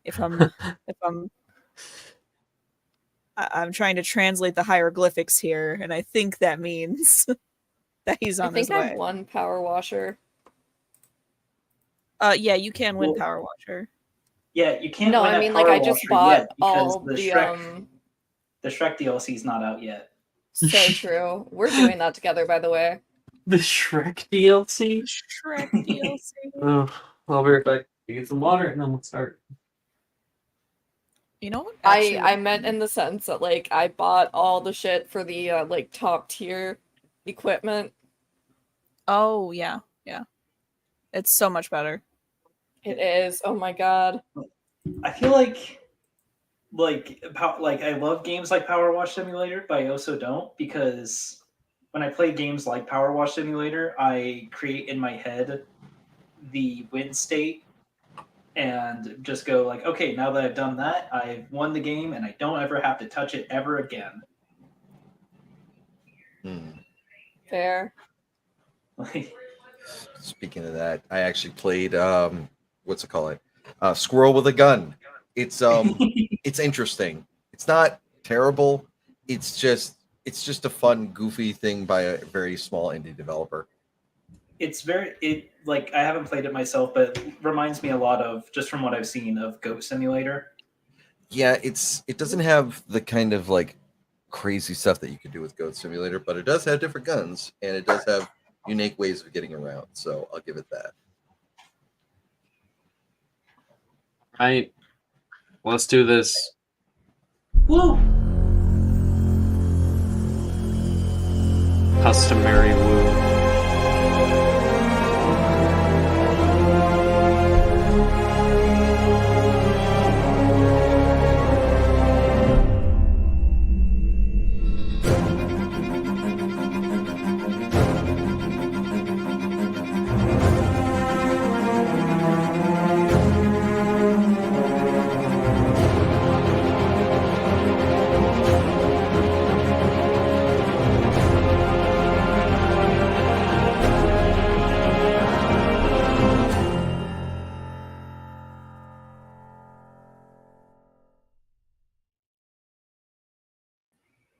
If I'm I'm trying to translate the hieroglyphics here, and I think that means that he's I on his think I've way. won Power Washer. Yeah, you can win Well, Power Watcher. yeah, you can't No, win I at mean, like, Power I just Washer bought yet because all the, The Shrek DLC is not out yet. so true. We're doing that together, by the way. The Shrek DLC? Shrek DLC. Oh, I'll be right back. Get some water and then we'll start. You know what? I Actually, I meant in the sense that, like, I bought all the shit for the like top tier equipment. oh yeah, yeah, it's so much better. It is. Oh my god. I feel like I love games like Power Wash Simulator, but I also don't because when I play games like Power Wash Simulator, I create in my head the win state and just go like, okay, now that I've done that, I've won the game and I don't ever have to touch it ever again. Hmm. Fair. Like, Speaking of that, I actually played what's it called? Squirrel with a Gun. It's interesting. It's not terrible. It's just a fun, goofy thing by a very small indie developer. it's very it like I haven't played it myself, but it reminds me a lot of just from what I've seen of Goat Simulator. Yeah, it doesn't have the kind of like crazy stuff that you can do with Goat Simulator, but it does have different guns and it does have unique ways of getting around. So I'll give it that. Right. Let's do this. Woo! Customary woo.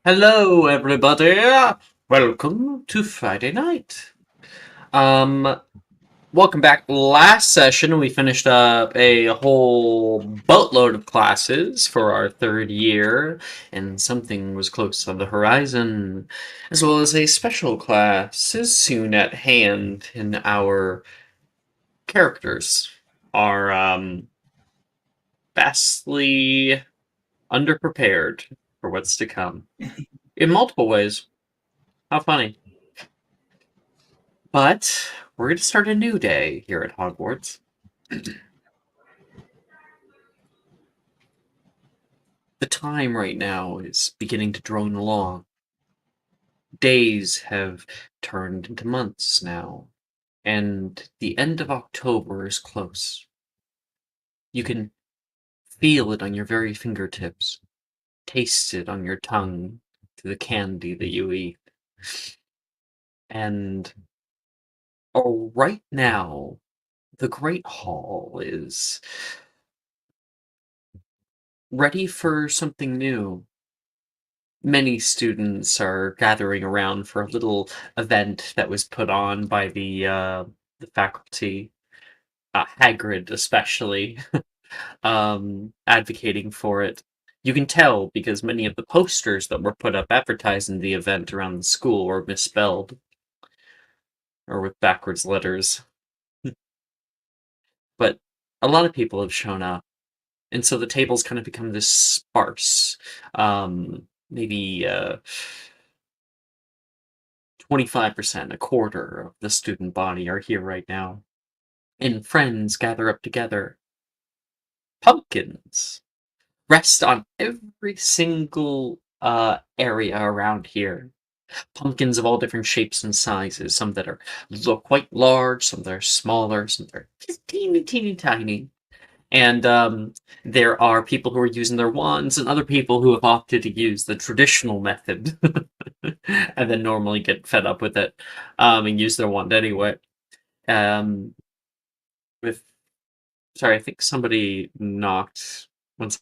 Hello, everybody. Welcome to Friday night. Welcome back. Last session, we finished up a whole boatload of classes for our third year, and something was close on the horizon, as well as a special class is soon at hand, and our characters are vastly underprepared for what's to come in multiple ways. How funny. But we're going to start a new day here at Hogwarts. The time right now is beginning to drone along. Days have turned into months now, and the end of October is close. You can feel it on your very fingertips, taste it on your tongue through the candy that you eat. And right now, the Great Hall is ready for something new. Many students are gathering around for a little event that was put on by the faculty, Hagrid especially, advocating for it. You can tell because many of the posters that were put up advertising the event around the school were misspelled or with backwards letters. But a lot of people have shown up, and so the tables kind of become this sparse. Maybe 25%, a quarter of the student body are here right now. And friends gather up together. Pumpkins rest on every single area around here. Pumpkins of all different shapes and sizes. Some that look quite large, some that are smaller, some that are just teeny, teeny, tiny. And there are people who are using their wands and other people who have opted to use the traditional method and then normally get fed up with it and use their wand anyway. With Sorry, I think somebody knocked. Once.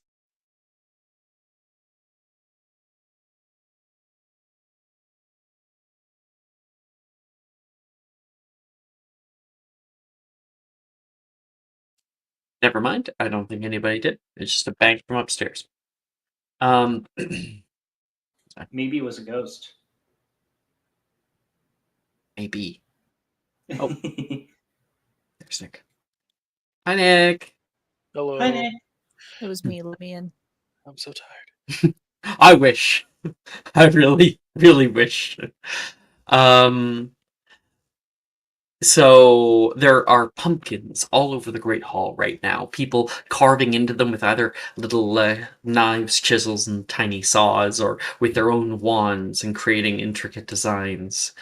Never mind. I don't think anybody did. It's just a bang from upstairs. Maybe it was a ghost. Maybe. Oh. There's Nick. Hi, Nick. Hello. Hi, Nick. It was me. Let me in. I'm so tired. I wish. I really, really wish. So there are pumpkins all over the Great Hall right now. People carving into them with either little knives, chisels, and tiny saws, or with their own wands and creating intricate designs.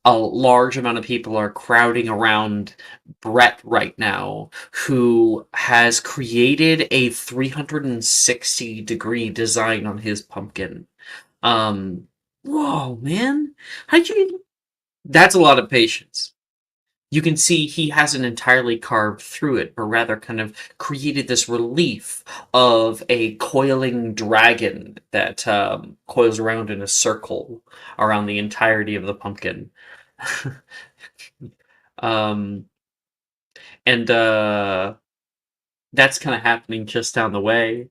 A large amount of people are crowding around Brett right now, who has created a 360-degree design on his pumpkin. Whoa, man. How'd you... That's a lot of patience. You can see he hasn't entirely carved through it, but rather kind of created this relief of a coiling dragon that coils around in a circle around the entirety of the pumpkin. um, and that's kind of happening just down the way.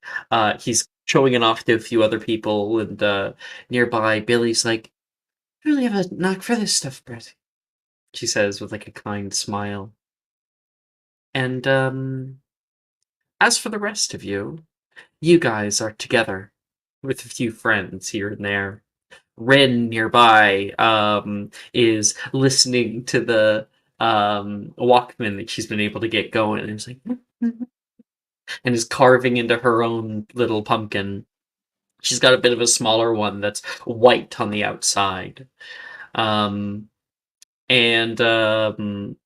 He's showing it off to a few other people, and nearby, Billy's like, "I really have a knack for this stuff, Brett," she says with like a kind smile. And as for the rest of you, you guys are together with a few friends here and there. Rin nearby is listening to the Walkman that she's been able to get going, and is like, and is carving into her own little pumpkin. She's got a bit of a smaller one that's white on the outside. And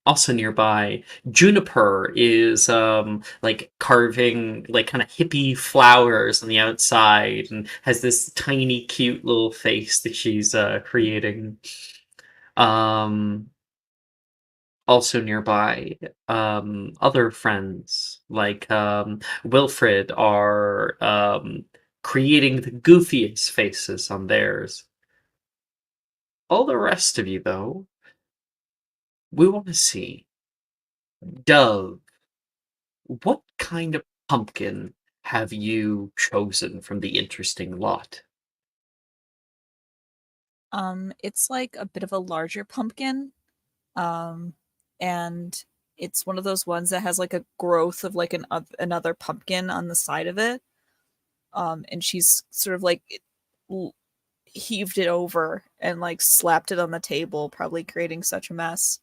also nearby, Juniper is like carving like kind of hippie flowers on the outside, and has this tiny cute little face that she's creating. Also nearby, other friends like Wilfred are creating the goofiest faces on theirs. All the rest of you, though, we want to see. Dove, what kind of pumpkin have you chosen from the interesting lot? It's like a bit of a larger pumpkin. And it's one of those ones that has like a growth of like another pumpkin on the side of it. And she's sort of like heaved it over and like slapped it on the table, probably creating such a mess.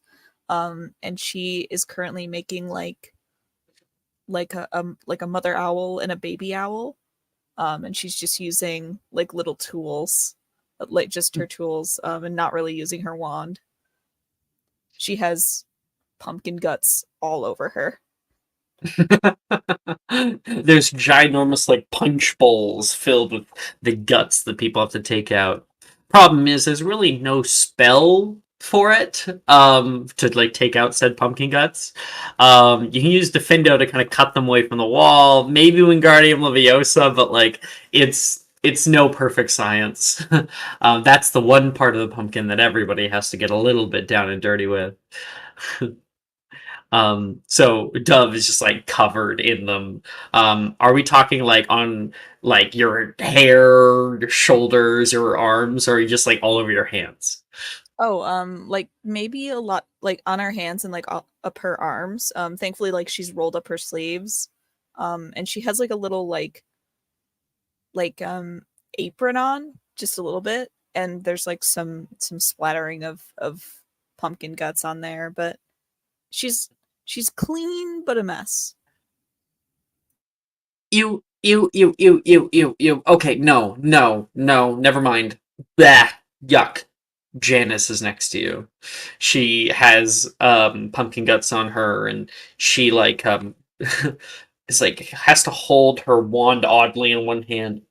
And she is currently making like a mother owl and a baby owl. And she's just using like little tools, like just her tools, and not really using her wand. She has pumpkin guts all over her. There's ginormous like punch bowls filled with the guts that people have to take out. Problem is, there's really no spell for it to like take out said pumpkin guts. You can use Defendo to kind of cut them away from the wall, maybe Wingardium Leviosa, but like it's no perfect science. That's the one part of the pumpkin that everybody has to get a little bit down and dirty with. So Dove is just like covered in them. Are we talking like on like your hair, your shoulders, your arms, or are you just like all over your hands? Oh, like maybe a lot like on her hands and like up her arms. Thankfully, like she's rolled up her sleeves. And she has like a little like apron on, just a little bit, and there's like some splattering of pumpkin guts on there, but she's clean but a mess. You. Okay, no, never mind. Bah, yuck. Janice is next to you. She has pumpkin guts on her, and she like is like has to hold her wand oddly in one hand.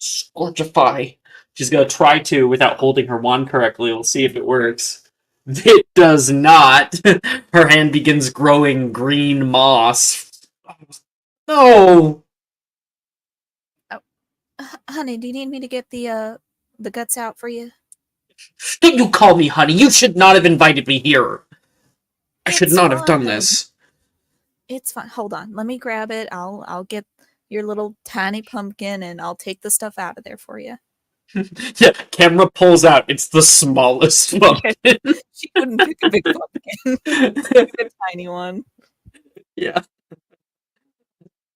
Scorchify. She's gonna try to without holding her wand correctly. We'll see if it works. It does not. Her hand begins growing green moss. No! Honey, do you need me to get the guts out for you? Don't you call me honey. You should not have invited me here. I should It's not have done fine. this. It's fine. Hold on. Let me grab it. I'll get your little tiny pumpkin and I'll take the stuff out of there for you. Yeah, camera pulls out. It's the smallest pumpkin. She wouldn't pick a big pumpkin. Pick a tiny one. Yeah.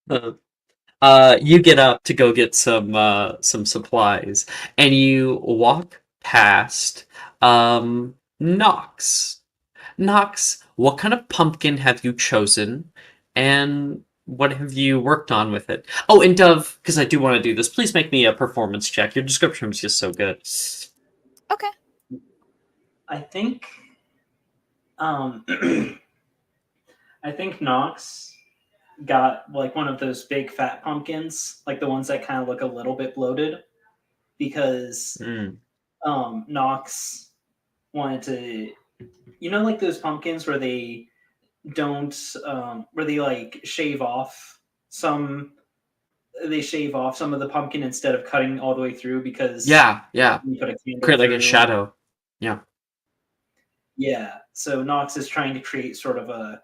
You get up to go get some supplies, and you walk past Nox. Nox, what kind of pumpkin have you chosen, and what have you worked on with it? Oh, and Dove, because I do want to do this, please make me a performance check. Your description was just so good. Okay. I think I think Nox got like one of those big fat pumpkins, like the ones that kind of look a little bit bloated, because Mm. Nox wanted to, like those pumpkins where they don't, where they like shave off some of the pumpkin instead of cutting all the way through because Yeah. you put a candle Create like a through. shadow. Yeah. Yeah, so Nox is trying to create sort of a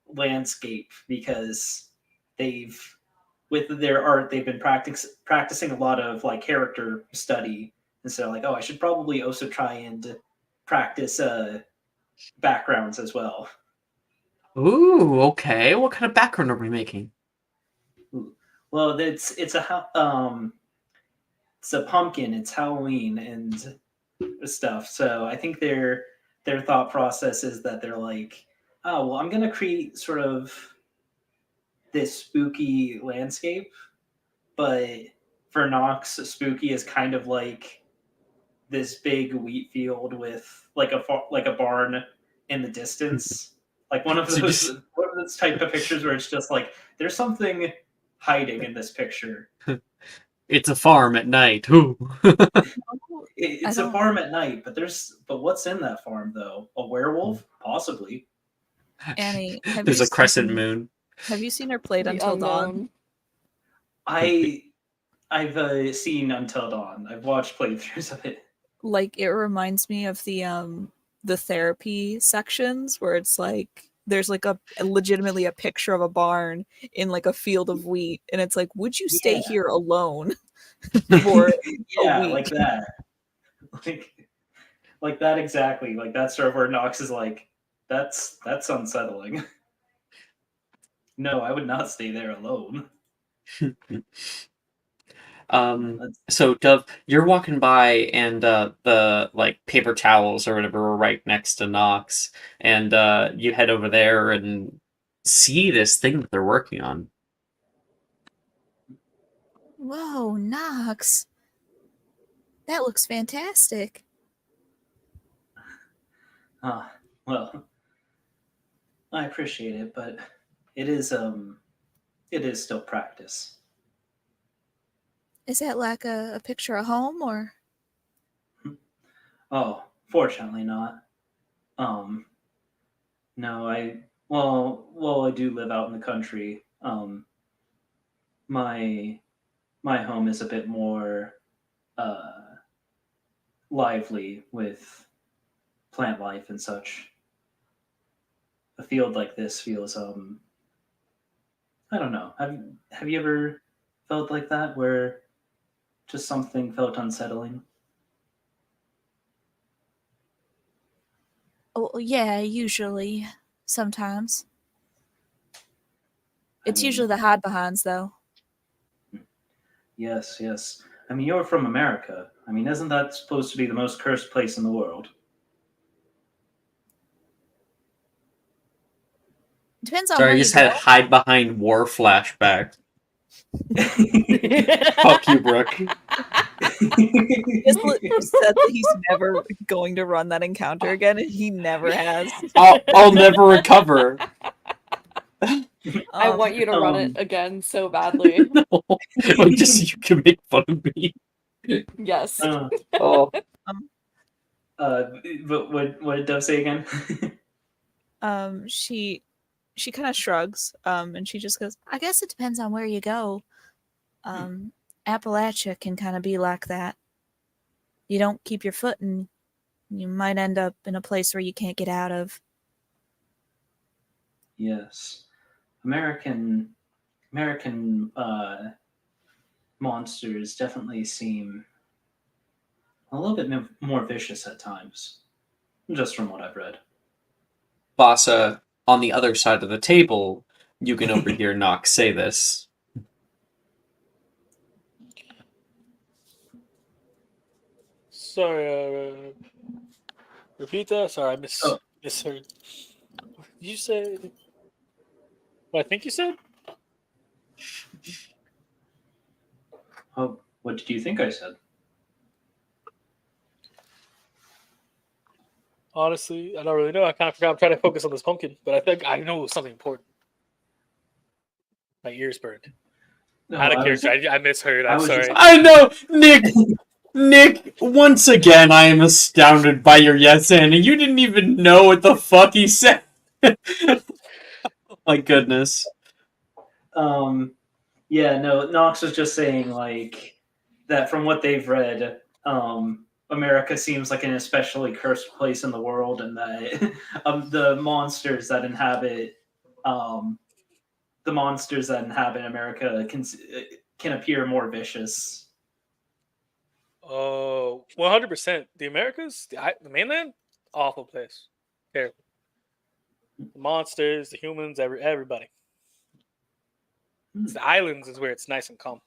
landscape because with their art they've been practicing a lot of like character study, and so like, oh, I should probably also try and practice backgrounds as well. Ooh, okay. What kind of background are we making? Ooh. Well, it's a pumpkin, it's Halloween and stuff, so I think their thought process is that they're like, oh well, I'm gonna create sort of this spooky landscape, but for Nox, spooky is kind of like this big wheat field with like a barn in the distance, like So one of those type of pictures where it's just like there's something hiding in this picture. It's a farm at night. Ooh. It's a farm at night, but what's in that farm though? A werewolf, possibly. Annie, There's a crescent moon. Have you seen her played The Until Dawn? unknown. I've seen Until Dawn. I've watched playthroughs of it. Like, it reminds me of the therapy sections where it's like there's like a legitimately a picture of a barn in like a field of wheat, and it's like, would you stay Yeah. here alone for Yeah, a week? like that. Like that exactly. Like that's sort of where Nox is like, that's unsettling. No, I would not stay there alone. So Dove, you're walking by, and the like paper towels or whatever are right next to Nox, and you head over there and see this thing that they're working on. Whoa, Nox. That looks fantastic. Well, I appreciate it, but it is still practice. Is that like a picture of home, or? Oh, fortunately not. No, I do live out in the country. My home is a bit more lively with plant life and such. A field like this feels I don't know. Have you ever felt like that where just something felt unsettling? Oh, yeah, usually. Sometimes. It's usually the hide behinds, though. Yes, yes. I mean, you're from America. I mean, isn't that supposed to be the most cursed place in the world? Depends on Sorry, where I you just had a go. hide behind war flashback. Fuck you, Brooke. He said that he's never going to run that encounter again, and he never has. I'll never recover. I want you to run it again so badly. Like, just so you can make fun of me. Yes. uh, Oh. What did Dove say again? She kind of shrugs, and she just goes, I guess it depends on where you go. Appalachia can kind of be like that. You don't keep your footing, you might end up in a place where you can't get out of. Yes, American monsters definitely seem a little bit more vicious at times, just from what I've read. Vasa, on the other side of the table, you can overhear Nox say this. Sorry, repeat that. Sorry, I Oh. misheard. You said what I think you said? Oh, what did you think I said? Honestly, I don't really know. I kind of forgot. I'm trying to focus on this pumpkin, but I think I know it was something important. My ears burned. No, Out of I was- character, I misheard. I I'm was sorry. just- I know, Nick, once again, I am astounded by your yes, Anna. You didn't even know what the fuck he said. My goodness. Yeah, no, Knox was just saying like that from what they've read, America seems like an especially cursed place in the world, and that the monsters that inhabit America can appear more vicious. Oh, 100%. The Americas, the mainland, awful place. Terrible. The monsters, the humans, everybody. It's the islands is where it's nice and calm.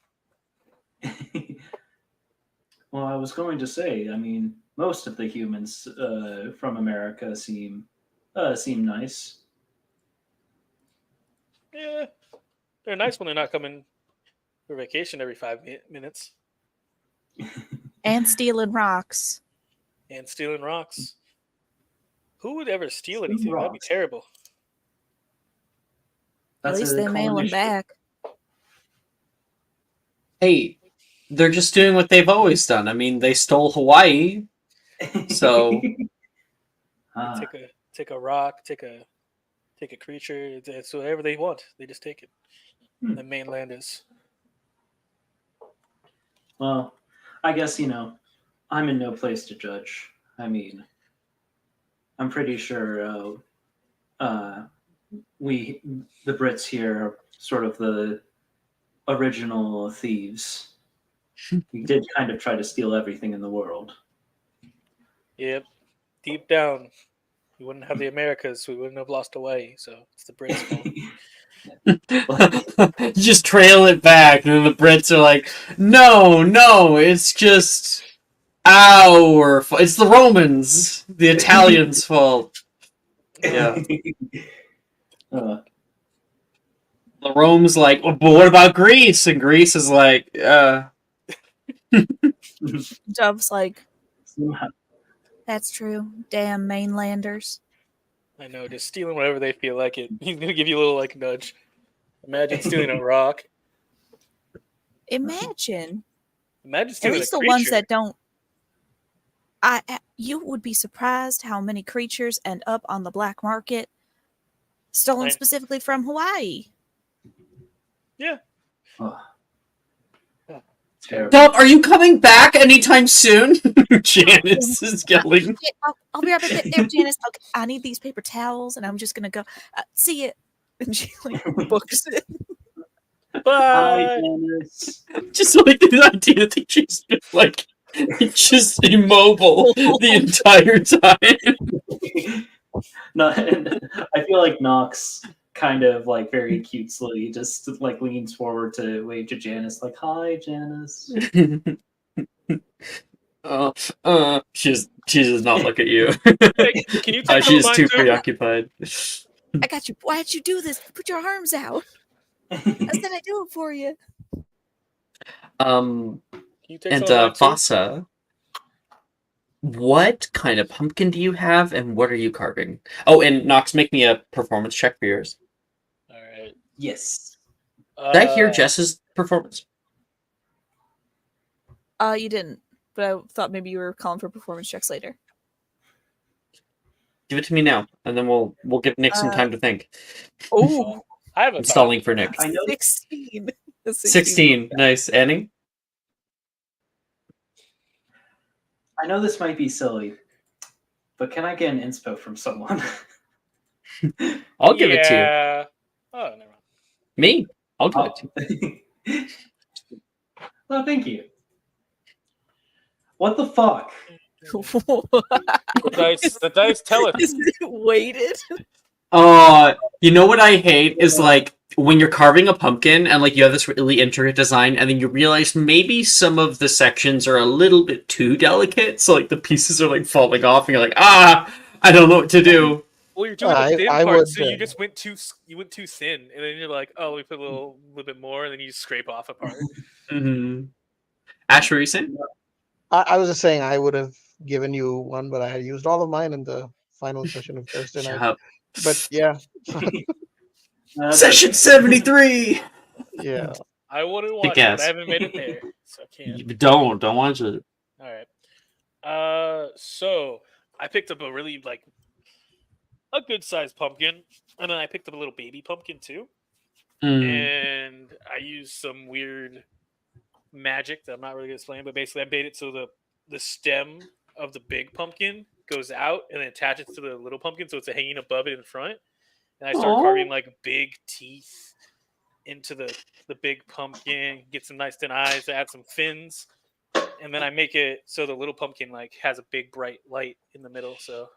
Well, I was going to say, I mean, most of the humans from America seem nice. Yeah, they're nice when they're not coming for vacation every 5 minutes And stealing rocks. and stealing rocks. Who would ever steal Stealing anything? That'd be rocks. terrible. At least they mail them back. Hey, they're just doing what they've always done. I mean, they stole Hawaii, so Take a rock, take a creature. It's whatever they want. They just take it. The mainland is. Well, I guess I'm in no place to judge. I mean, I'm pretty sure we, the Brits here, are sort of the original thieves. We did kind of try to steal everything in the world. Yep. Deep down, we wouldn't have the Americas. We wouldn't have lost Hawaii. So it's the Brits' fault. you just trail it back, and then the Brits are like, no, it's just our fault. It's the Romans, the Italians' fault. Yeah. Uh, The Rome's like, well, but what about Greece? And Greece is like, Dove's like, somehow- that's true. Damn mainlanders. I know, just stealing whatever they feel like it. He's gonna give you a little like nudge. Imagine stealing a rock. Imagine. Imagine At stealing least a the creature. ones that don't. You would be surprised how many creatures end up on the black market, stolen specifically from Hawaii. Yeah. oh, terrible. Dub, are you coming back anytime soon? Janice is yelling. I'll be right back there, Janice. Okay, I need these paper towels, and I'm just gonna go. See it, and she like books it. Hi, Bye. Janice. Just like the idea that she's been like just immobile the entire time. No, and I feel like Knox kind of like very cutesily just like leans forward to wave to Janice, like, "Hi, Janice." She does not look at you. Hey, can you take She is mine too too? preoccupied. I got you. Why'd you do this? Put your arms out. I said I'd do it for you. Can you take And some of mine too? Vasa, what kind of pumpkin do you have, and what are you carving? Oh, and Nox, make me a performance check for yours. All right. Yes. Did I hear Jess's performance? You didn't, but I thought maybe you were calling for performance checks later. Give it to me now, and then we'll give Nick some Uh, time to think. Oh, I have a Installing for Nick. I know 16. 16. Nice. Annie? I know this might be silly, but can I get an inspo from someone? I'll give it to you. Yeah. Oh, never mind. Me? I'll give it to you. Well, thank you. What the fuck? The dice tell us. Is it weighted? You know what I hate is like when you're carving a pumpkin and like you have this really intricate design and then you realize maybe some of the sections are a little bit too delicate, so like the pieces are like falling off and you're like, I don't know what to do. Well, you're doing the thin I part, would, so you just went too thin, and then you're like, oh, let me put a little bit more, and then you scrape off a part. Mm-hmm. Ash, what were you saying? I was just saying I would have given you one, but I had used all of mine in the final session of Thursday Shut night. up. But yeah, Session 73! yeah. I wouldn't Kick watch it, but ass. I haven't made it there, so I can't. Don't watch it. All right. So I picked up a really a good sized pumpkin, and then I picked up a little baby pumpkin too, and I used some weird magic that I'm not really gonna explain, but basically I made it so the stem of the big pumpkin goes out and then attaches to the little pumpkin, so it's hanging above it in front. And I start carving like big teeth into the big pumpkin, get some nice thin eyes, add some fins, and then I make it so the little pumpkin like has a big bright light in the middle. So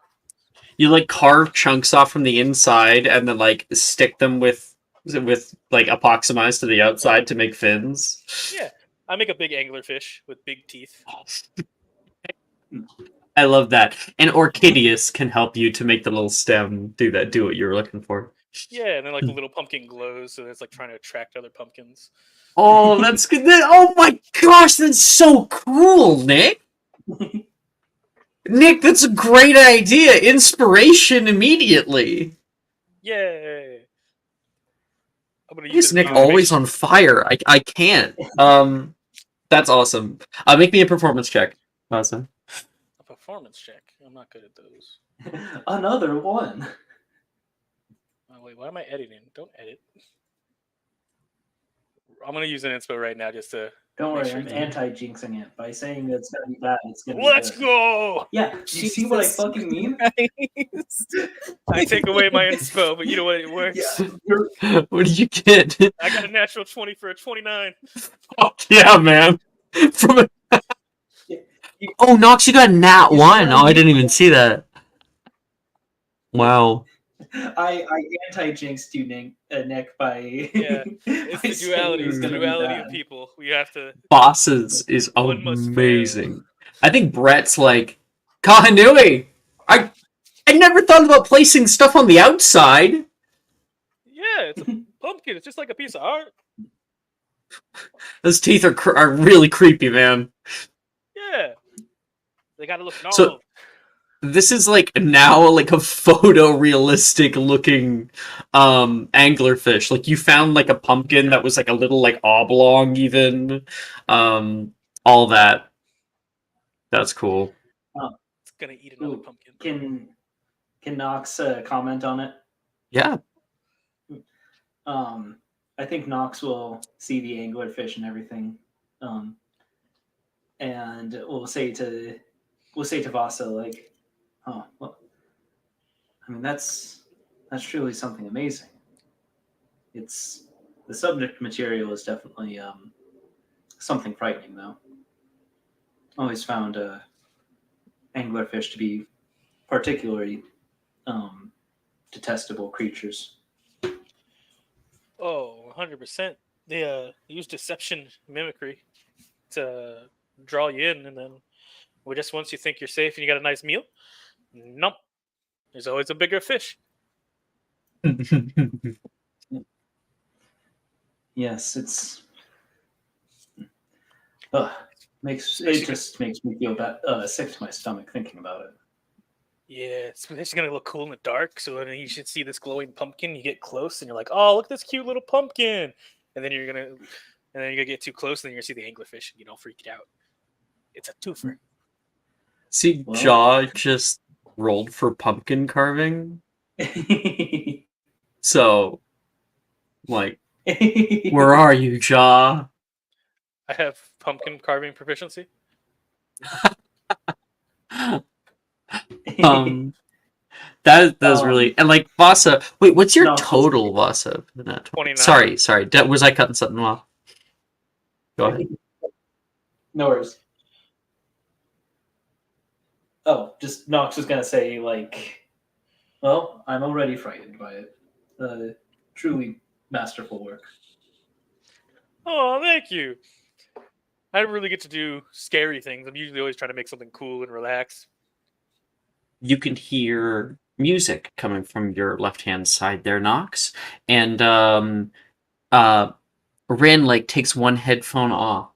You like carve chunks off from the inside and then like stick them with like epoxamize to the outside to make fins. yeah, I make a big anglerfish with big teeth. I love that. And Orchideus can help you to make the little stem do what you were looking for. Yeah, and then like the little pumpkin glows, so it's like trying to attract other pumpkins. Oh, that's good. Oh my gosh, that's so cool, Nick. Nick, that's a great idea. Inspiration immediately. Yay! I'm gonna Why use is it Nick as always motivation. on fire? I can't. That's awesome. Make me a performance check. Awesome. A performance check. I'm not good at those. Another one. Oh, wait, why am I editing? Don't edit. I'm gonna use an inspo right now just to. Don't Make worry, sure I'm it's- anti-jinxing it by saying that it's gonna be bad. It's gonna Let's be good. go! Yeah, do you see what I Jesus fucking mean? Christ. I take away my inspo, but you know what? It works. Yeah, What did you get? I got a natural 20 for a 29. Oh, yeah, man. From a... you- Oh, Nox, you got a nat You see one. what I Oh, I mean? didn't even see that. Wow. I anti-jinxed you, Nick, by Yeah, it's by the saying duality. it was It's the gonna be duality of bad. people. We have to. Bosses is One must fail. amazing. I think Brett's like, Kahanui! I never thought about placing stuff on the outside. Yeah, it's a pumpkin. It's just like a piece of art. Those teeth are really creepy, man. Yeah, they gotta look normal. So- This is like now like a photorealistic looking anglerfish. Like you found like a pumpkin that was like a little like oblong even. All that. That's cool. It's gonna eat another Ooh. pumpkin. Can Nox comment on it? Yeah. I think Nox will see the anglerfish and everything, and we'll say to Vasa like, "Oh, well, I mean that's truly something amazing. It's the subject material is definitely something frightening, though. Always found anglerfish to be particularly detestable creatures." Oh, 100%. They use deception mimicry to draw you in, and then just once you think you're safe and you got a nice meal, nope. There's always a bigger fish. Yes, it's just makes me feel sick to my stomach thinking about it. Yeah, it's gonna look cool in the dark. So then you should see this glowing pumpkin. You get close, and you're like, "Oh, look at this cute little pumpkin!" And then you're gonna get too close, and then you're gonna see the anglerfish, and you don't freak out. It's a twofer. See Well- Jaw just rolled for pumpkin carving. So, like, where are you, Jaw? I have pumpkin carving proficiency. That is really, and like Vasa. Wait, what's your No, total, Vasa? 29. Sorry. Was I cutting something off? Go ahead. No worries. Oh, just Nox was gonna say like, well, I'm already frightened by it. Truly masterful work. Oh, thank you. I don't really get to do scary things. I'm usually always trying to make something cool and relax. You can hear music coming from your left-hand side there, Knox, and Rin like takes one headphone off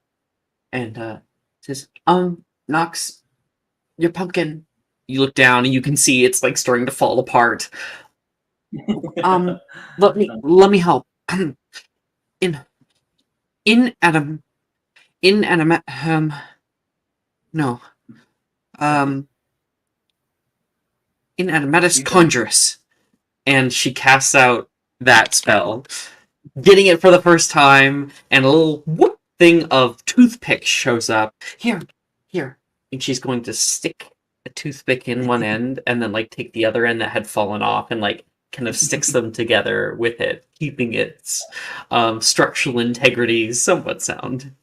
and says, Knox, your pumpkin. You look down and you can see it's like starting to fall apart. Let me help. in in Adam in animate no in animatus conjurus, and she casts out that spell, getting it for the first time, and a little whoop thing of toothpick shows up. Here, and she's going to stick a toothpick in one end, and then like take the other end that had fallen off, and like kind of sticks them together with it, keeping its structural integrity somewhat sound.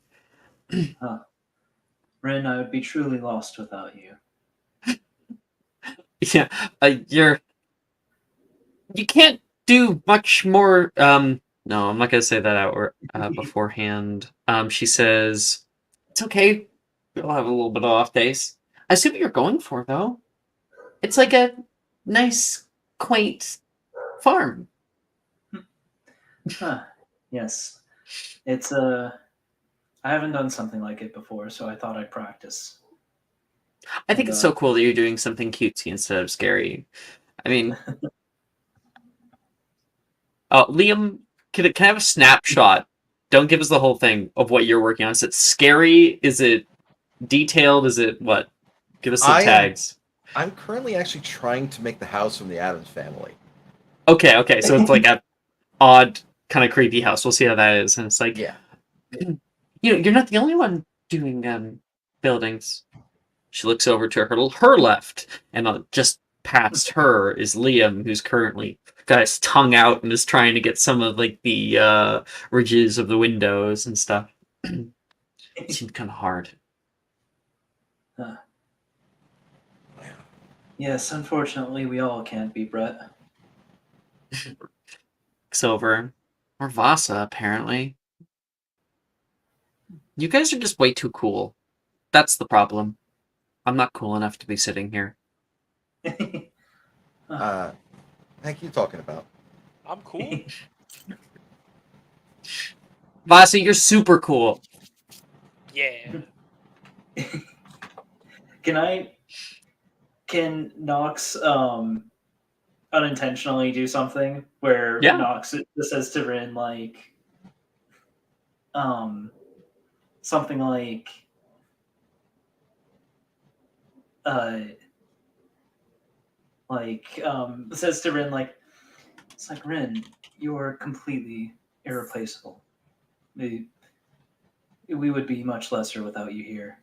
Rin, I would be truly lost without you. Yeah, you can't do much more. No, I'm not gonna say that out beforehand. She says, "It's okay. We'll have a little bit of off days. I see what you're going for, though. It's like a nice, quaint farm." Yes. It's I haven't done something like it before, so I thought I'd practice. I think it's so cool that you're doing something cutesy instead of scary. I mean, Liam, can I have a snapshot? Don't give us the whole thing of what you're working on. Is it scary? Is it detailed? Is it what? Give us some tags. I'm currently actually trying to make the house from the Addams family. Okay. So it's like a odd, kind of creepy house. We'll see how that is. And it's like, Yeah. You're not the only one doing buildings. She looks over to her left, and just past her is Liam, who's currently got his tongue out and is trying to get some of like the ridges of the windows and stuff. It seemed kind of hard. Yes, unfortunately, we all can't be Brett. Silver, or Vasa, apparently. You guys are just way too cool. That's the problem. I'm not cool enough to be sitting here. Heck, you talking about? I'm cool. Vasa, you're super cool. Yeah. Can Nox unintentionally do something where Nox says to Rin like something like says to Rin like, it's like, Rin, you're completely irreplaceable. We would be much lesser without you here.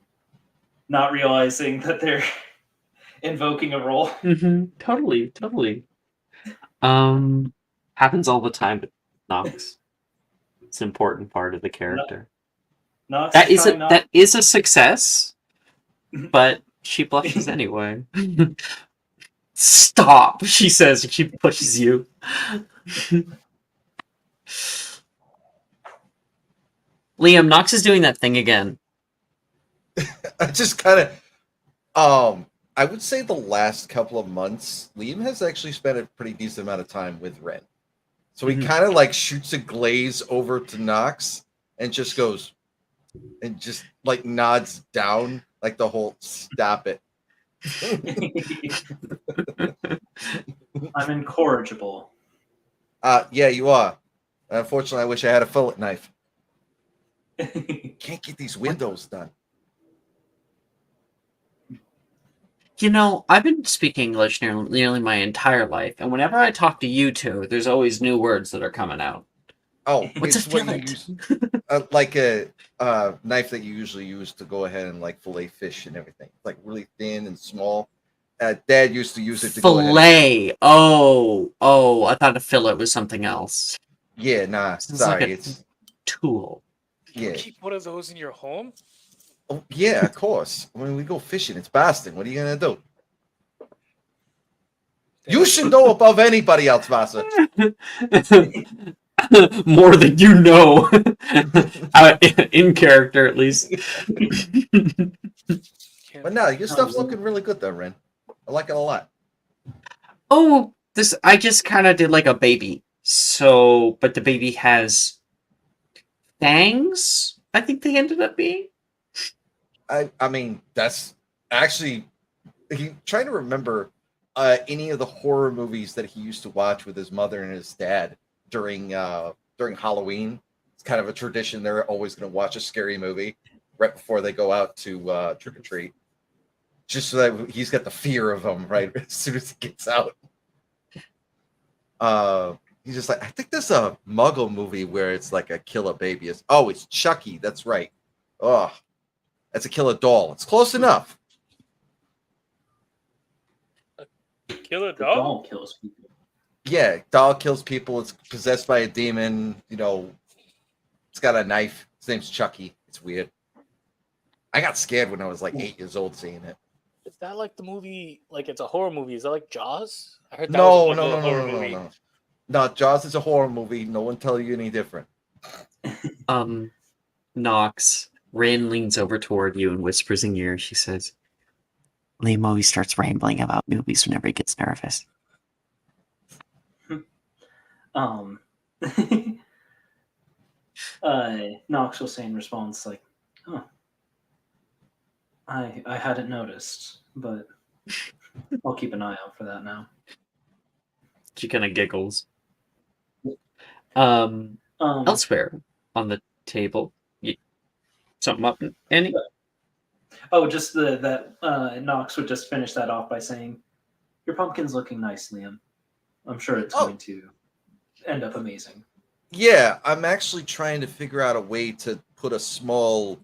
Not realizing that they're invoking a role. Mm-hmm. Totally. Happens all the time with Nox. It's an important part of the character. Nox That is a success, but she blushes anyway. Stop, she says, and she pushes you. Liam, Nox is doing that thing again. I just kind of, I would say the last couple of months, Liam has actually spent a pretty decent amount of time with Ren. So he kind of like shoots a glaze over to Nox and just goes and just like nods down like the whole stop it. I'm incorrigible. Yeah, you are. Unfortunately, I wish I had a fillet knife. Can't get these windows done. You know, I've been speaking English nearly my entire life, and whenever I talk to you two, there's always new words that are coming out. Oh, What's a it's when you fillet? use like a knife that you usually use to go ahead and like fillet fish and everything. Like really thin and small. Dad used to use it to go ahead and Fillet. Oh, I thought a fillet was something else. yeah, nah, Sounds like sorry, a it's tool. You yeah. keep one of those in your home? Oh, yeah, of course. When we go fishing, it's Boston. What are you gonna do? You Damn. should know above anybody else, Vasa. More than you know. In character, at least. But no, your Oh, stuff's well. looking really good though, Ren. I like it a lot. Oh, this I just kind of did like a baby. So, but the baby has fangs. I think they ended up being. I mean, that's actually trying to remember any of the horror movies that he used to watch with his mother and his dad during Halloween. It's kind of a tradition. They're always going to watch a scary movie right before they go out to trick or treat, just so that he's got the fear of them right as soon as he gets out. He's just like, I think there's a Muggle movie where it's like a kill a baby. It's Chucky. That's right. Oh, that's a kill a doll. It's close enough. Kill a The dog? doll kills people. Yeah, doll kills people. It's possessed by a demon. You know, it's got a knife. His name's Chucky. It's weird. I got scared when I was like 8 years old seeing it. Is that like the movie? Like it's a horror movie? Is that like Jaws? I heard that No, was a no, no, no, horror no, no, movie. no. No, Jaws is a horror movie. No one tell you any different. Knox. Rin leans over toward you and whispers in your ear. She says, Liam always starts rambling about movies whenever he gets nervous. Um, Knox will say in response, like, "Huh, I hadn't noticed, but I'll keep an eye out for that now." She kind of giggles. Um, Elsewhere on the table, something up, Annie? just that Knox would just finish that off by saying, "Your pumpkin's looking nice, Liam. I'm sure it's going to end up amazing." Yeah, I'm actually trying to figure out a way to put a small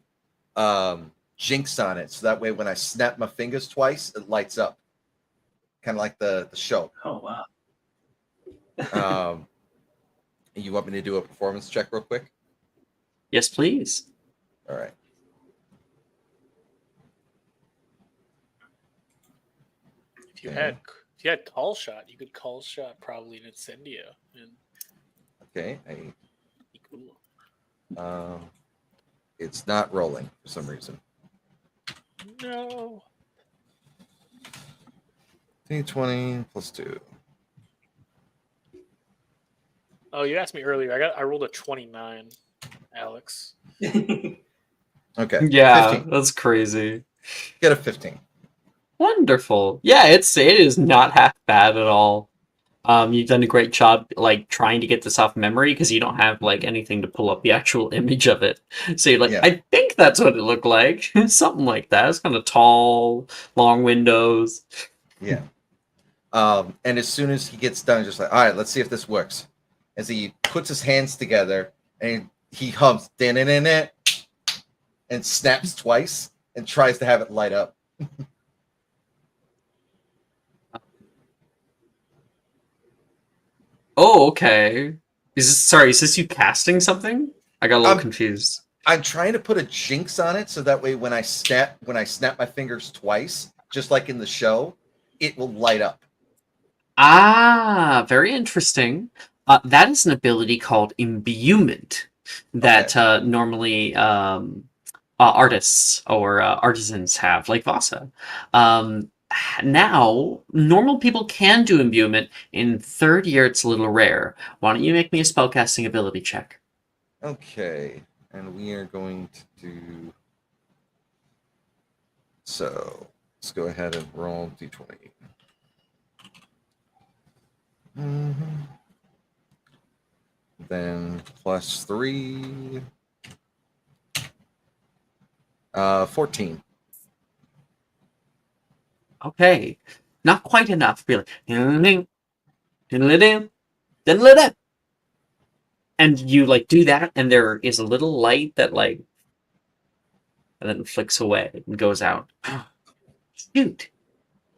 jinx on it, so that way when I snap my fingers twice, it lights up, kind of like the show. Oh wow. You want me to do a performance check real quick? Yes, please. All right. If you had call shot, you could call shot probably an Incendio and Okay. be cool. It's not rolling for some reason. No. 20 plus 2. Oh, you asked me earlier. I rolled a 29, Alex. Okay. Yeah, 15. that's crazy. Get a 15. Wonderful. Yeah, it is not half bad at all. You've done a great job, like trying to get this off memory because you don't have like anything to pull up the actual image of it. So you're like, Yeah. I think that's what it looked like, something like that. It's kind of tall, long windows. Yeah. And as soon as he gets done, just like, all right, let's see if this works. As he puts his hands together and he hums and snaps twice and tries to have it light up. Oh, okay. Is this you casting something? I got a little confused. I'm trying to put a jinx on it so that way when I snap my fingers twice, just like in the show, it will light up. Ah, very interesting. That is an ability called imbuement that normally artists or artisans have, like Vasa. Now, normal people can do imbuement. In third year, it's a little rare. Why don't you make me a spellcasting ability check? Okay, and we are going to do. So let's go ahead and roll d20. Then plus 3. 14. Okay, not quite enough. Be like, "Ding, diddle-a-ding, diddle-a-ding." And you like do that, and there is a little light that like, and then flicks away and goes out. Shoot,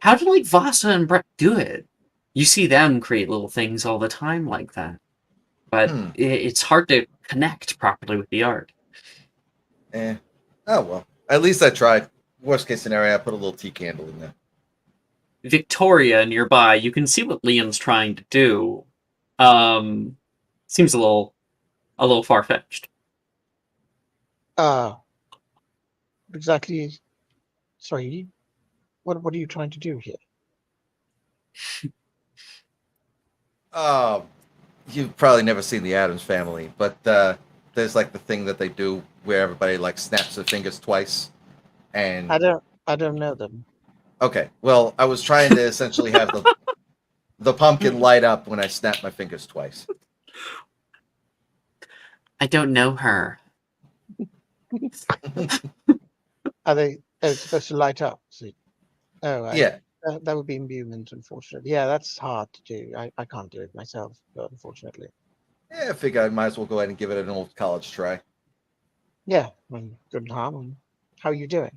how did like Vasa and Brett do it? You see them create little things all the time like that, but Hmm. it's hard to connect properly with the art. Eh. Oh well. At least I tried. Worst case scenario, I put a little tea candle in there. Victoria nearby, you can see what Liam's trying to do. Seems a little far fetched. Exactly. Sorry. What are you trying to do here? You've probably never seen the Addams Family, but there's like the thing that they do where everybody like snaps their fingers twice. And I don't know them. okay, well, I was trying to essentially have the pumpkin light up when I snap my fingers twice. I don't know her. Are they? Oh, it's supposed to light up. So, Yeah, that would be imbuement, unfortunately. Yeah, that's hard to do. I can't do it myself, unfortunately. I figure I might as well go ahead and give it an old college try. Yeah, good harm. How are you doing?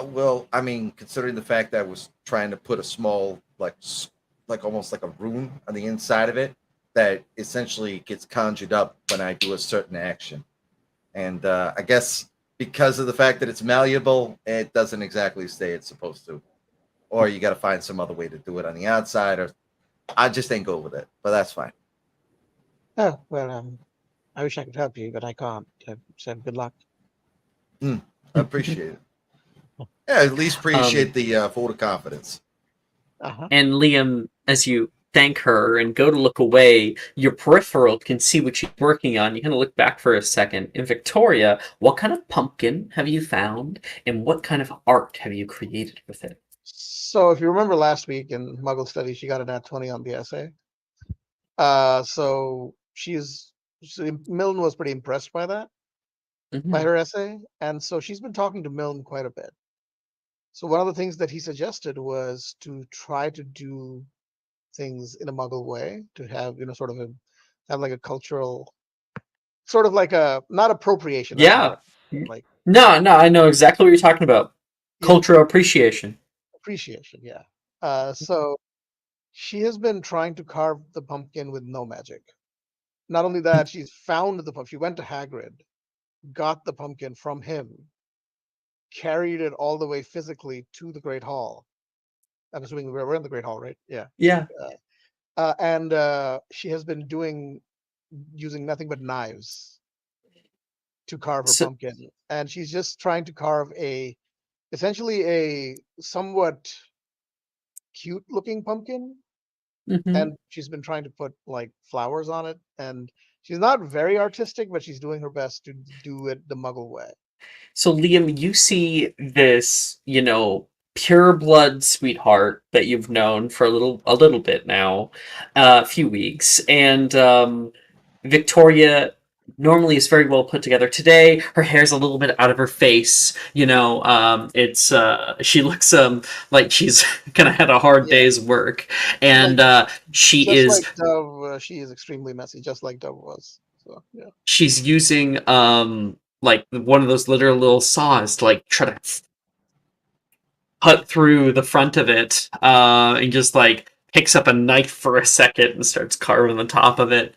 Well, I mean, considering the fact that I was trying to put a small, like almost like a rune on the inside of it that essentially gets conjured up when I do a certain action. And I guess because of the fact that it's malleable, it doesn't exactly stay it's supposed to. Or you got to find some other way to do it on the outside, or I just ain't go with it. But that's fine. Oh well, I wish I could help you, but I can't. So good luck. I appreciate it. Yeah, at least appreciate the vote of confidence. And Liam, as you thank her and go to look away, your peripheral can see what she's working on. You kind of look back for a second. And Victoria, what kind of pumpkin have you found, and what kind of art have you created with it? So if you remember last week in Muggle Studies, she got an at 20 on the essay. So Milne was pretty impressed by that, by her essay, and so she's been talking to Milne quite a bit. So one of the things that he suggested was to try to do things in a Muggle way, to have sort of have like a cultural, sort of like a not appropriation. That's not Yeah. right. But like No, I know exactly what you're talking about. yeah, Cultural appreciation. appreciation. Yeah. So she has been trying to carve the pumpkin with no magic. Not only that, she's found the pumpkin. She went to Hagrid, got the pumpkin from him, carried it all the way physically to the Great Hall. I'm assuming we're in the Great Hall, right? Yeah. Yeah. And she has been using nothing but knives to carve her So, pumpkin, and she's just trying to carve essentially a somewhat cute-looking pumpkin. mhm. And she's been trying to put like flowers on it, and she's not very artistic, but she's doing her best to do it the Muggle way. So Liam, you see this, pure blood sweetheart that you've known for a little bit now, a few weeks, and Victoria normally is very well put together. Today, her hair's a little bit out of her face. It's she looks like she's kind of had a hard Yeah, day's work, she's and she just is like Dove. She is extremely messy, just like Dove was. So yeah. she's using like one of those literal little saws to like try to cut through the front of it, and just like picks up a knife for a second and starts carving the top of it.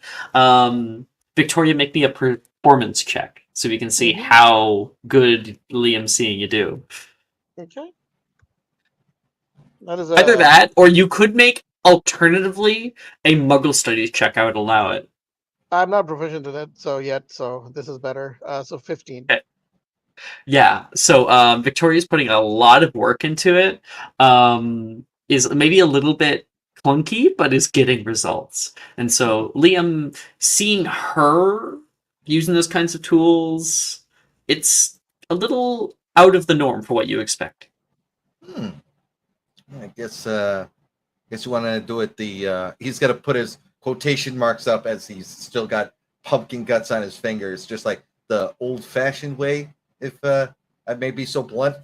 Victoria, make me a performance check so we can see how good Liam's seeing you do. Okay. That is Either that, or you could make alternatively a Muggle Studies check. I would allow it. I'm not proficient in it so this is better. So 15. Okay. Yeah, so Victoria's putting a lot of work into it. Is maybe a little bit clunky, but is getting results. And so Liam, seeing her using those kinds of tools, it's a little out of the norm for what you expect. I guess you want to do it. He's got to put his quotation marks up as he's still got pumpkin guts on his fingers, just like the old-fashioned way. If I may be so blunt.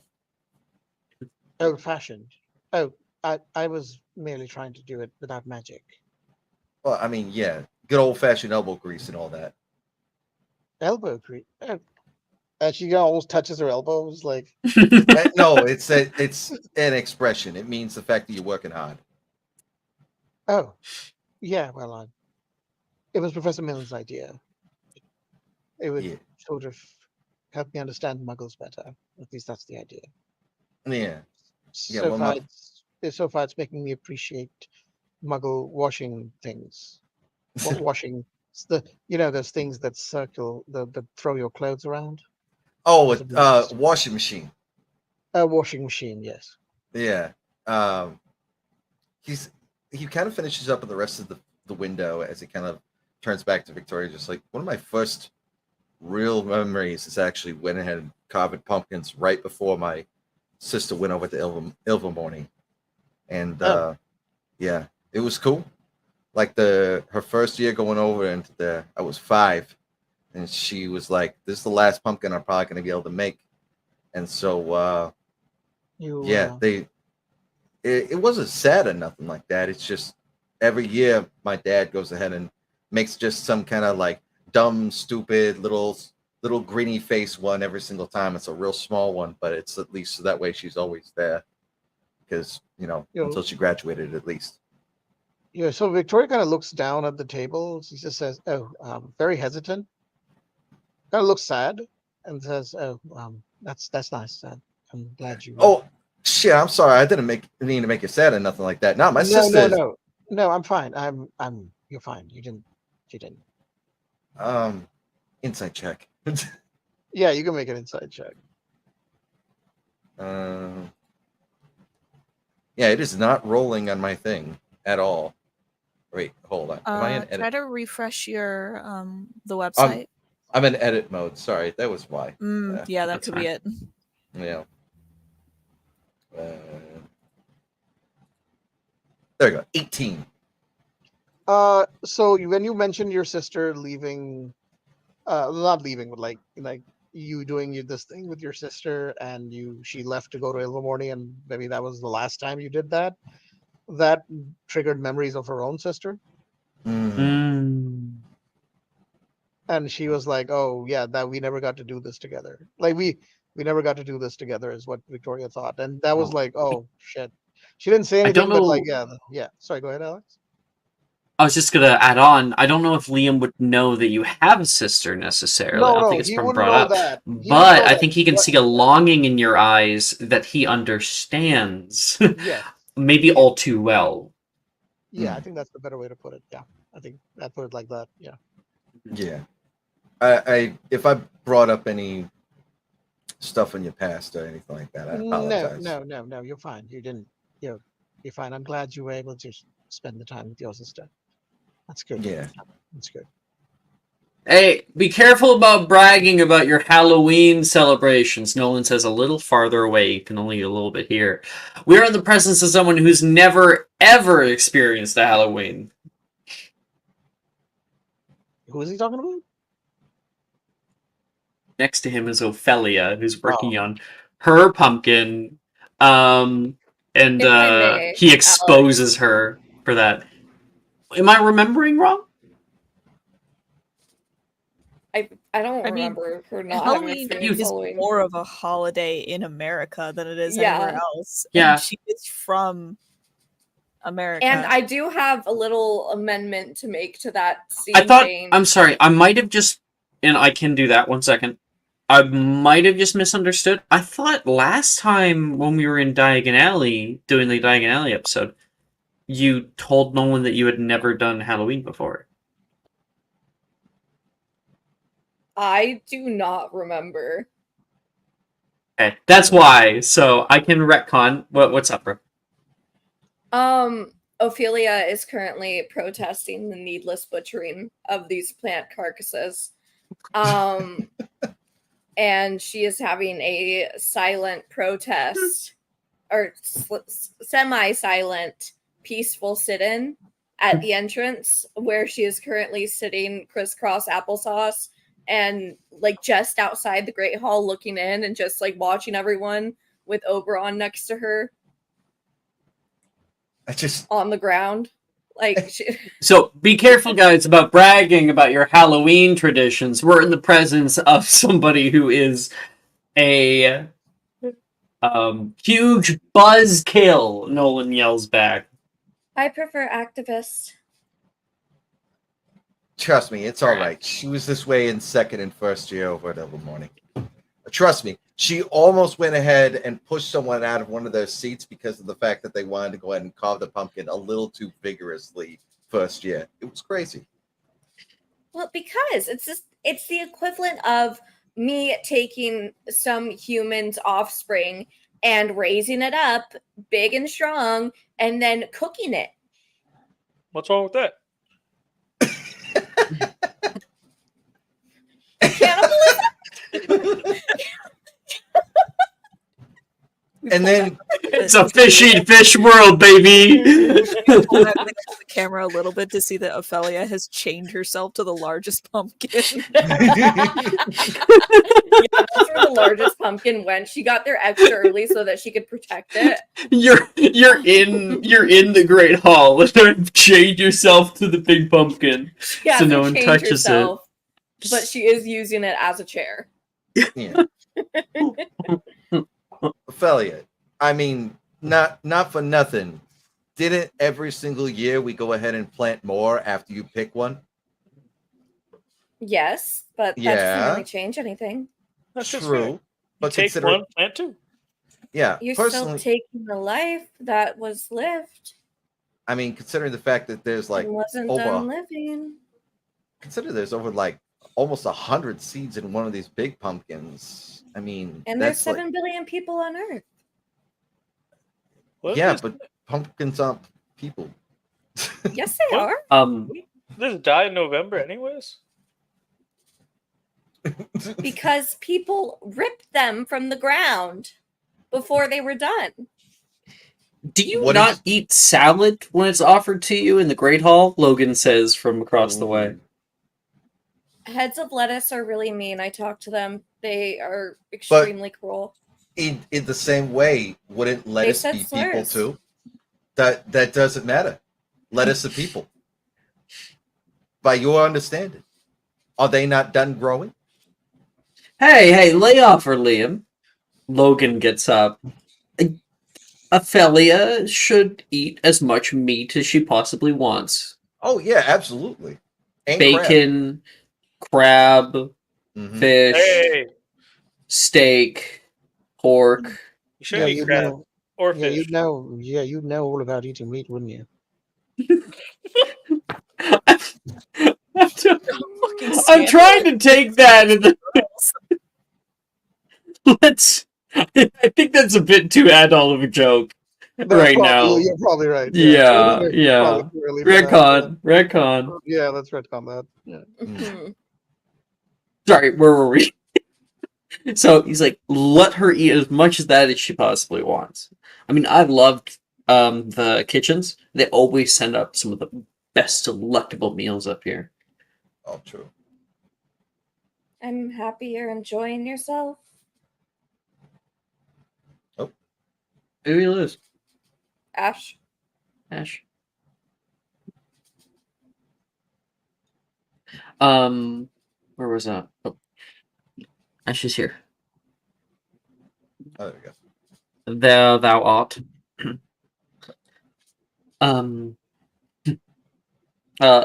Old-fashioned. Oh, I was merely trying to do it without magic. Well, I mean, yeah, good old fashioned elbow grease and all that. Elbow grease. Oh. And she almost touches her elbows, like. No, it's an expression. It means the fact that you're working hard. Oh, yeah. Well, it was Professor Millen's idea. It would Yeah, sort of help me understand Muggles better. At least that's the idea. yeah, yeah. So Well, far, my it's making me appreciate Muggle washing things. Washing those things that circle, that throw your clothes around. oh, Those are brushes. washing machine. A washing machine, yes. Yeah. Um, he kind of finishes up with the rest of the window as he kind of turns back to Victoria, just like one of my first real memories is actually went ahead and carved pumpkins right before my sister went over to Ilvermorny, and Oh, yeah, it was cool. Like her first year going over into there, I was 5, and she was like, "This is the last pumpkin I'm probably going to be able to make," and so you. yeah, it wasn't sad or nothing like that. It's just every year my dad goes ahead and makes just some kind of like dumb, stupid little greeny face one every single time. It's a real small one, but it's at least so that way she's always there because until You. she graduated at least. Yeah. So Victoria kind of looks down at the table. She just says, "Oh, very hesitant." Kind of looks sad, and says, "Oh, that's nice. I'm glad you." Oh shit! I'm sorry. I didn't mean to make you sad or nothing like that. No, my No, sister no, is no, no. I'm fine. You're fine. You didn't. You didn't. um insight check. Yeah, you can make an inside check. uh, yeah, it is not rolling on my thing at all. Wait, hold on. Am I in Try edit? to refresh your the Um, website. I'm in edit mode. Sorry, that was why. Yeah, that That's could be fine. it. Yeah. Uh, there you go. 18. So when you mentioned your sister leaving, not leaving, but like you doing this thing with your sister, and she left to go to Ilvermorny, and maybe that was the last time you did that. That triggered memories of her own sister, Mm. Mm. and she was like, "Oh yeah, that we never got to do this together. Like we never got to do this together," is what Victoria thought, and that was Oh, like, "Oh shit." She didn't say I don't anything, but like, know. yeah, yeah. Sorry, go ahead, Alex. I was just gonna add on. I don't know if Liam would know that you have a sister necessarily. I No, don't think no, it's he been wouldn't brought know up, that. He wouldn't but know I that. think he can But see a longing in your eyes that he understands, yes, maybe yeah, all too well. yeah. I mm. think that's the better way to put it. Yeah, I think I put it like that. Yeah. Yeah. I if I brought up any stuff in your past or anything like that, I No, apologize. no, no, no. You're fine. You didn't. You're fine. I'm glad you were able to spend the time with your sister. That's good. Yeah. That's good. Hey, be careful about bragging about your Halloween celebrations. Nolan says a little farther away. You can only get a little bit here. We are in the presence of someone who's never, ever experienced a Halloween. Who is he talking about? Next to him is Ophelia, who's Oh, working on her pumpkin. And If I may, he Alex, exposes her for that. Am I remembering wrong? I don't I mean, remember her not having Halloween experienced is Halloween. more of a holiday in America than it is anywhere Yeah. else, and Yeah. she is from America. And I do have a little amendment to make to that I scene thought, I'm change. sorry, I might have just, and I can do that 1 second. I might have just misunderstood. I thought last time when we were in Diagon Alley, doing the Diagon Alley episode, you told Nolan that you had never done Halloween before. I do not remember. Okay, that's why. So I can retcon. What's up, bro? Ophelia is currently protesting the needless butchering of these plant carcasses. And she is having a silent protest or semi-silent peaceful sit-in at the entrance where she is currently sitting crisscross applesauce and like just outside the Great Hall looking in and just like watching everyone with Oberon next to her. on the ground. Like, So be careful, guys, about bragging about your Halloween traditions. We're in the presence of somebody who is a huge buzzkill. Nolan yells back. I prefer activists. Trust me, it's all right. She was this way in second and first year over at Double Morning. Trust me, she almost went ahead and pushed someone out of one of their seats because of the fact that they wanted to go ahead and carve the pumpkin a little too vigorously first year. It was crazy. Well, because it's the equivalent of me taking some human's offspring and raising it up big and strong and then cooking it. What's wrong with that? Cannibalism? And then it's a fishy fish world, baby. Pull back the camera a little bit to see that Ophelia has chained herself to the largest pumpkin. Yeah, that's where the largest pumpkin went. She got there extra early so that she could protect it. You're in the Great Hall. Let's chain yourself to the big pumpkin Yeah, so no one touches herself, but she is using it as a chair. Yeah. Ophelia, I mean, not for nothing. Didn't every single year we go ahead and plant more after you pick one? Yes, but that doesn't really change anything. That's just true. fair. But Take consider, one, plant two. yeah, You're personally, still taking the life that was lived I mean, considering the fact that there's like and wasn't over, done living. consider there's over like almost 100 seeds in one of these big pumpkins. I mean, And there's that's 7 like, billion people on Earth. What yeah, is but pumpkins aren't people. Yes, they What? are. this die in November, anyways? Because people ripped them from the ground before they were done. Do you not eat salad when it's offered to you in the Great Hall? Logan says from across the way. Heads of lettuce are really mean. I talk to them. They are extremely cruel. In the same way, wouldn't lettuce said be people slurs. too? That doesn't matter. Lettuce are people. By your understanding, are they not done growing? Hey, lay off her, Liam. Logan gets up. Ophelia should eat as much meat as she possibly wants. Oh yeah, absolutely. And bacon, crab, fish, steak, pork. You shouldn't eat crab or fish. You'd know all about eating meat, wouldn't you? I'm trying to take that and let's. I think that's a bit too adult of a joke now. You're probably right. Yeah. Retcon. Yeah, let's retcon that. Mm-hmm. Sorry, where were we? So he's like, let her eat as much of that as she possibly wants. I mean, I've loved the kitchens. They always send up some of the best delectable meals up here. Oh, true. I'm happy you're enjoying yourself. Oh. Who do you lose? Ash. Where was that? Oh. Ash is here. Oh, there we go. Thou art.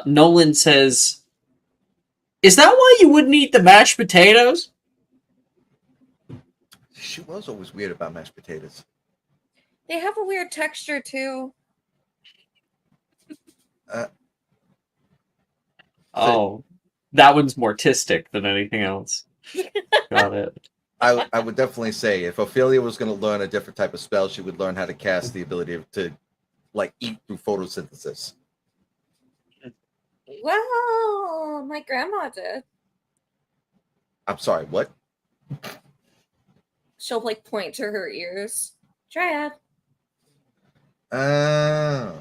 Nolan says, is that why you wouldn't eat the mashed potatoes? She was always weird about mashed potatoes. They have a weird texture too. That one's more artistic than anything else. Got it. I would definitely say if Ophelia was going to learn a different type of spell, she would learn how to cast the ability to, like, eat through photosynthesis. Well, my grandma did. I'm sorry, what? She'll like point to her ears. Triad. Fair.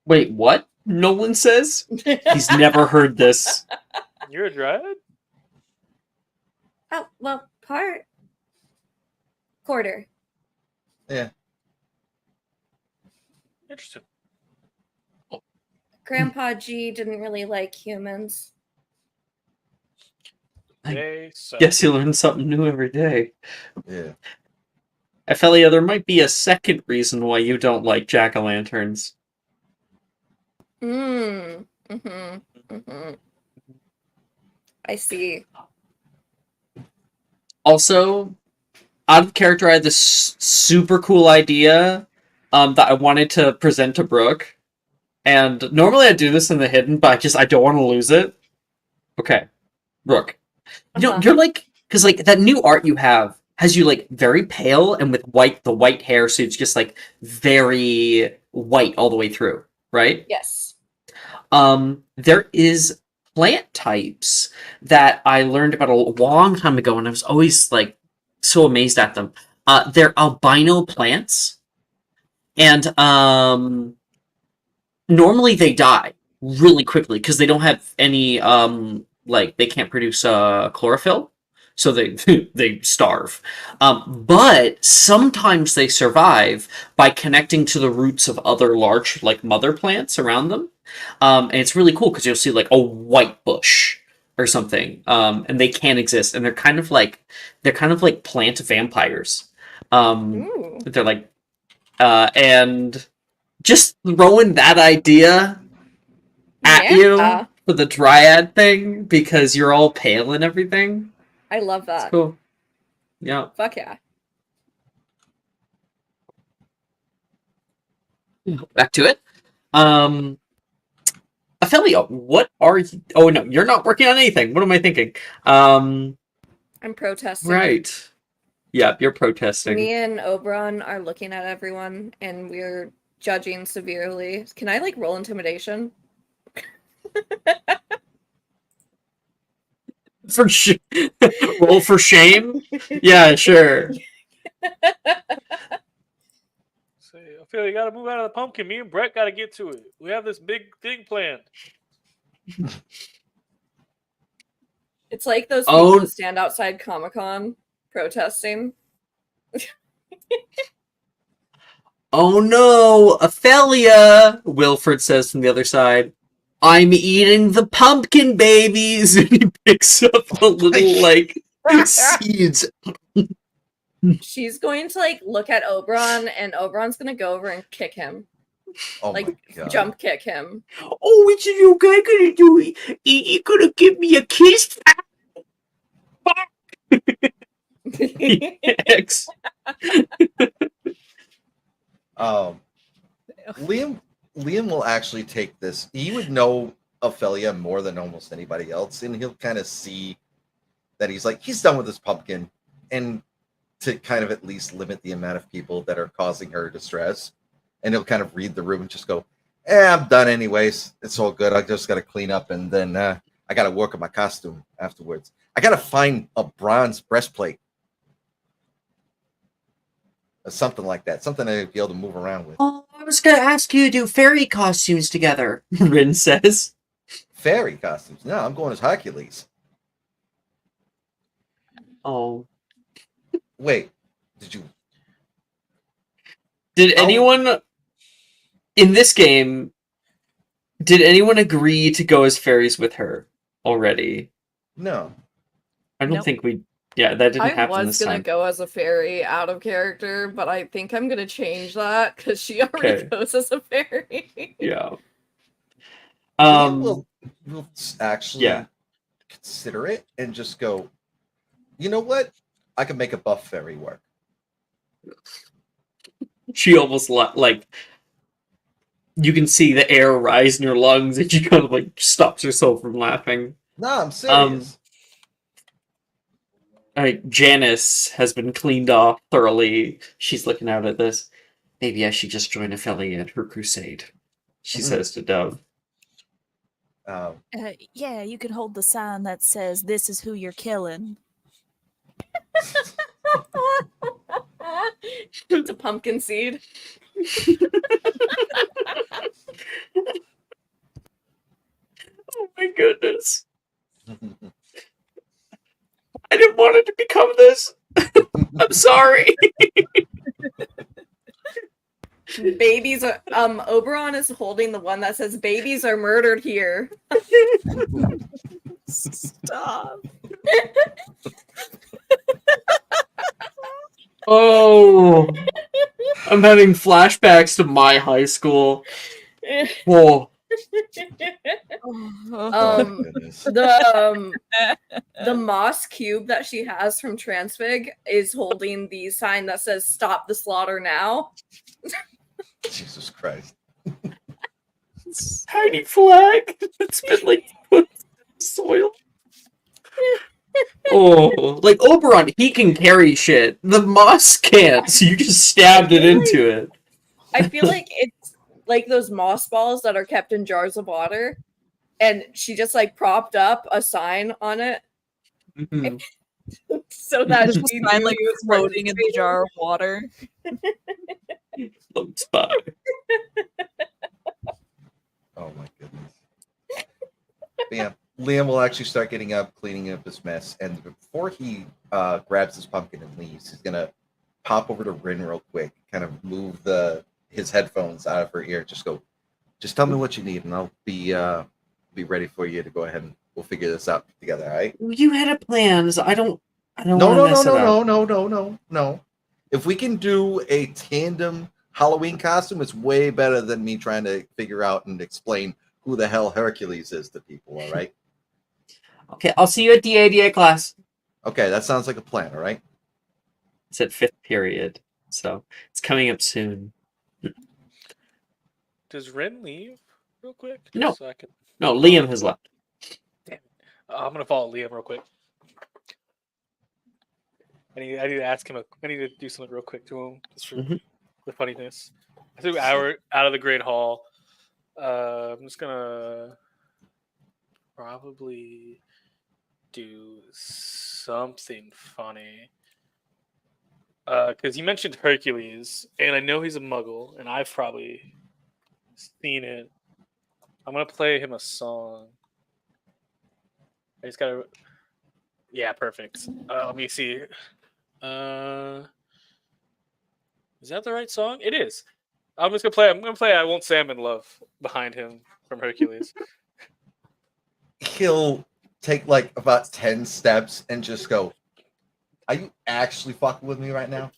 Wait, what? Nolan says? He's never heard this. You're a dryad? Oh, well, quarter. Yeah. Interesting. Grandpa G didn't really like humans. They suck. Guess you learn something new every day. Yeah. Ophelia, there might be a second reason why you don't like jack-o'-lanterns. I see. Also, out of character, I had this super cool idea that I wanted to present to Brooke. And normally I do this in the hidden, but I don't want to lose it. Okay, Brooke. You're like, because like that new art you have has you like very pale and with the white hair, so it's just like very white all the way through, right? Yes. There is plant types that I learned about a long time ago, and I was always like so amazed at them. They're albino plants, and normally they die really quickly because they don't have any like they can't produce chlorophyll, so they they starve. But sometimes they survive by connecting to the roots of other large like mother plants around them. And it's really cool because you'll see like a white bush or something, and they can exist, and they're kind of like plant vampires. They're like, and just throwing that idea at you for the dryad thing because you're all pale and everything. I love that. It's cool. Yeah. Fuck yeah. Back to it. Ophelia, what are you? Oh no, you're not working on anything. What am I thinking? I'm protesting. Right. Yeah, you're protesting. Me and Oberon are looking at everyone and we're judging severely. Can I like roll intimidation? Roll for shame? Yeah, sure. Say, I feel you gotta move out of the pumpkin. Me and Brett gotta get to it. We have this big thing planned. It's like those people who stand outside Comic-Con protesting. Oh no, Ophelia! Wilfred says from the other side. I'm eating the pumpkin babies! And he picks up the little, like, seeds. She's going to, like, look at Oberon, and Oberon's gonna go over and kick him. Oh like, my God. jump kick him. Oh, what's the little guy gonna do? He gonna give me a kiss? X. Liam will actually take this. He would know Ophelia more than almost anybody else, and he'll kind of see that he's done with this pumpkin, and to kind of at least limit the amount of people that are causing her distress. And he'll kind of read the room and just go, I'm done anyways. It's all good. I just got to clean up, and then I got to work on my costume afterwards. I got to find a bronze breastplate. Or something like that. Something I'd be able to move around with. Oh, I was gonna ask you to do fairy costumes together, Rin says. Fairy costumes? No, I'm going as Hercules. Oh. Wait, Did anyone in this game, did anyone agree to go as fairies with her already? No. I don't think we... Yeah, that didn't happen this time. I was gonna go as a fairy out of character, but I think I'm gonna change that because she already goes as a fairy. Yeah. We'll actually consider it and just go, you know what? I can make a buff fairy work. She almost like you can see the air rise in her lungs and she kind of like stops herself from laughing. No, I'm serious. Janice has been cleaned off thoroughly. She's looking out at this. Maybe I should just join Ophelia at her crusade, she says to Dove. Yeah, you can hold the sign that says, "This is who you're killing." It's a pumpkin seed. Oh my goodness. I didn't want it to become this. I'm sorry. Babies are Oberon is holding the one that says babies are murdered here. Stop. Oh, I'm having flashbacks to my high school. Whoa. Um, Goodness. the moss cube that she has from Transfig is holding the sign that says "Stop the slaughter now." Jesus Christ. Tiny flag that's been like put in the soil. Oh, like Oberon, he can carry shit. The moss can't, so you just stabbed it into it. I feel like it's like those moss balls that are kept in jars of water, and she just like propped up a sign on it Mhm. so that Just she a sign knew like he was floating in the participating. jar of water. Floats by. Oh my goodness. But yeah, Liam will actually start getting up, cleaning up his mess, and before he grabs his pumpkin and leaves, he's gonna pop over to Rin real quick, kind of move his headphones out of her ear, just tell me what you need, and I'll be ready for you to go ahead and we'll figure this out together. All right? You had plans. I don't No, want to no, mess no, it no, up. no, no, no, no, no. If we can do a tandem Halloween costume, it's way better than me trying to figure out and explain who the hell Hercules is to people. All right? Okay, I'll see you at the ADA class. Okay, that sounds like a plan. All right? It's at 5th period, so it's coming up soon. Does Ren leave real quick? Just No. so I can. No, Liam has left. Damn it. I'm gonna follow Liam real quick. I need to ask him. I need to do something real quick to him just for the funniness. I threw out of the Great Hall. I'm just gonna probably do something funny. Because you mentioned Hercules, and I know he's a Muggle, and I've probably seen it. I'm gonna play him a song. I just gotta. Yeah, perfect. Let me see. Is that the right song? It is. I'm just gonna play. I'm gonna play "I Won't Say I'm in Love" behind him from Hercules. He'll take like about 10 steps and just go, "Are you actually fucking with me right now?"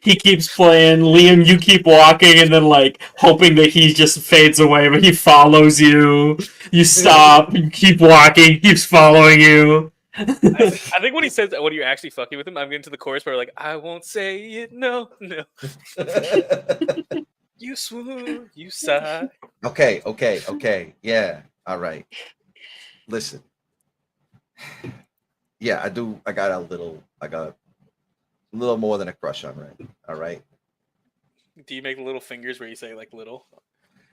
He keeps playing. Liam, you keep walking, and then like hoping that he just fades away, but he follows you. You stop. You keep walking. He keeps following you. I think when he says that, when you're actually fucking with him, I'm getting to the chorus where like, "I won't say it, no, no." You swoon, you sigh. Okay. Yeah. All right. Listen. Yeah, I do. I got a little more than a crush on Ren. All right. Do you make the little fingers where you say like little?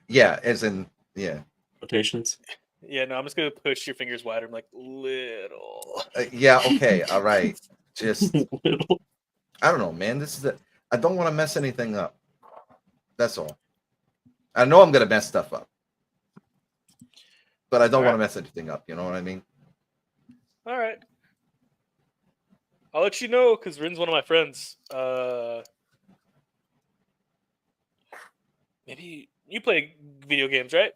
Yeah, as in, yeah. Quotations. Yeah, no, I'm just gonna push your fingers wider. I'm like little. Yeah, okay. All right. Just, Little. I don't know, man. I don't want to mess anything up. That's all. I know I'm going to mess stuff up, but I don't want to mess anything up. You know what I mean? All right. I'll let you know because Rin's one of my friends. Maybe you play video games, right?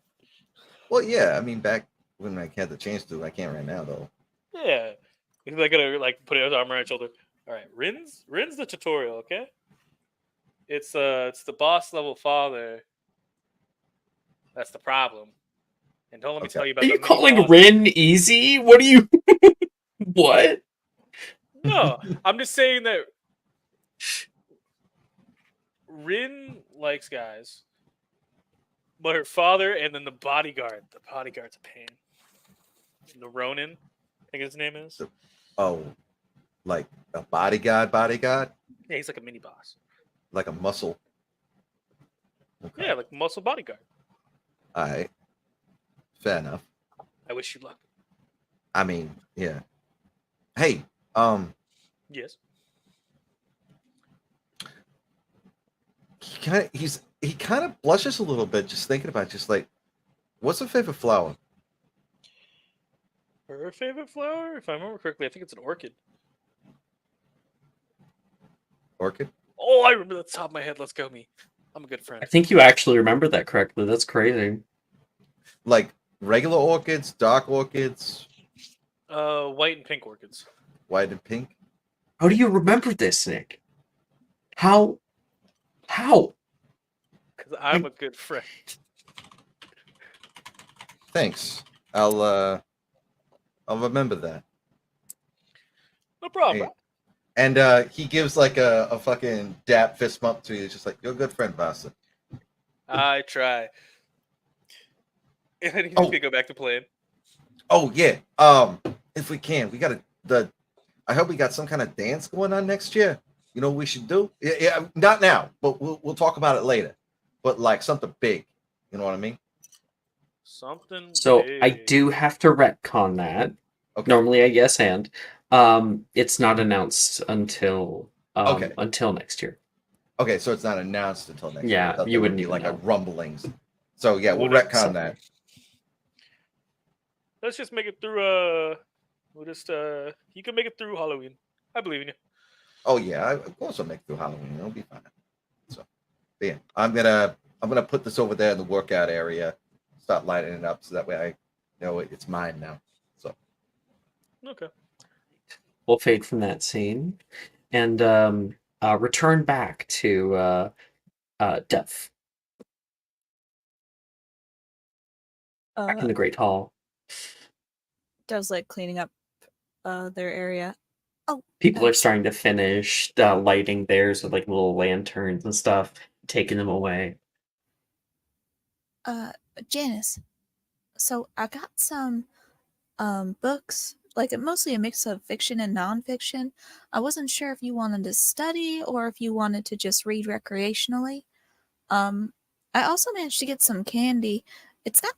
Well, yeah. I mean, back when I had the chance to, I can't right now, though. Yeah. He's like gonna like put his arm around your shoulder. All right, Rin's the tutorial, okay? It's the boss level father. That's the problem. And don't let me Okay. tell you about Are the you mini calling boss. Rin easy? What are you? What? No, I'm just saying that Rin likes guys, but her father and then the bodyguard. The bodyguard's a pain. The Ronin, I think his name is. Oh, like a bodyguard? Yeah, he's like a mini boss. Like a muscle. Okay. Yeah, like muscle bodyguard. All right. Fair enough. I wish you luck. I mean, yeah. Hey, Yes. he kind of blushes a little bit just thinking about it, just like, what's her favorite flower? Her favorite flower, if I remember correctly, I think it's an orchid. Orchid? Oh, I remember that top of my head. Let's go, me. I'm a good friend. I think you actually remember that correctly. That's crazy. Like regular orchids, dark orchids, White and pink orchids. white and pink. How do you remember this, Nick? How? How? Because I'm a good friend. Thanks. I'll remember that. No problem. Hey. And he gives like a fucking dap fist bump to you. It's just like, you're a good friend, Vasa. I try. And then he's Oh. gonna go back to playing. Oh yeah. If we can, we got I hope we got some kind of dance going on next year. You know what we should do? Yeah, not now, but we'll talk about it later. But like something big. You know what I mean? Something. So big. I do have to retcon that. Okay. Normally, I guess, and it's not announced until Okay. until next year. Okay, so it's not announced until next year. Yeah, I thought you there would wouldn't be even like a know. rumblings. So yeah, we'll Wouldn't. retcon that. Let's just make it through. We'll just. You can make it through Halloween. I believe in you. Oh yeah, of course I'll make it through Halloween. It'll be fine. So, but yeah, I'm gonna put this over there in the workout area. Start lighting it up so that way I know it's mine now. So Okay. We'll fade from that scene and return back to Dev back in the Great Hall. Dev's like cleaning up their area. Oh, People are starting to finish lighting theirs with like little lanterns and stuff, taking them away. Janice. So I got some books, like mostly a mix of fiction and nonfiction. I wasn't sure if you wanted to study or if you wanted to just read recreationally. I also managed to get some candy. It's not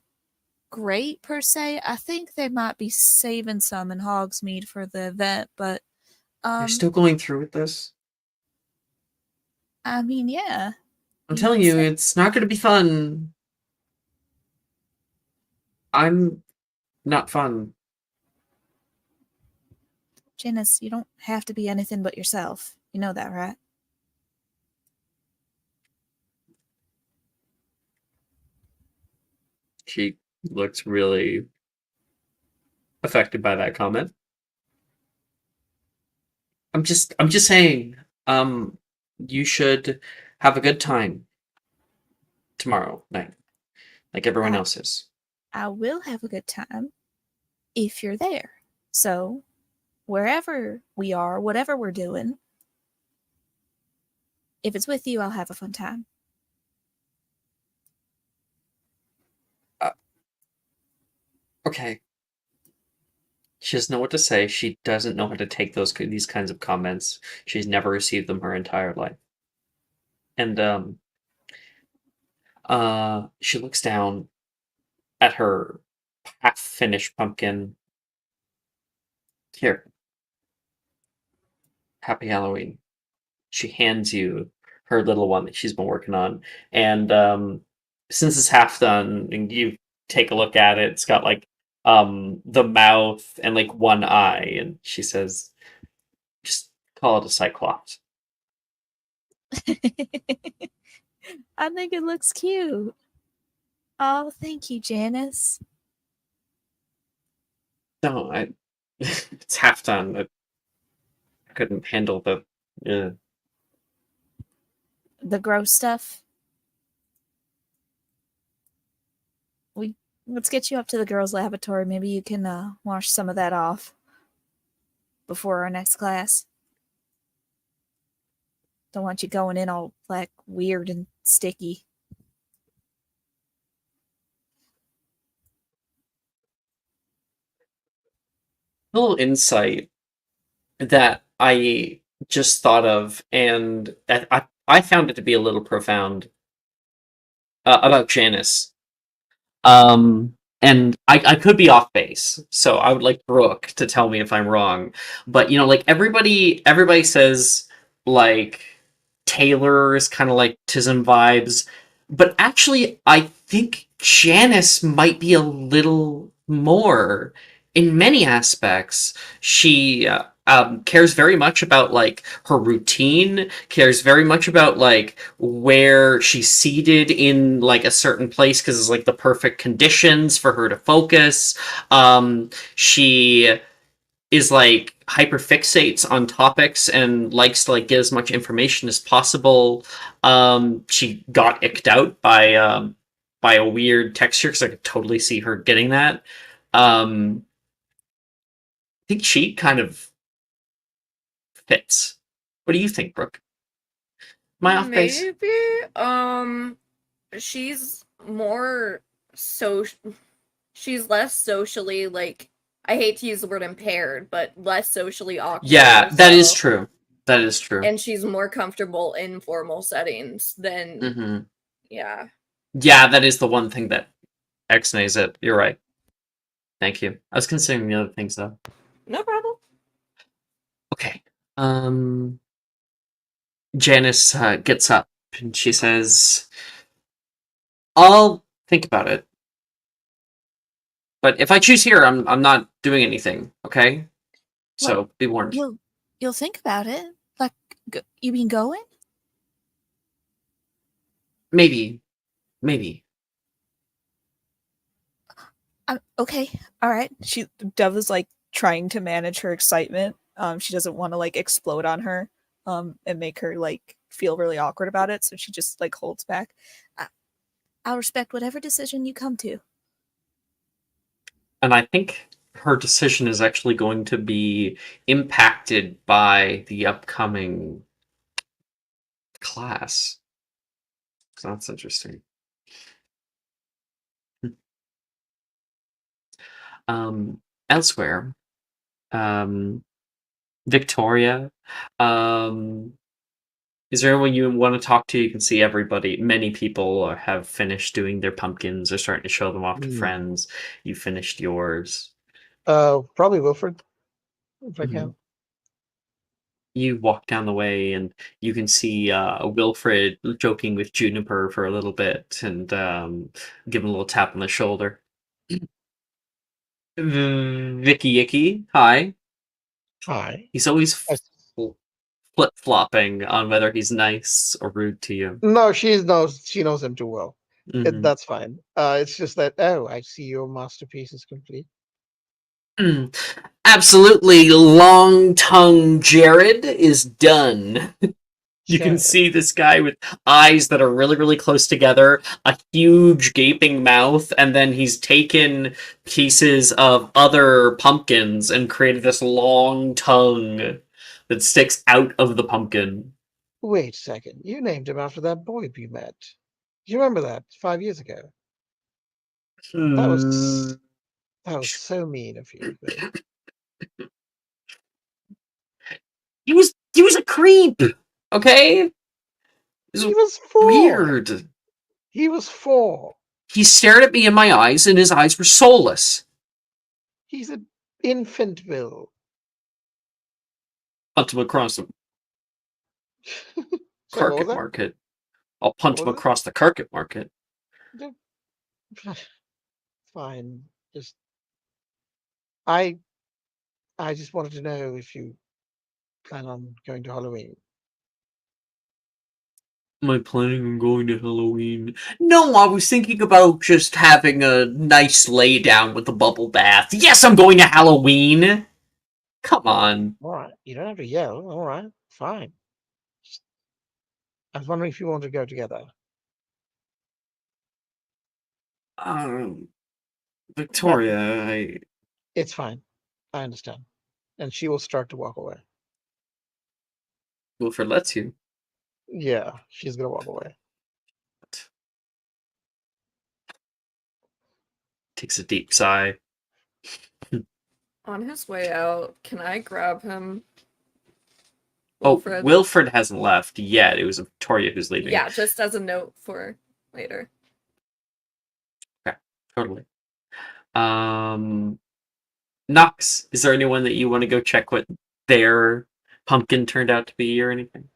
great per se. I think they might be saving some in Hogsmeade for the event, but You're still going through with this? I mean, yeah. I'm telling you, it's not going to be fun. I'm not fun. Janice, you don't have to be anything but yourself. You know that, right? She looks really affected by that comment. I'm just saying, you should have a good time tomorrow night, like everyone else is. I will have a good time if you're there. So, wherever we are, whatever we're doing, if it's with you, I'll have a fun time. Okay. She doesn't know what to say. She doesn't know how to take these kinds of comments. She's never received them her entire life. And she looks down at her half-finished pumpkin. Here. Happy Halloween. She hands you her little one that she's been working on. And since it's half done, and you take a look at it, it's got like the mouth and like one eye, and she says, just call it a cyclops. I think it looks cute. Oh, thank you, Janice. No, it's half done. I couldn't handle the gross stuff. Let's get you up to the girls' lavatory. Maybe you can wash some of that off before our next class. Don't want you going in all like weird and sticky. little insight that I just thought of, and that I found it to be a little profound about Janice. And I could be off base, so I would like Brooke to tell me if I'm wrong. But like everybody says like Taylor is kind of like Tism vibes, but actually I think Janice might be a little more in many aspects. She cares very much about like her routine, cares very much about like where she's seated in like a certain place because it's like the perfect conditions for her to focus. She is like hyperfixates on topics and likes to like get as much information as possible. She got icked out by a weird texture because I could totally see her getting that. I think she kind of fits. What do you think, Brooke? My off base? Maybe. She's more so. She's less socially like. I hate to use the word impaired, but less socially awkward. Yeah, that is true. That is true. And she's more comfortable in formal settings than. Mm-hmm. Yeah. Yeah, that is the one thing that X-nays it. You're right. Thank you. I was considering the other things though. No problem. Okay. Janice gets up and she says, "I'll think about it. But if I choose here, I'm not doing anything. Okay? So be warned." You'll think about it. Like, you mean going? Maybe. Okay, all right. Dev is like trying to manage her excitement. She doesn't want to like explode on her, and make her like feel really awkward about it. So she just like holds back. I'll respect whatever decision you come to. And I think her decision is actually going to be impacted by the upcoming class. So that's interesting. Elsewhere, Victoria, is there anyone you want to talk to? You can see everybody. Many people have finished doing their pumpkins. They're starting to show them off to friends. You finished yours. Probably Wilfred, if I can. You walk down the way and you can see Wilfred joking with Juniper for a little bit and give him a little tap on the shoulder. Vicky Icky, hi. Hi. He's always flip-flopping on whether he's nice or rude to you. No, she knows him too well. Mhm. That's fine. It's just that, oh, I see your masterpiece is complete. Absolutely, long tongue Jared is done. You can see this guy with eyes that are really, really close together, a huge gaping mouth, and then he's taken pieces of other pumpkins and created this long tongue that sticks out of the pumpkin. Wait a second. You named him after that boy we met. Do you remember that 5 years ago? That was so mean of you. He was a creep. Okay? He was 4. Weird. He was 4. He stared at me in my eyes, and his eyes were soulless. He's an infant, Bill. Punt him across the carpet market. I'll punt him across the carpet market. Fine. I just wanted to know if you plan on going to Halloween. Am I planning on going to Halloween? No, I was thinking about just having a nice lay down with a bubble bath. Yes, I'm going to Halloween! Come on. Alright, you don't have to yell. Alright, fine. I was wondering if you want to go together. Victoria, It's fine. I understand. And she will start to walk away. Wilfred lets you. Yeah, she's gonna walk away. Takes a deep sigh. On his way out, can I grab him? Wilfred? Oh, Wilfred hasn't left yet. It was Victoria who's leaving. Yeah, just as a note for later. Okay, totally. Knox, is there anyone that you want to go check what their pumpkin turned out to be or anything?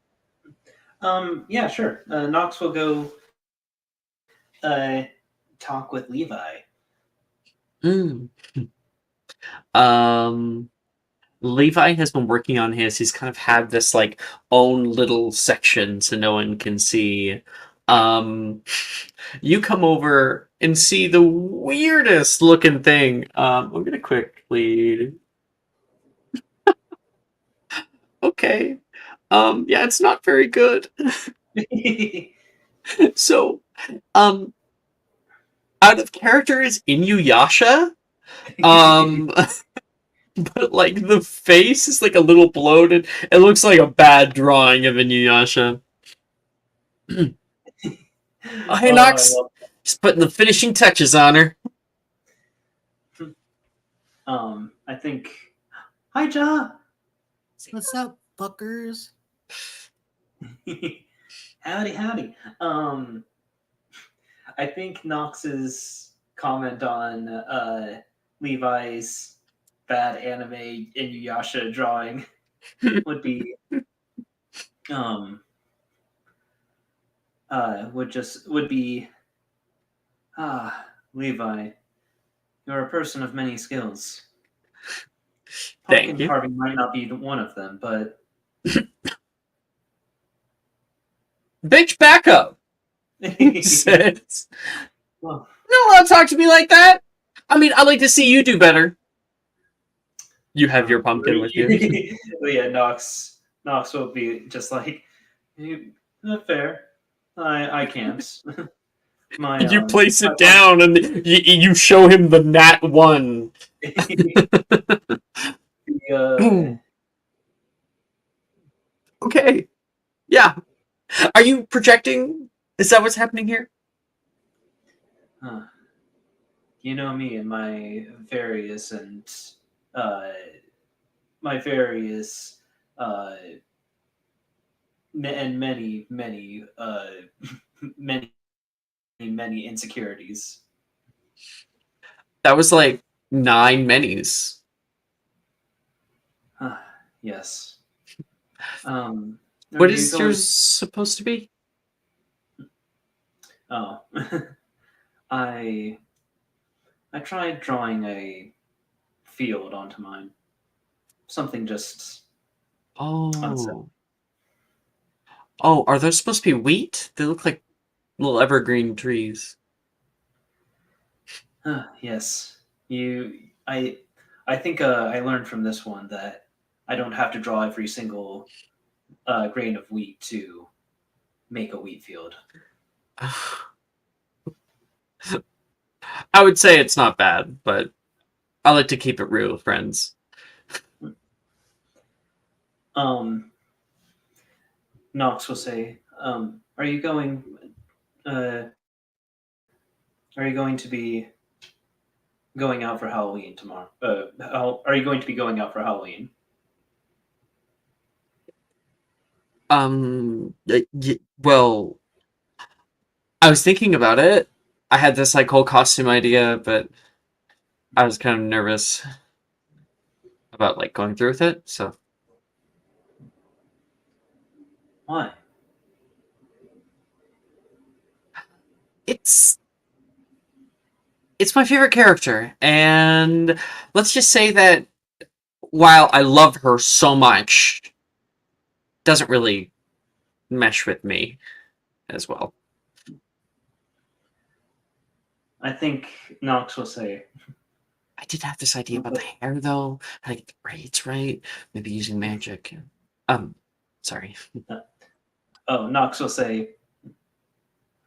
Yeah, sure. Knox will go talk with Levi. Levi has been working on his. He's kind of had this like own little section so no one can see. You come over and see the weirdest looking thing. I'm gonna quickly. Okay. Yeah, it's not very good. So, out of character is Inuyasha. But like the face is like a little bloated. It looks like a bad drawing of Inuyasha. Oh, hey, Oh, I Nox. love Just putting the finishing touches on her. I think. Hi, Ja. What's up, fuckers? Howdy, howdy. I think Knox's comment on Levi's bad anime Inuyasha drawing would be would be Levi, you're a person of many skills. Thank Pumpkin you. carving might not be one of them, but Bitch, back up. Says. well, No, allowed to talk to me like that. I mean, I'd like to see you do better. You have your pumpkin with you. Well, yeah, Knox will be just like, fair. I can't. My You place my it down and you show him the nat 1. the, Okay. Yeah. Are you projecting? Is that what's happening here? you know me and uh, my various and many many many insecurities. That was like 9 minis. Yes. What is yours supposed to be? Oh, I tried drawing a field onto mine. Something just unsettled. Oh, are those supposed to be wheat? They look like little evergreen trees. Yes, I think I learned from this one that I don't have to draw every single grain of wheat to make a wheat field. I would say it's not bad, but I like to keep it real, friends. Knox will say, "Are you going? Are you going to be going out for Halloween tomorrow? Are you going to be going out for Halloween?" Well, I was thinking about it. I had this like whole costume idea, but I was kind of nervous about like going through with it. So Why? it's my favorite character, and let's just say that while I love her so much, doesn't really mesh with me as well. I think Knox will say, I did have this idea about the hair, though. How to get the braids right. Maybe using magic. Sorry. "Oh, Knox will say,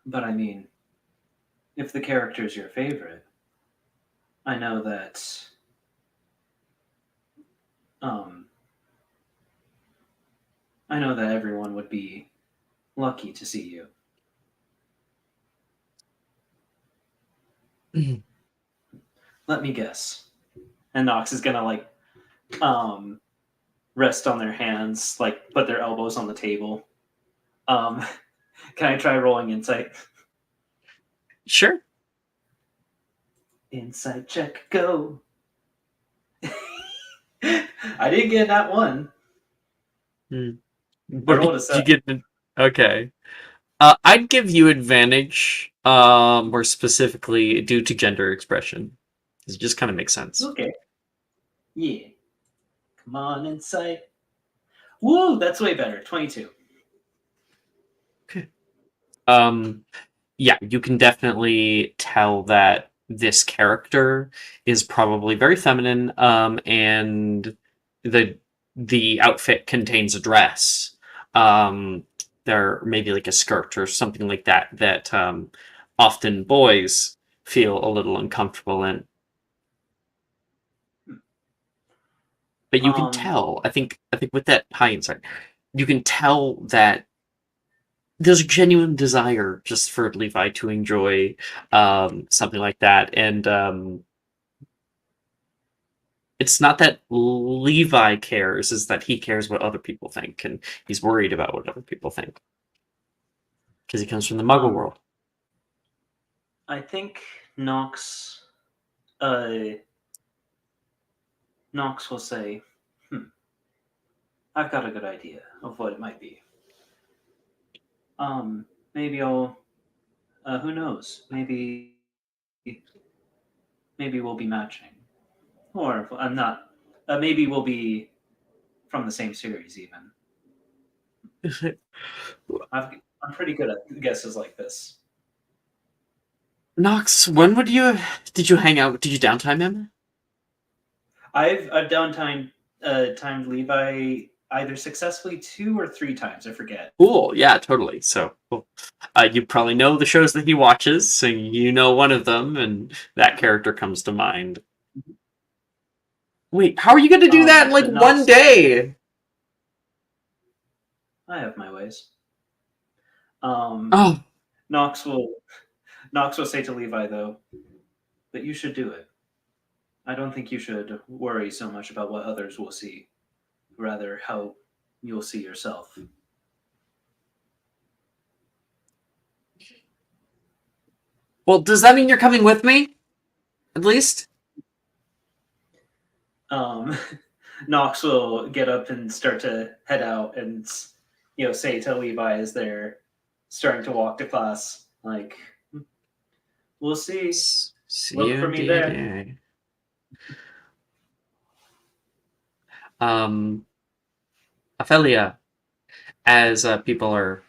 but I mean, if the character's your favorite, I know that um, I know that everyone would be lucky to see you." Let me guess. And Knox is gonna like rest on their hands, like put their elbows on the table. Um, can I try rolling insight? Sure. Insight check, go. I didn't get that one. What rolled a did you 7. get? Okay. I'd give you advantage, more specifically due to gender expression. It just kind of makes sense. Okay. Yeah. Come on inside. Woo, that's way better. 22. Yeah, you can definitely tell that this character is probably very feminine, and the outfit contains a dress. There maybe like a skirt or something like that that often boys feel a little uncomfortable in. But you can tell, I think with that high insight, you can tell that there's a genuine desire just for Levi to enjoy something like that, and it's not that Levi cares; is that he cares what other people think, and he's worried about what other people think because he comes from the Muggle world. I think Nox will say, I've got a good idea of what it might be. Maybe I'll, who knows? Maybe we'll be matching. Or I'm not, maybe we'll be from the same series even. I'm pretty good at guesses like this. Nox, when did you hang out? Did you downtime him? I've timed Levi either successfully 2 or 3 times. I forget. Cool. Yeah, totally. So cool. You probably know the shows that he watches, so you know one of them, and that character comes to mind. Wait, how are you going to do that in like one day? I have my ways. Oh. Nox will say to Levi though, but you should do it. I don't think you should worry so much about what others will see, rather how you'll see yourself. Well, does that mean you're coming with me? At least? Nox will get up and start to head out and, say to Levi as they're starting to walk to class, like, we'll see. Look for me there. Ophelia, as people are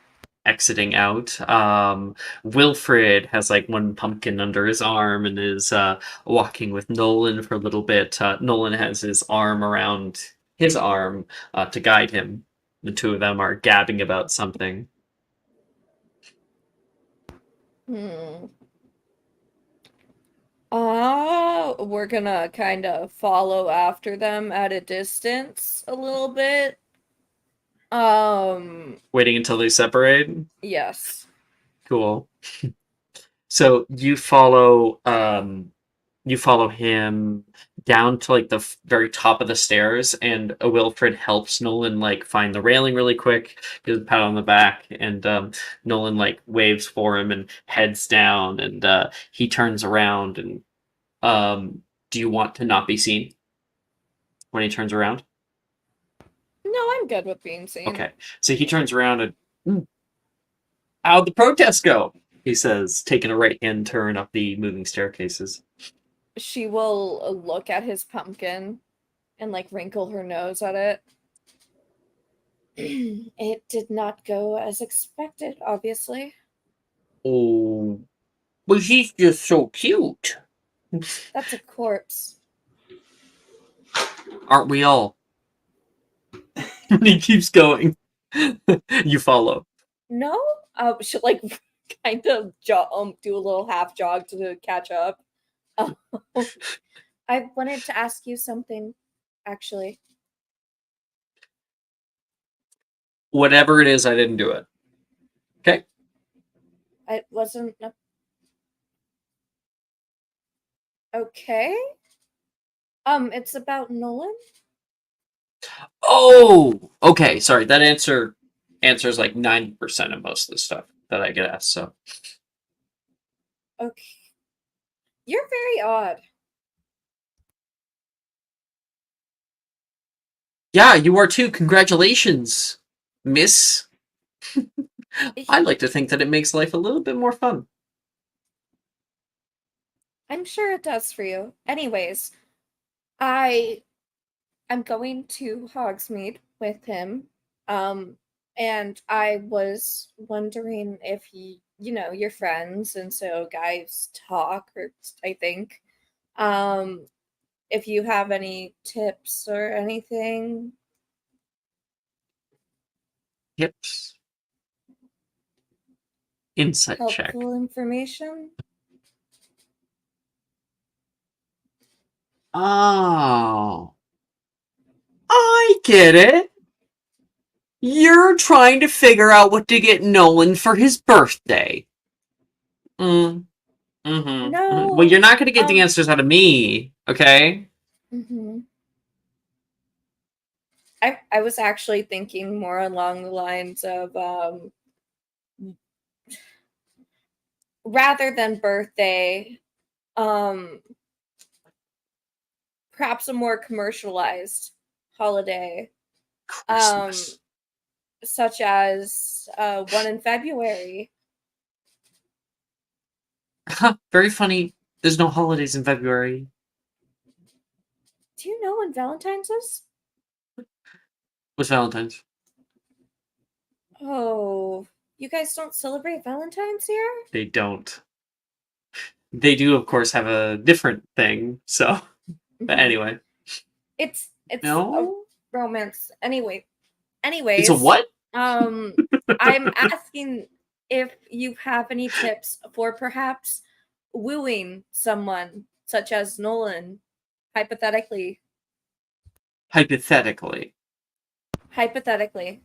exiting out, Wilfred has like one pumpkin under his arm and is walking with Nolan for a little bit. Nolan has his arm around his arm to guide him. The two of them are gabbing about something. We're gonna kind of follow after them at a distance a little bit. Waiting until they separate? Yes. Cool. So you follow him down to like the very top of the stairs, and Wilfred helps Nolan like find the railing really quick, gives a pat on the back, and Nolan like waves for him and heads down, and he turns around and do you want to not be seen when he turns around? No, I'm good with being seen. Okay, so he turns around and how'd the protest go? He says, taking a right-hand turn up the moving staircases. She will look at his pumpkin and like wrinkle her nose at it. It did not go as expected, obviously. Oh, but he's just so cute. That's a corpse. Aren't we all? He keeps going. You follow. No? She'll like kind of do a little half jog to catch up. I wanted to ask you something, actually. Whatever it is, I didn't do it. Okay? It wasn't... Okay. It's about Nolan? Oh! Okay, sorry. That answers like 90% of most of the stuff that I get asked, so. Okay. You're very odd. Yeah, you are too. Congratulations, miss. I like to think that it makes life a little bit more fun. I'm sure it does for you. Anyways, I I'm going to Hogsmeade with him. And I was wondering if you're friends, and so guys talk, or I think. Um, if you have any tips or anything. Tips. Insight check. Helpful information. Oh. I get it. You're trying to figure out what to get Nolan for his birthday. Mm. Mm-hmm. No. Well, you're not going to get the answers out of me, okay? Mm-hmm. I was actually thinking more along the lines of rather than birthday, perhaps a more commercialized holiday, Christmas. such as one in February. Very funny. There's no holidays in February. Do you know when Valentine's is? What's Valentine's? Oh, you guys don't celebrate Valentine's here? They don't. They do, of course, have a different thing, so... But anyway. It's No? a romance. Anyways. It's a what? I'm asking if you have any tips for perhaps wooing someone, such as Nolan, hypothetically. Hypothetically. Hypothetically.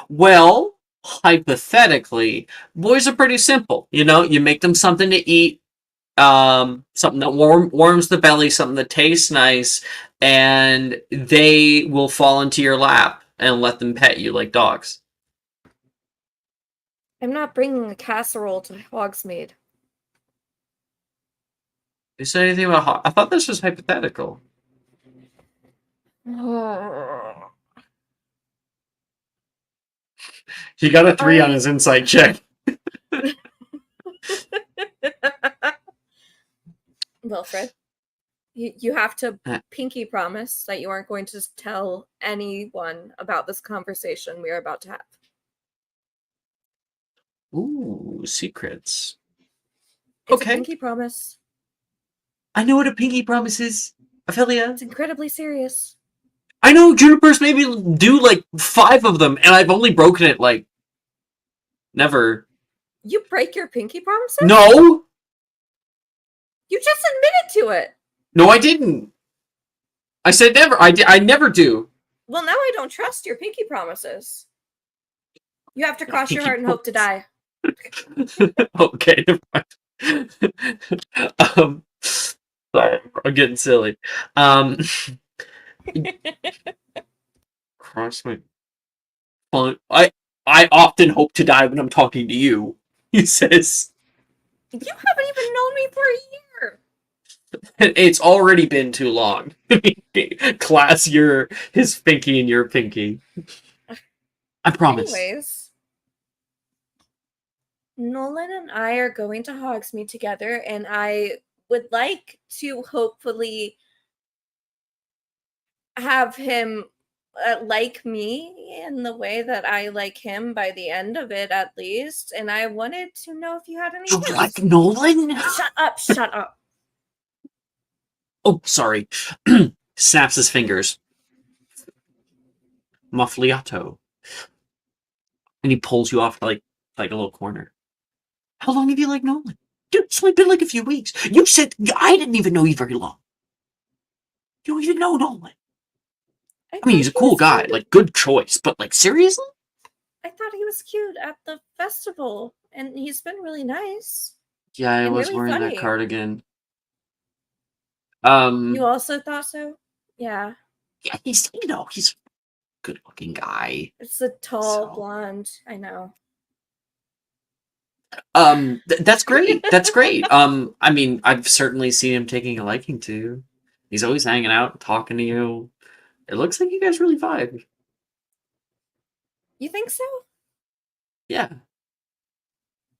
Well, hypothetically, boys are pretty simple. You know, you make them something to eat, something that warms the belly, something that tastes nice, and they will fall into your lap and let them pet you like dogs. I'm not bringing a casserole to Hogsmeade. You say anything about I thought this was hypothetical. He got a 3 on his insight check. Wilfred, you have to pinky promise that you aren't going to tell anyone about this conversation we are about to have. Ooh, secrets. It's a pinky promise. I know what a pinky promise is, Ophelia. It's incredibly serious. I know Juniper's maybe do like 5 of them, and I've only broken it like never. You break your pinky promises? No! You just admitted to it. No, I didn't. I said never. I never do. Well, now I don't trust your pinky promises. You have to cross your heart and hope to die. Okay, never mind. Sorry, I'm getting silly. Cross my... I often hope to die when I'm talking to you, he says. You haven't even known me for a year. It's already been too long. Class his pinky and your pinky. I promise. Anyways, Nolan and I are going to Hogsmeade together, and I would like to hopefully have him like me in the way that I like him by the end of it, at least. And I wanted to know if you had any tips. You like Nolan? Shut up! Shut up! Oh, sorry. Snaps his fingers. Muffliato. And he pulls you off like a little corner. How long have you liked Nolan? Dude, it's only been like a few weeks. You said I didn't even know you very long. You don't even know Nolan. I mean, he's a cool guy. Like, good choice. But, like, seriously? I thought he was cute at the festival, and he's been really nice. Yeah, I was really wearing funny. that cardigan. You also thought so? Yeah. Yeah, he's a good-looking guy. It's a tall blonde. I know. That's great. That's great. I mean, I've certainly seen him taking a liking to you. He's always hanging out, talking to you. It looks like you guys really vibe. You think so? Yeah.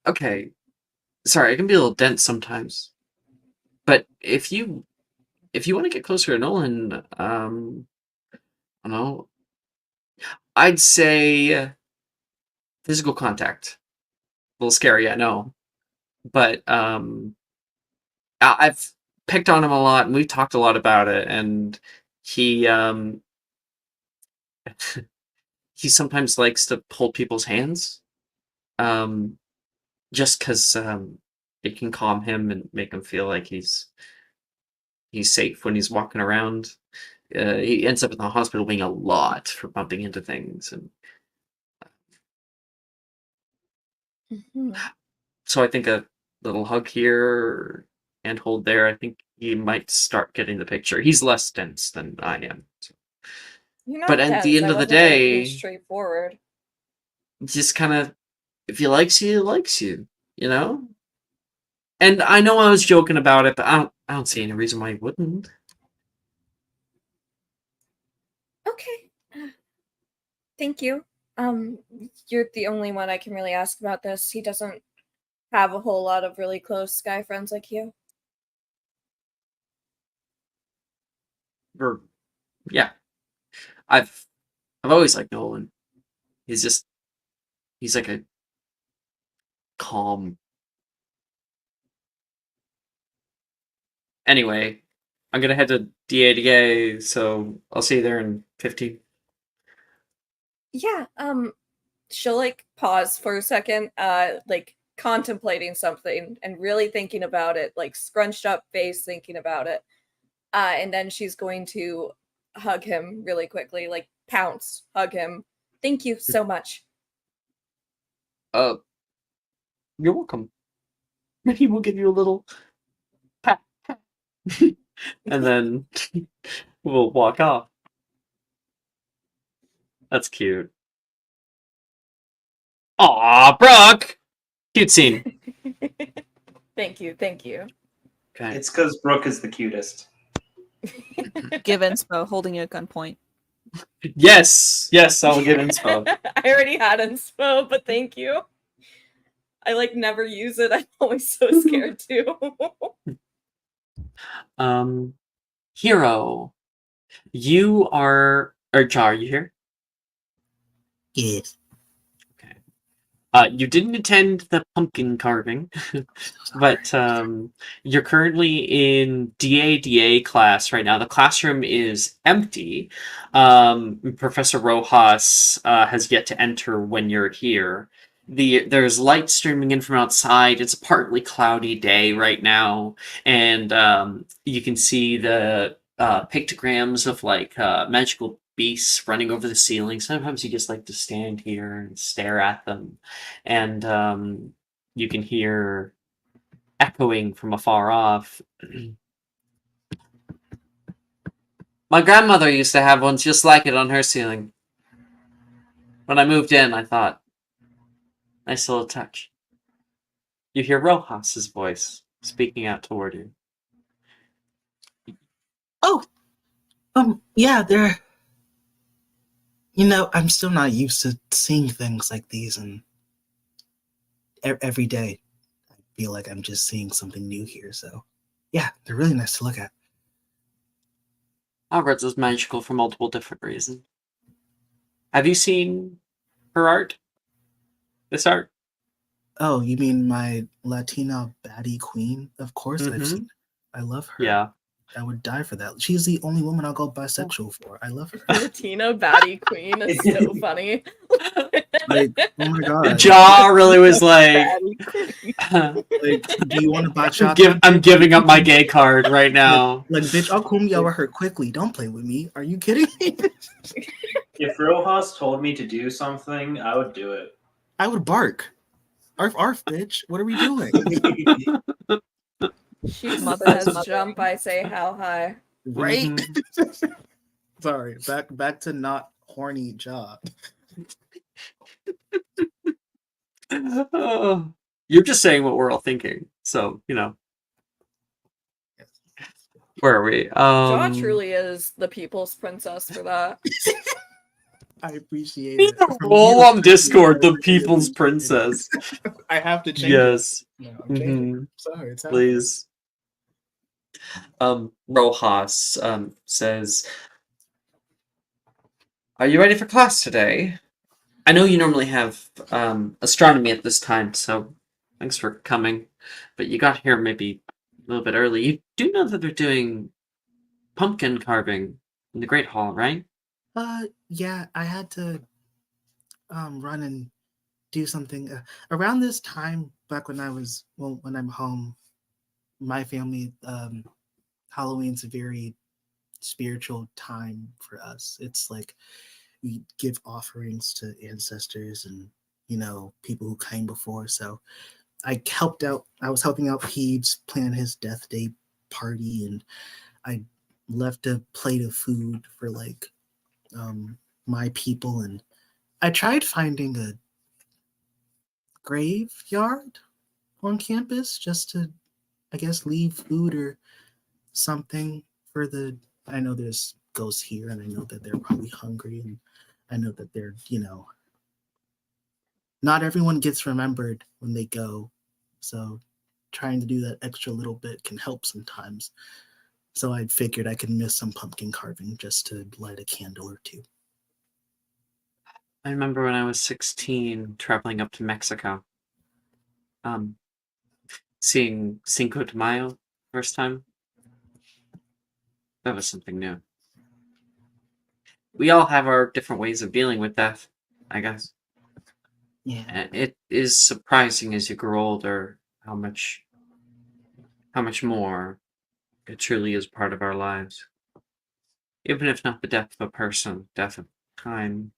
Okay. Sorry, I can be a little dense sometimes. But if you want to get closer to Nolan, I don't know. I'd say physical contact. A little scary, I know, but I've picked on him a lot, and we've talked a lot about it, and he he sometimes likes to hold people's hands, just because it can calm him and make him feel like he's safe when he's walking around. He ends up in the hospital being a lot for bumping into things, and so I think a little hug here and hold there. I think he might start getting the picture. He's less dense than I am. So. You're not But at the dense. end I of the wasn't being day, straightforward. just kind of, if he likes you, he likes you, you know? And I know I was joking about it, but I don't see any reason why he wouldn't. Okay. Thank you. You're the only one I can really ask about this. He doesn't have a whole lot of really close guy friends like you. Or, yeah. I've always liked Nolan. He's like a calm. Anyway, I'm gonna head to DA, so I'll see you there in 15. Yeah, she'll like pause for a second, like contemplating something and really thinking about it, like scrunched up face thinking about it. And then she's going to hug him really quickly, like pounce, hug him. Thank you so much. You're welcome. He will give you a little pat, pat. And then we'll walk off. That's cute. Aw, Brooke! Cute scene. Thank you. Okay. It's because Brooke is the cutest. Give inspo, holding you at gunpoint. Yes, I'll give inspo. I already had inspo, but thank you. I like never use it. I'm always so scared too. Hero, you are, or Jar, are you here? Yes. Okay. You didn't attend the pumpkin carving, but you're currently in DADA class right now. The classroom is empty. Professor Rojas has yet to enter when you're here. There's light streaming in from outside. It's a partly cloudy day right now, and you can see the pictograms of like magical beasts running over the ceiling. Sometimes you just like to stand here and stare at them, and you can hear echoing from afar off. My grandmother used to have one just like it on her ceiling. When I moved in, I thought, nice little touch. You hear Rojas's voice speaking out toward you. Oh, yeah, they're. I'm still not used to seeing things like these, and every day I feel like I'm just seeing something new here. So, yeah, they're really nice to look at. Hogwarts is magical for multiple different reasons. Have you seen her art? This art? Oh, you mean my Latina baddie queen? Of course I've seen it. I love her. Yeah. I would die for that. She's the only woman I'll go bisexual for. I love her. Latina baddie queen is so funny. Like, oh my god. Jaw really was like, Like, do you want to buy chocolate? I'm giving up my gay card right now. Like, bitch, I'll come yell at her quickly. Don't play with me. Are you kidding me? If Rojas told me to do something, I would do it. I would bark. Arf, arf, bitch. What are we doing? She says jump, I say how high. Right? Sorry. Back to not horny jaw. You're just saying what we're all thinking. So, where are we? Jaw truly is the people's princess for that. I appreciate it. Roll on Discord, the people's princess. I have to change Yes. it. No, I'm changing it. Sorry, it's happening. Please. Rojas says, "Are you ready for class today? I know you normally have astronomy at this time, so thanks for coming. But you got here maybe a little bit early. You do know that they're doing pumpkin carving in the Great Hall, right?" Yeah, I had to run and do something around this time back when when I'm home. My family, Halloween's a very spiritual time for us. It's like we give offerings to ancestors and people who came before. So I helped out. I was helping out Peebs plan his death day party, and I left a plate of food for my people, and I tried finding a graveyard on campus just to, I guess, leave food or something for the. I know there's ghosts here, and I know that they're probably hungry, and I know that they're, not everyone gets remembered when they go. So trying to do that extra little bit can help sometimes. So I figured I could miss some pumpkin carving just to light a candle or two. I remember when I was 16, traveling up to Mexico, seeing Cinco de Mayo first time. That was something new. We all have our different ways of dealing with death, I guess. Yeah. And it is surprising as you grow older how much more it truly is part of our lives. Even if not the death of a person, death of time.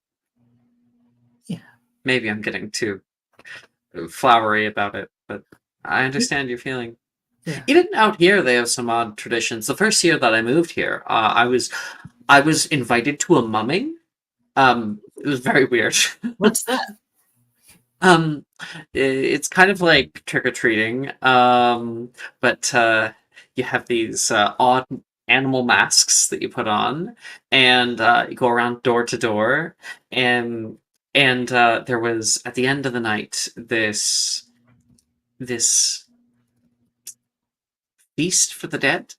Yeah. Maybe I'm getting too flowery about it, but I understand your feeling. Yeah. Even out here, they have some odd traditions. The first year that I moved here, I was invited to a mumming. It was very weird. What's that? It's kind of like trick or treating, but you have these odd animal masks that you put on, and you go around door to door, and there was at the end of the night this feast for the dead,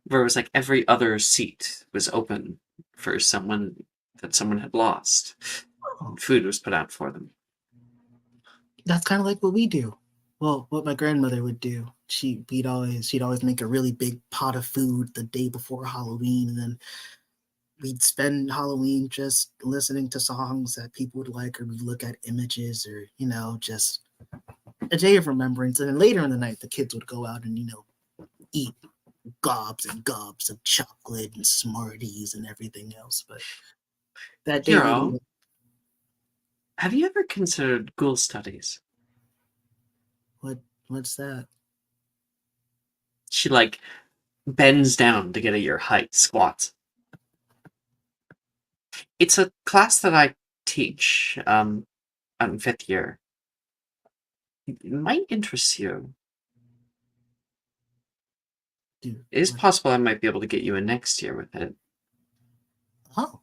where it was like every other seat was open for someone that someone had lost. Oh, Food was put out for them. that's kind of like what we do. Well, what my grandmother would do. She'd always make a really big pot of food the day before Halloween, and then we'd spend Halloween just listening to songs that people would like, or we'd look at images, or just a day of remembrance. And then later in the night, the kids would go out and eat gobs and gobs of chocolate and Smarties and everything else. But that day really Hero, have you ever considered ghoul studies? what's that? She bends down to get at your height, squats. It's a class that I teach out in 5th year. It might interest you. Dude, It is possible I might be able to get you in next year with it. Oh,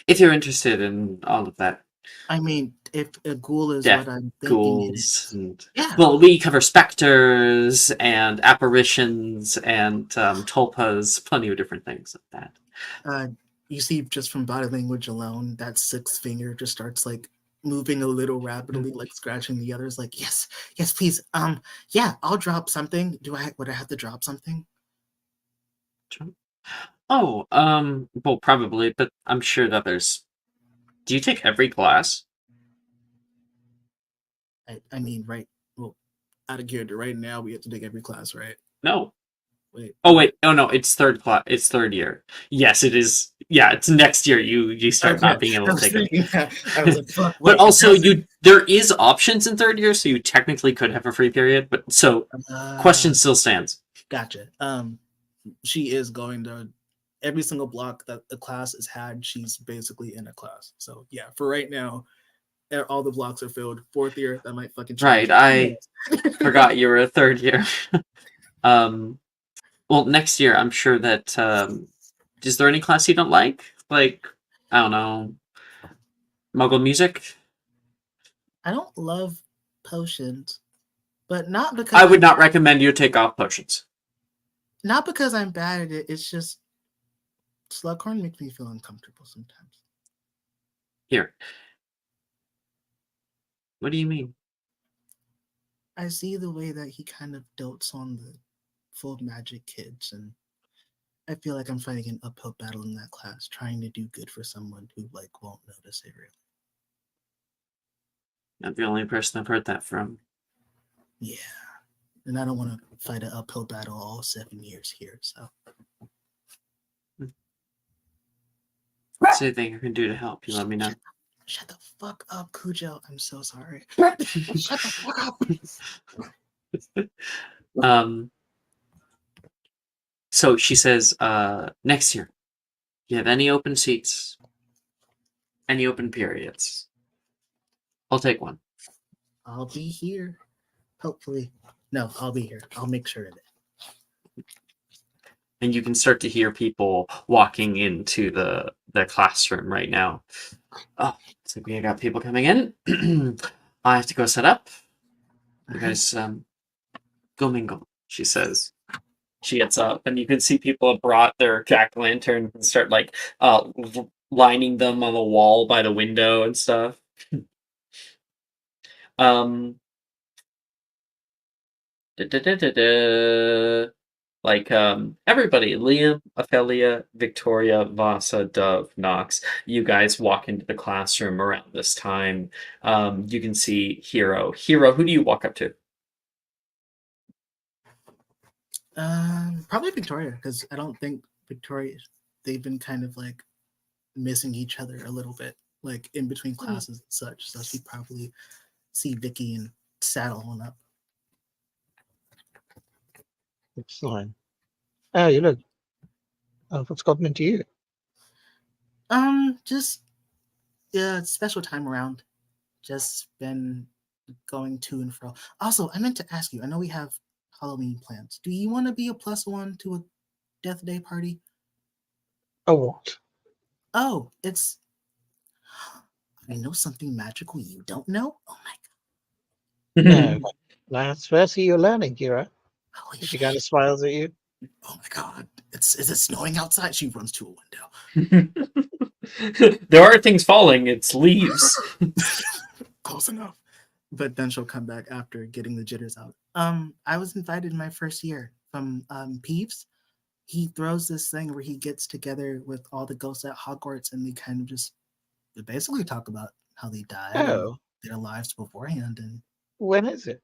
If you're interested in all of that. I mean, if a ghoul is Death, what I'm thinking it ghouls, is. and Yeah. well, we cover specters and apparitions and tulpas, plenty of different things like that. You see, just from body language alone, that sixth finger just starts moving a little rapidly, scratching the others. Yes, please. Yeah, I'll drop something. Would I have to drop something? Oh, well, probably, but I'm sure that there's. Do you take every class? I mean, right. Well, out of character, right now we have to take every class, right? No. Wait. Oh wait, oh no, it's third class. It's 3rd year. Yes, it is. Yeah, it's next year. You start not being able to take it. I was like, fuck. But also, there is options in 3rd year, so you technically could have a free period. But so, question still stands. Gotcha. She is going to every single block that the class has had. She's basically in a class. So yeah, for right now, all the blocks are filled. 4th year, that might fucking change. Right, I forgot you were a 3rd year. Well, next year, I'm sure that. Is there any class you don't like? I don't know, Muggle music? I don't love potions, but not because I would not recommend you take off potions. Not because I'm bad at it. It's just Slughorn makes me feel uncomfortable sometimes. Here. What do you mean? I see the way that he kind of dotes on the full magic kids, and I feel like I'm fighting an uphill battle in that class, trying to do good for someone who like won't notice it really. Not the only person I've heard that from. Yeah, and I don't want to fight an uphill battle all 7 years here. So, What's anything I can do to help? You let me know. Shut the fuck up, Cujo. I'm so sorry. Shut the fuck up. So she says, next year, you have any open seats, any open periods, I'll take one. I'll be here. Hopefully. No, I'll be here. I'll make sure of it. And you can start to hear people walking into the classroom right now. Oh, looks like we got people coming in. I have to go set up. You guys go mingle, she says. She gets up, and you can see people have brought their jack-o'-lanterns and start like lining them on the wall by the window and stuff. Like everybody, Liam, Ophelia, Victoria, Vasa, Dove, Knox, you guys walk into the classroom around this time. You can see Hero. Hero, who do you walk up to? Probably Victoria, because I don't think Victoria, they've been kind of like missing each other a little bit, like in between classes and such. So she'd probably see Vicky and saddle on up. Excellent. Oh, you look. What's gotten into you? Just special time around. Just been going to and fro. Also, I meant to ask you. I know we have Halloween plans. Do you want to be a +1 to a Death Day party? Oh, what? Oh, it's. I know something magical you don't know. Oh my No, that's first you're learning, Kira. Holy She shit! kind of smiles at you. Oh my god! Is it snowing outside? She runs to a window. There are things falling. It's leaves. Close enough. But then she'll come back after getting the jitters out. I was invited my first year from Peeves. He throws this thing where he gets together with all the ghosts at Hogwarts, and they basically talk about how they died and their lives beforehand. And when is it?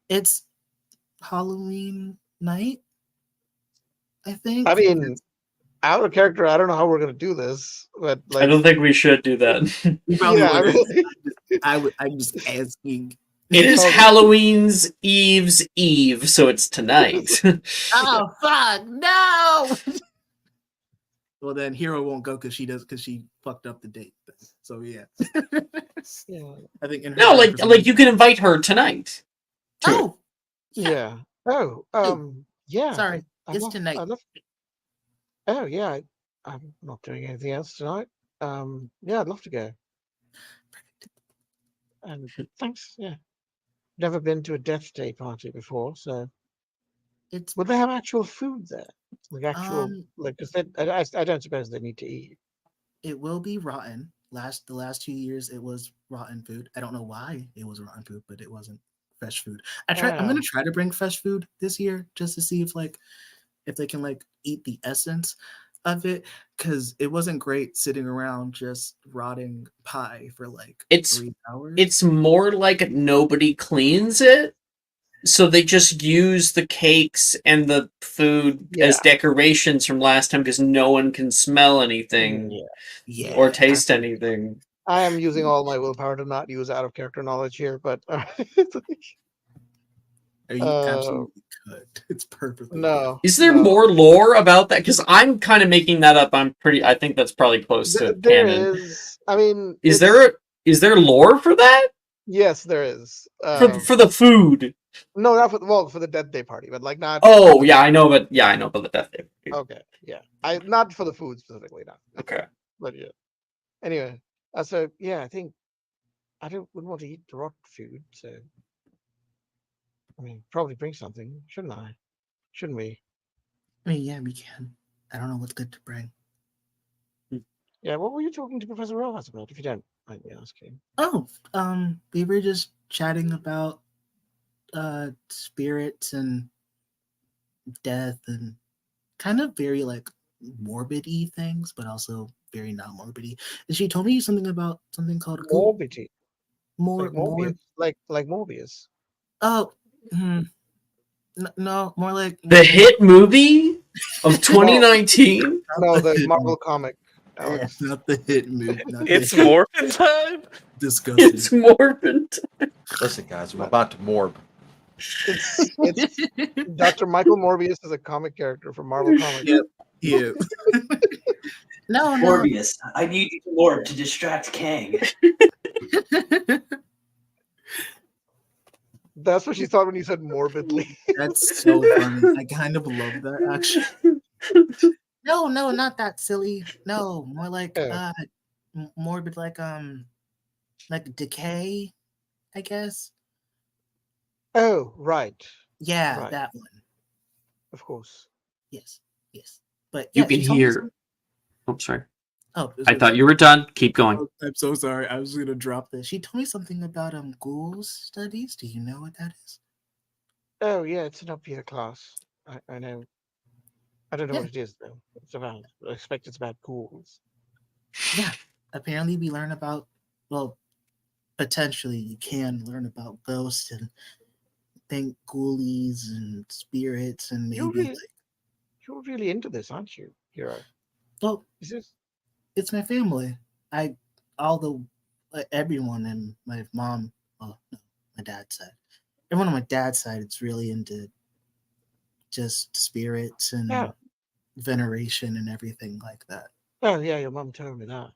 It's Halloween night, I think. I mean, out of character, I don't know how we're gonna do this, but like, I don't think we should do that. I'm just asking. It is Halloween's Eve's Eve, so it's tonight. Oh fuck no! Well, then Hero won't go because she fucked up the date. So yeah. I think like you can invite her tonight. Oh yeah. Oh yeah. Sorry, it's tonight. Oh yeah, I'm not doing anything else tonight. Yeah, I'd love to go. And thanks. Yeah, never been to a Death Day party before, so would they have actual food there? Like actual, because I don't suppose they need to eat. It will be rotten. The last 2 years, it was rotten food. I don't know why it was rotten food, but it wasn't fresh food. I'm gonna try to bring fresh food this year just to see if they can like eat the essence of it, because it wasn't great sitting around just rotting pie for like 3 hours. It's more like nobody cleans it, so they just use the cakes and the food as decorations from last time because no one can smell anything or taste anything. I am using all my willpower to not use out of character knowledge here, but you absolutely could. It's perfectly. No. Is there more lore about that? Because I'm kind of making that up. I think that's probably close to there canon. Is. I mean, is there lore for that? Yes, there is. For the food. No, not for the Death Day party, but like not. Oh yeah, I know about the Death Day party. Okay, yeah, not for the food specifically, not. Okay, but yeah. Anyway, so yeah, I think I wouldn't want to eat the rotten food, so I mean, probably bring something, shouldn't I? Shouldn't we? I mean, yeah, we can. I don't know what's good to bring. Yeah, what were you talking to Professor Rojas about, if you don't mind me asking? Oh, we were just chatting about spirits and death and kind of very like morbid-y things, but also very not morbid-y. And she told me something about something called Morbidity. more Like Morbius. Like Morbius. oh no, more like The hit movie of 2019? No, the hit Marvel comic, movie. Alex. Not the hit movie. Not It's the hit. morphin time. Disgusting. It's morbid. Listen, guys, I'm about to morb. It's Dr. Michael Morbius is a comic character from Marvel Comics. Yeah. No. Morbius, I need you to morb to distract Kang. That's what she thought when you said morbidly. That's so funny. I kind of love that actually. No, not that silly. No, more like Yeah. morbid, like decay, I guess. Oh, right. Yeah, Right. that one. Of course. Yes. But You yeah, can she told me hear. Oh, sorry. Oh, I thought you were done. Keep going. I'm so sorry. I was gonna drop this. She told me something about ghouls studies. Do you know what that is? Oh, yeah, it's an up-year class. I know. I don't know Yeah. what it is, though. It's about. I expect it's about ghouls. Yeah. Apparently, we learn about. Well, potentially, you can learn about ghosts and think ghoulies and spirits and You're maybe really, you're really into this, aren't you, Hero? well, Is this? it's my family. Everyone and my mom. Well, no, my dad's side. Everyone on my dad's side, it's really into just spirits and Yeah. veneration and everything like that. Oh, yeah, your mum told me that.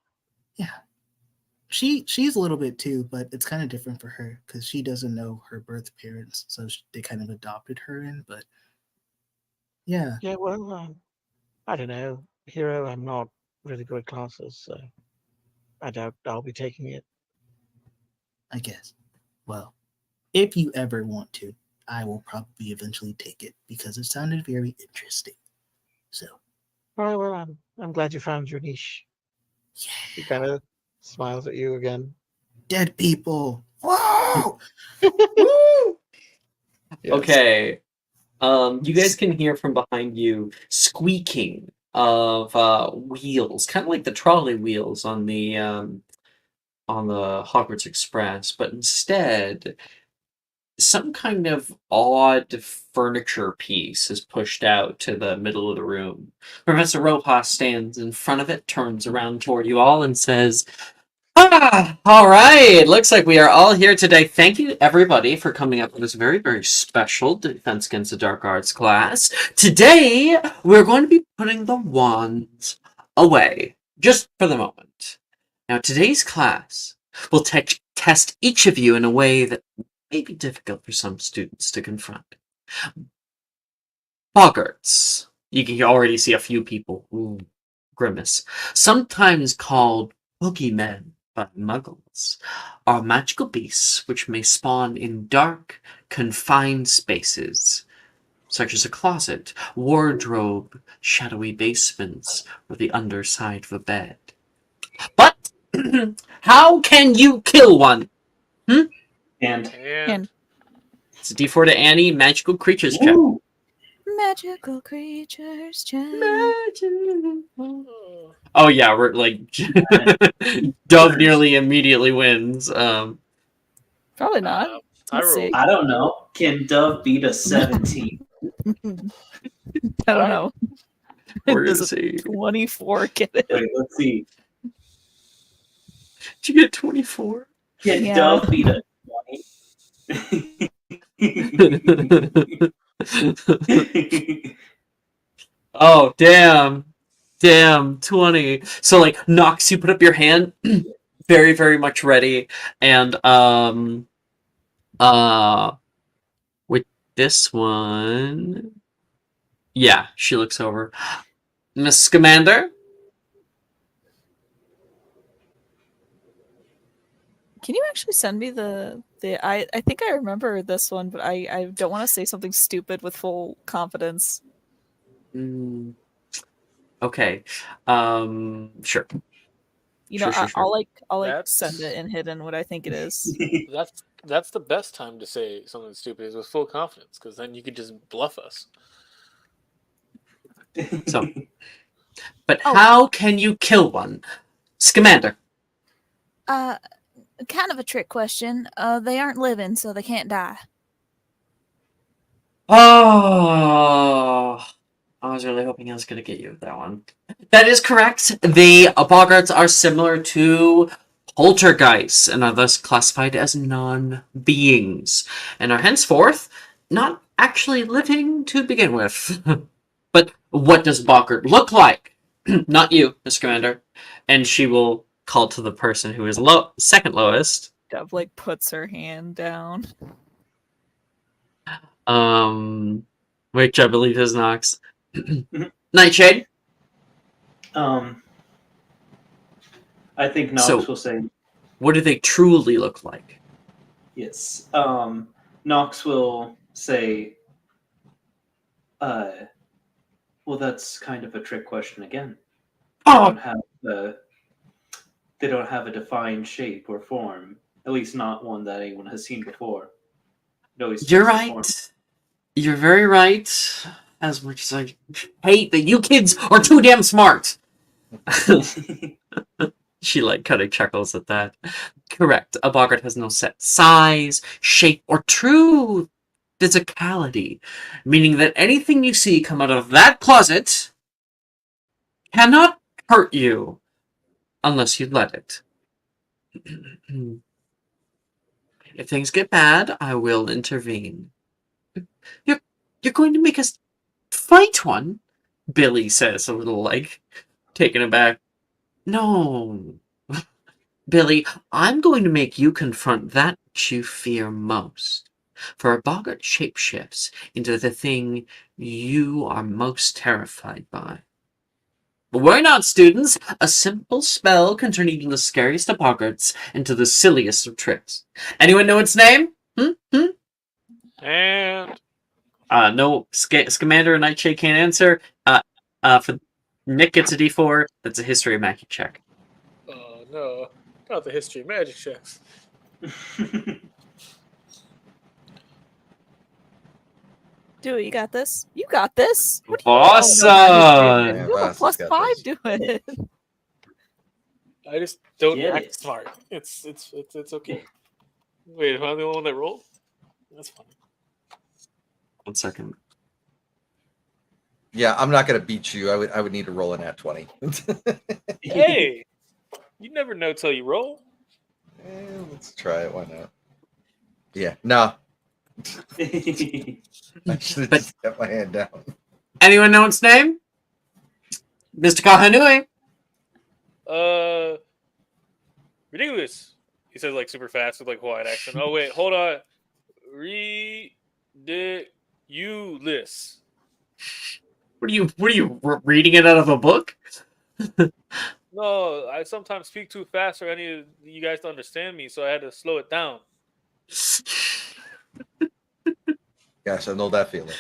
Yeah. She's a little bit too, but it's kind of different for her because she doesn't know her birth parents, so they kind of adopted her in. But yeah, Yeah, well, I don't know. Hero, I'm not really good at classes, so I doubt I'll be taking it. I guess. Well, if you ever want to, I will probably eventually take it because it sounded very interesting. So, All right, well, I'm glad you found your niche. He kind of smiles at you again. dead people. Whoa! Woo! Yes. Okay. You guys can hear from behind you squeaking of wheels, kind of like the trolley wheels on the Hogwarts Express, but instead some kind of odd furniture piece is pushed out to the middle of the room. Professor Rojas stands in front of it, turns around toward you all, and says, all right. Looks like we are all here today. Thank you, everybody, for coming up with this very, very special Defense Against the Dark Arts class. Today, we're going to be putting the wands away, just for the moment. Now, today's class will test each of you in a way that may be difficult for some students to confront. Boggarts. You can already see a few people grimace. Sometimes called boogeymen by muggles, are magical beasts which may spawn in dark, confined spaces, such as a closet, wardrobe, shadowy basements, or the underside of a bed. But how can you kill one? And It's a D4 to Annie, magical creatures check. Woo! Magical creatures check. Oh yeah, we're like Dove nearly immediately wins. Probably not. I Let's see. rolled. I don't know. Can Dove beat a 17? I don't know. We're Does gonna a see. 24 get it? Wait, let's see. Did you get 24? Can Yeah. Dove beat a 20? Oh damn. 20. So like Nox, you put up your hand, very, very much ready, and with this one, yeah, she looks over. Miss Scamander? Can you actually send me the I think I remember this one, but I don't want to say something stupid with full confidence. Mm, okay. Sure. You know, Sure. I'll send it That's in hidden what I think it is. that's the best time to say something stupid is with full confidence, because then you could just bluff us. So, but Oh. how can you kill one? Scamander. Kind of a trick question. They aren't living, so they can't die. Oh, I was really hoping I was going to get you with that one. That is correct. The boggarts are similar to poltergeists and are thus classified as non-beings, and are henceforth not actually living to begin with. But what does boggart look like? Not you, Miss Commander. And she will call to the person who is second lowest. Dove like puts her hand down. Which I believe is Nox. Nightshade. I think Nox So, will say what do they truly look like? yes. Nox will say, well, that's kind of a trick question again. They Oh, don't have they don't have a defined shape or form. At least not one that anyone has seen before. It always you're takes the form. right. You're very right. As much as I hate that you kids are too damn smart. She kind of chuckles at that. Correct. A boggart has no set size, shape, or true physicality, meaning that anything you see come out of that closet cannot hurt you unless you let it. If things get bad, I will intervene. You're you're going to make us fight one? Billy says, a little taken aback. No. Billy, I'm going to make you confront that which you fear most. For a boggart shapeshifts into the thing you are most terrified by. But worry not, students. A simple spell can turn even the scariest of boggarts into the silliest of tricks. Anyone know its name? And No, Scamander and Nightshade can't answer. For Nick gets a D4. That's a history of magic check. oh no, not the history of magic checks. Dewey, you got this. You got this. What do you mean? Awesome. Oh, no, not history. Yeah, You have a Vasa's got +5 this. to it. I just don't Get act it. smart. It's okay. Wait, am I the only one that rolled? That's fine. 1 second. Yeah, I'm not gonna beat you. I would need to roll an at 20. Hey, you never know till you roll. Let's try it. Why not? Yeah, no. I should have But- just kept my hand down. Anyone know its name? Mr. Kahanui. Ridiculous. He says super fast with Hawaiian accent. Oh wait, hold on. Ridiculous. What are you reading it out of a book? No, I sometimes speak too fast for any of you guys to understand me, so I had to slow it down. Gosh, I know that feeling.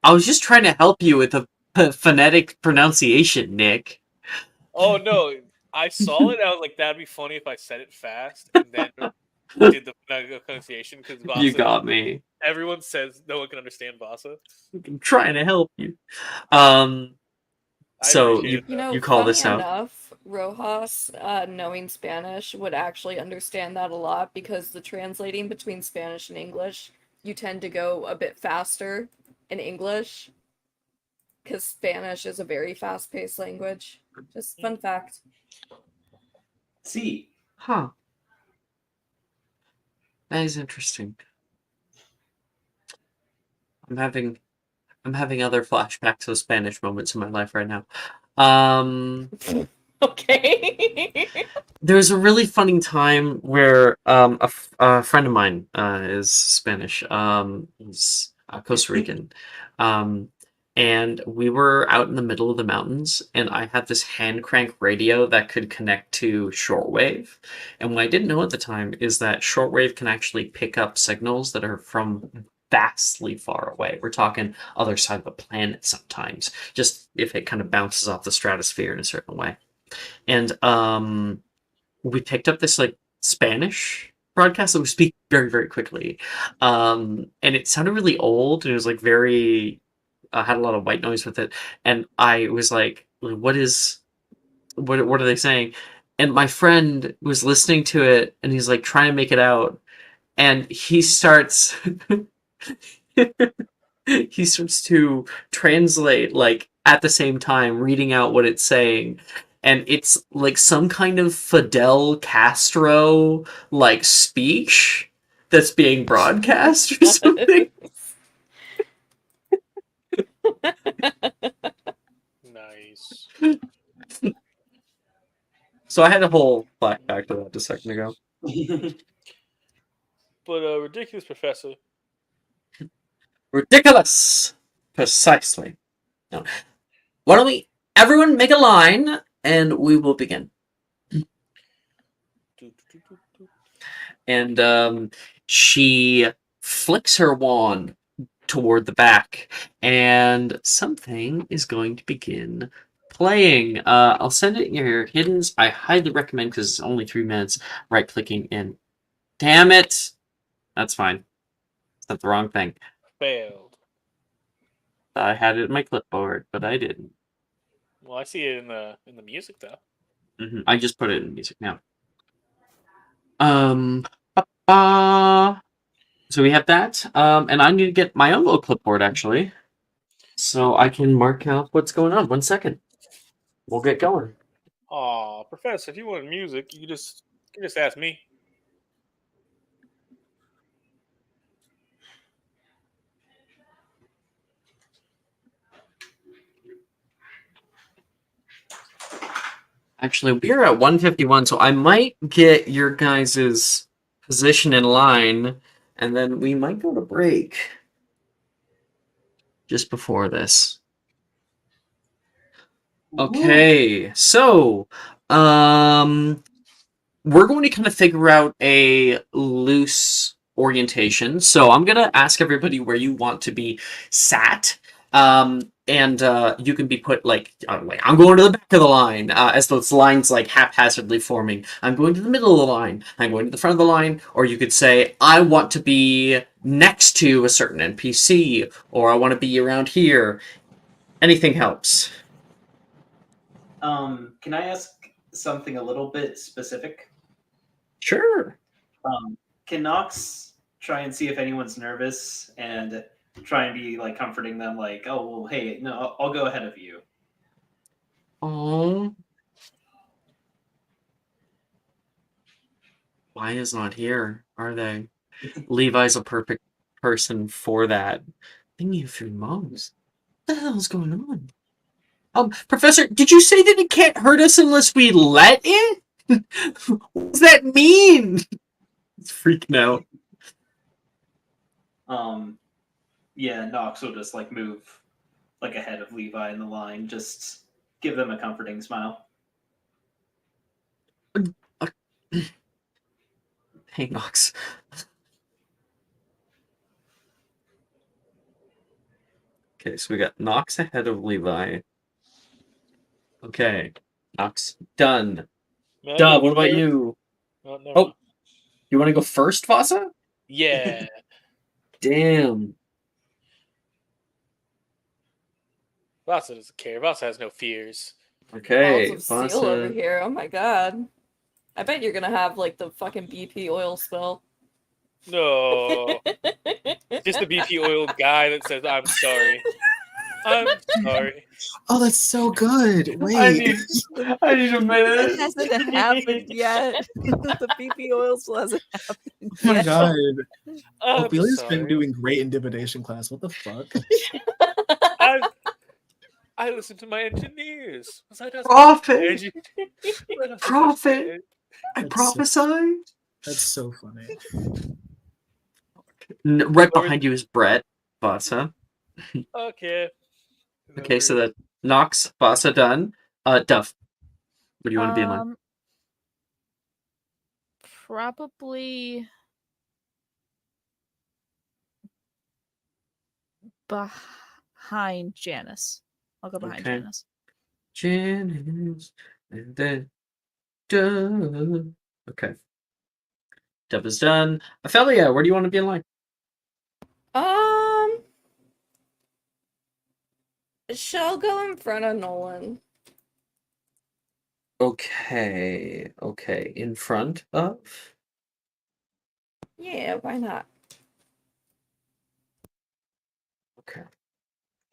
I was just trying to help you with the phonetic pronunciation, Nick. Oh no, I saw it. I was like, that'd be funny if I said it fast and then did the pronunciation because You got me. Everyone says no one can understand Vasa. I'm trying to help you. I So appreciate that. you call funny this out. enough, Rojas, knowing Spanish, would actually understand that a lot because the translating between Spanish and English, you tend to go a bit faster in English because Spanish is a very fast-paced language. Just fun fact. See, Huh. That is interesting. I'm having other flashbacks of Spanish moments in my life right now. Okay. There's a really funny time where a friend of mine is Spanish. He's Costa Rican. And we were out in the middle of the mountains, and I had this hand crank radio that could connect to shortwave. And what I didn't know at the time is that shortwave can actually pick up signals that are from vastly far away. We're talking other side of the planet sometimes, just if it kind of bounces off the stratosphere in a certain way. And we picked up this like Spanish broadcast that was speaking very, very quickly. And it sounded really old, and it was like very had a lot of white noise with it. And I was like, what are they saying? And my friend was listening to it, and he's like trying to make it out, and he starts he starts to translate like at the same time reading out what it's saying, and it's like some kind of Fidel Castro like speech that's being broadcast or something. Nice. So I had a whole flashback to that just a second ago. But ridiculous professor. Ridiculous. Precisely. No. Why don't we everyone make a line and we will begin. And she flicks her wand toward the back, and something is going to begin playing. I'll send it in your hiddens. I highly recommend because it's only 3 minutes. Right clicking in. Damn it! That's fine. That's the wrong thing. Failed. I had it in my clipboard, but I didn't. Well, I see it in the music though. I just put it in music now. Ba-ba. So we have that. And I need to get my own little clipboard actually, so I can mark out what's going on. 1 second. We'll get going. Aw, professor, if you want music, you can just ask me. Actually, we're at 151, so I might get your guys' position in line, and then we might go to break just before this. Okay, so we're going to kind of figure out a loose orientation. So I'm gonna ask everybody where you want to be sat. And you can be put like I'm going to the back of the line, as those lines like haphazardly forming. I'm going to the middle of the line. I'm going to the front of the line. Or you could say I want to be next to a certain NPC, or I want to be around here. Anything helps. Can I ask something a little bit specific? Sure. Can Nox try and see if anyone's nervous and try and be like comforting them, like, "Oh, well, hey, no, I'll go ahead of you." Oh. Why is not here? Are they? Levi's a perfect person for that. Thinking of your moms. What the hell's going on? Professor, did you say that it can't hurt us unless we let it? What does that mean? It's freaking out. Yeah, Nox will just like move like ahead of Levi in the line, just give them a comforting smile. Hey, Nox. Okay, so we got Nox ahead of Levi. Okay, Nox done. Man, Duh, what about you? Oh, never Oh, mind. you want to go first, Vasa? Yeah. Damn. Vasa doesn't care. Vasa has no fears. Okay, Balls of steel over Vasa. here. Oh my god. I bet you're gonna have like the fucking BP oil spill. No. Just the BP oil guy that says, I'm sorry. I'm sorry. Oh, that's so good. I Wait. need a It minute. hasn't happened yet. The BP oil spill hasn't happened Oh my yet. god. I'm Ophelia's been sorry. doing great in divination class. What the fuck? I listen to my engineers. Prophet! Prophet! I That's prophesy? That's so funny. Right behind you is Brett, Vasa. Okay. Okay, so that Nox, Vasa done. Duff, what do you want to be in line? Probably behind Janice. I'll go behind Okay. Janice. Janice, and then Dove. Okay. Dove is done. Ophelia, where do you want to be in line? She'll go in front of Nolan. Okay. Okay. In front of? Yeah, why not? Okay.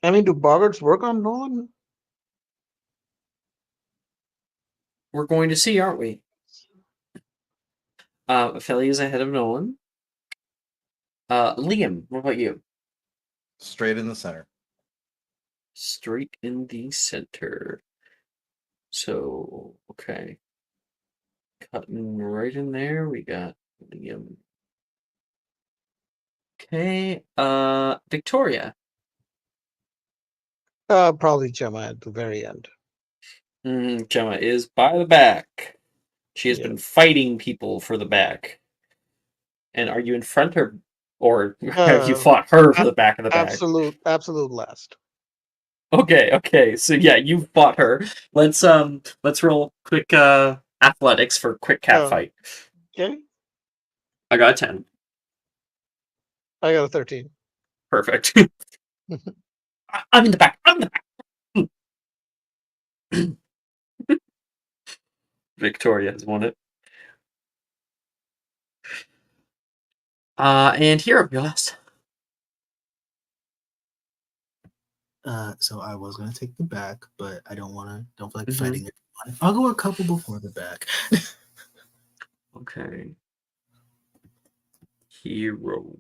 I mean, do boggarts work on Nolan? We're going to see, aren't we? Ophelia's ahead of Nolan. Liam, what about you? Straight in the center. Straight in the center. So, okay. Cutting right in there, we got Liam. Okay, Victoria. Probably Gemma at the very end. Gemma is by the back. She has Yeah. been fighting people for the back. And are you in front or have you fought her for the back of the back? Absolute last. Okay. So yeah, you fought her. Let's roll quick athletics for quick cat fight. Okay. I got a 10. I got a 13. Perfect. I'm in the back. I'm in the back. Victoria has won it. And Hero, you're last. So I was gonna take the back, but I don't feel like fighting everyone. I'll go a couple before the back. Okay. Hero.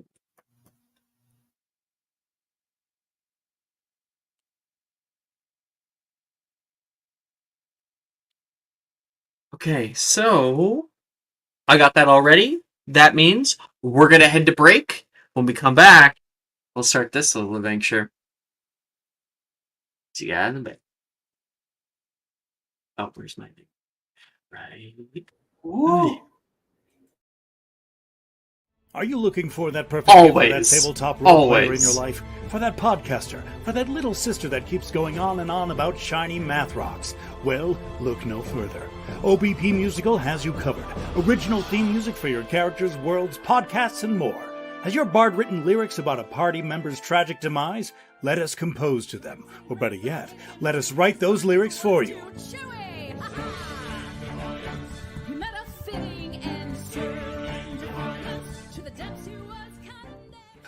Okay, so I got that already. That means we're gonna head to break. When we come back, we'll start this little adventure. See you guys in a bit. Oh, where's my thing? Right. Ooh. Are you looking for that perfect gift for that Always. tabletop role player in your Always. life? For that podcaster? For that little sister that keeps going on and on about shiny math rocks? Well, look no further. OBP Musical has you covered. Original theme music for your characters, worlds, podcasts, and more. Has your bard written lyrics about a party member's tragic demise? Let us compose to them. Or better yet, let us write those lyrics for you.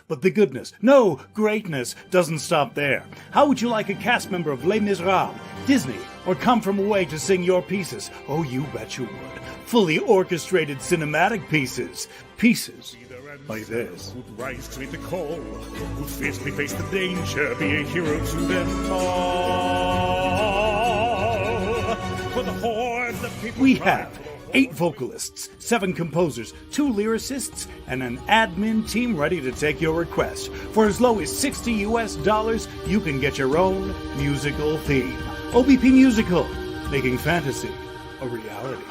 But the goodness, no, greatness, doesn't stop there. How would you like a cast member of Les Miserables, Disney, or Come From Away to sing your pieces? Oh, you bet you would. Fully orchestrated cinematic pieces. Pieces like this. Who'd rise to meet the call, who'd fiercely face the danger, be a hero to them all. For the horde, the people We have 8 vocalists, 7 composers, 2 lyricists, and an admin team ready to take your request. For as low as $60 US, you can get your own musical theme. OBP Musical, making fantasy a reality.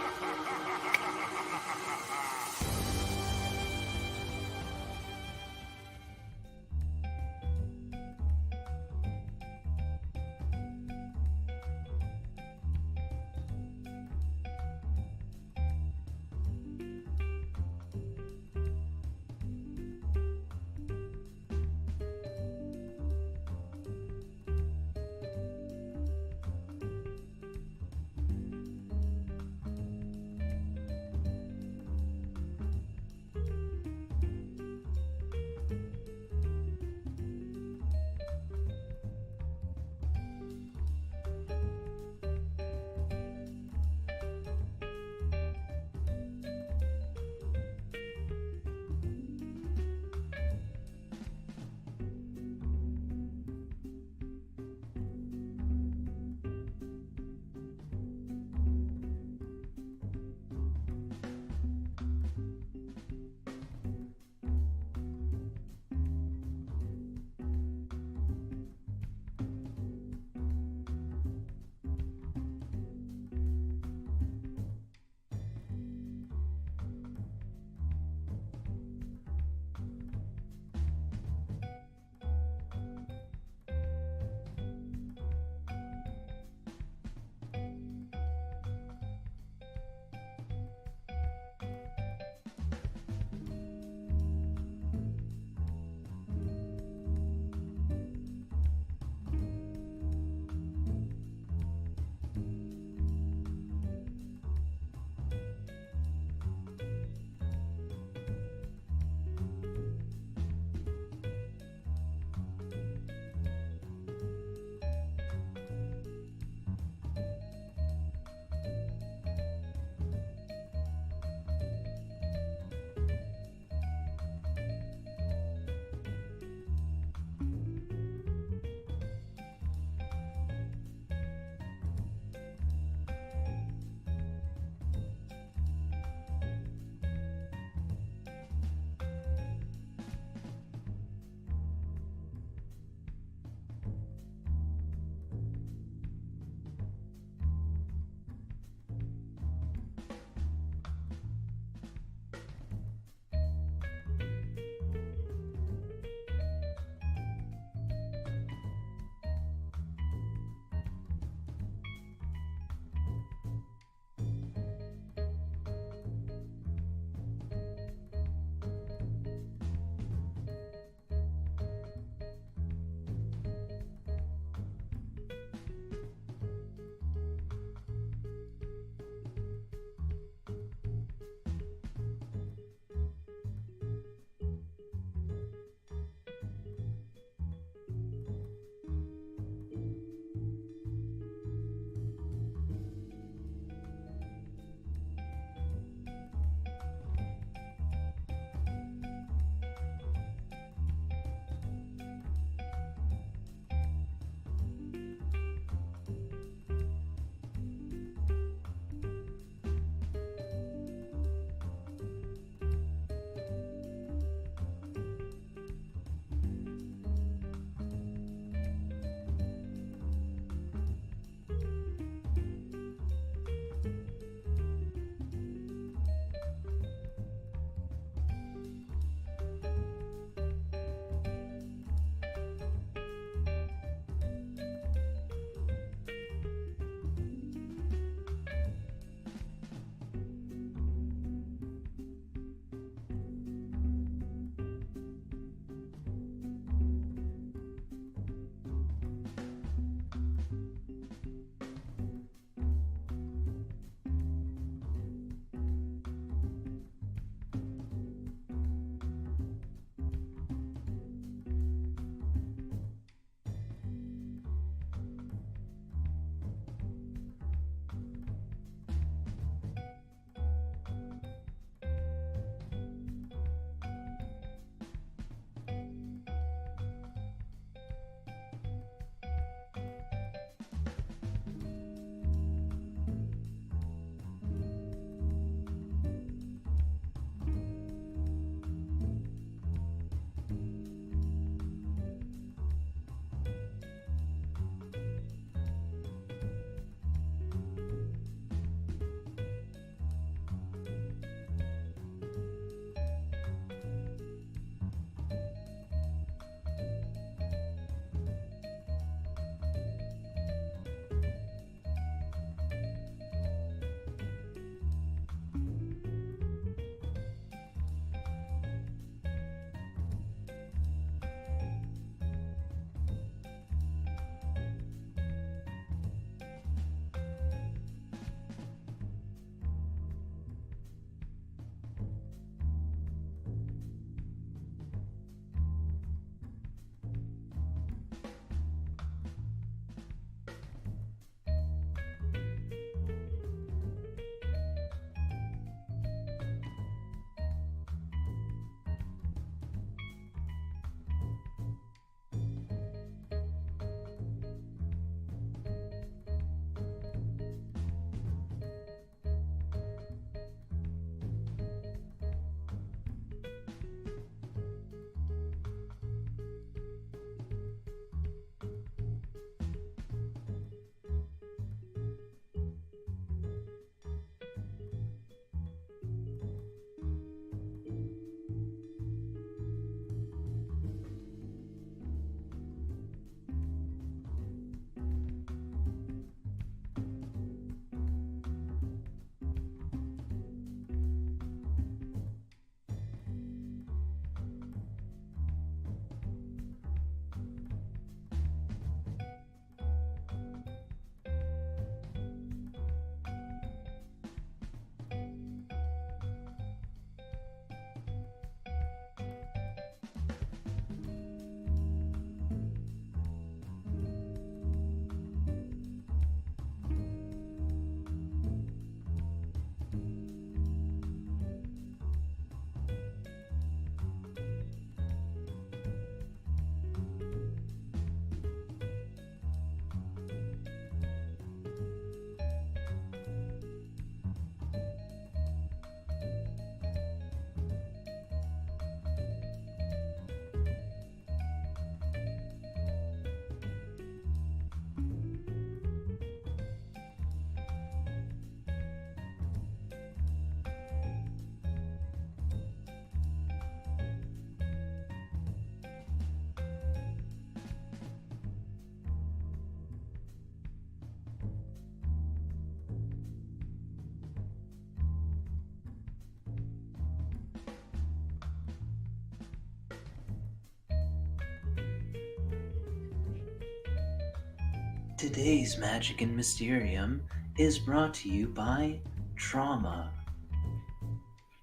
Today's Magic and Mysterium is brought to you by trauma.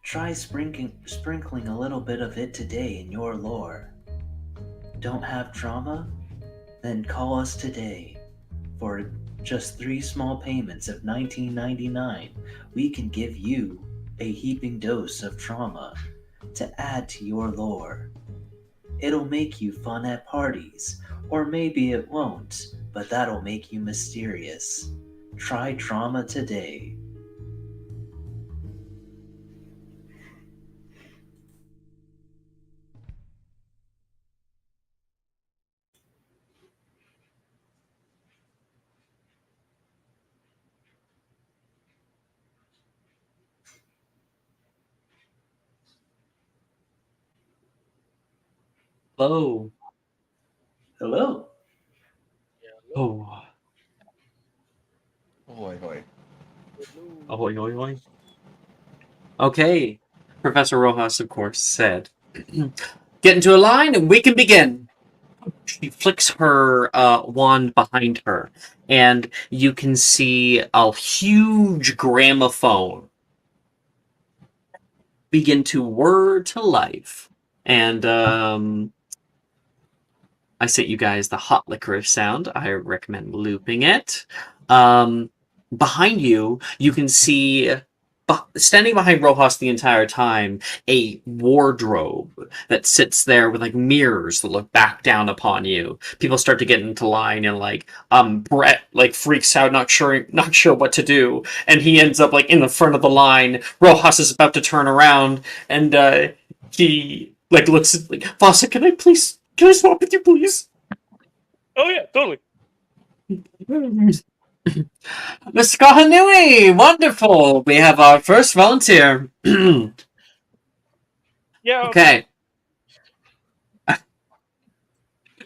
Try sprinkling a little bit of it today in your lore. Don't have trauma? Then call us today. For just 3 small payments of $19.99, we can give you a heaping dose of trauma to add to your lore. It'll make you fun at parties, or maybe it won't, but that'll make you mysterious. Try trauma today. Hello. Hello. Oh. Oi, oi. Ahoy, hoy, hoy. Okay. Professor Rojas, of course, said, "Get into a line and we can begin." She flicks her wand behind her, and you can see a huge gramophone begin to whir to life. And I sent you guys the hot licorice sound. I recommend looping it. Behind you, you can see, standing behind Rojas the entire time, a wardrobe that sits there with like mirrors that look back down upon you. People start to get into line, and Brett like freaks out, not sure what to do, and he ends up like in the front of the line. Rojas is about to turn around, and he like looks at like, Vasa, can I swap with you, please? Oh yeah, totally. Mr. Kahanui, wonderful. We have our first volunteer. Yeah. Okay.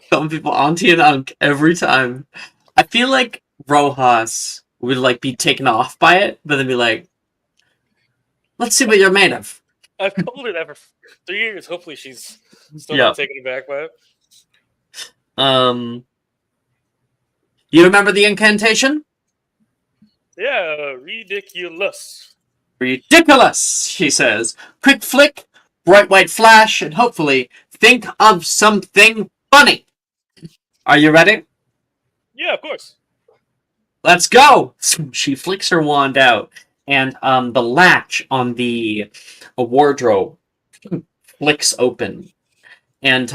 Some people auntie and unc every time. I feel like Rojas would like be taken off by it, but then be like, let's see what you're made of. I've called her that for 3 years. Hopefully, she's still Yeah. not taken aback by it. You remember the incantation? Yeah, ridiculous. Ridiculous, she says. Quick flick, bright white flash, and hopefully think of something funny. Are you ready? Yeah, of course. Let's go! She flicks her wand out, and the latch on the wardrobe flicks open. And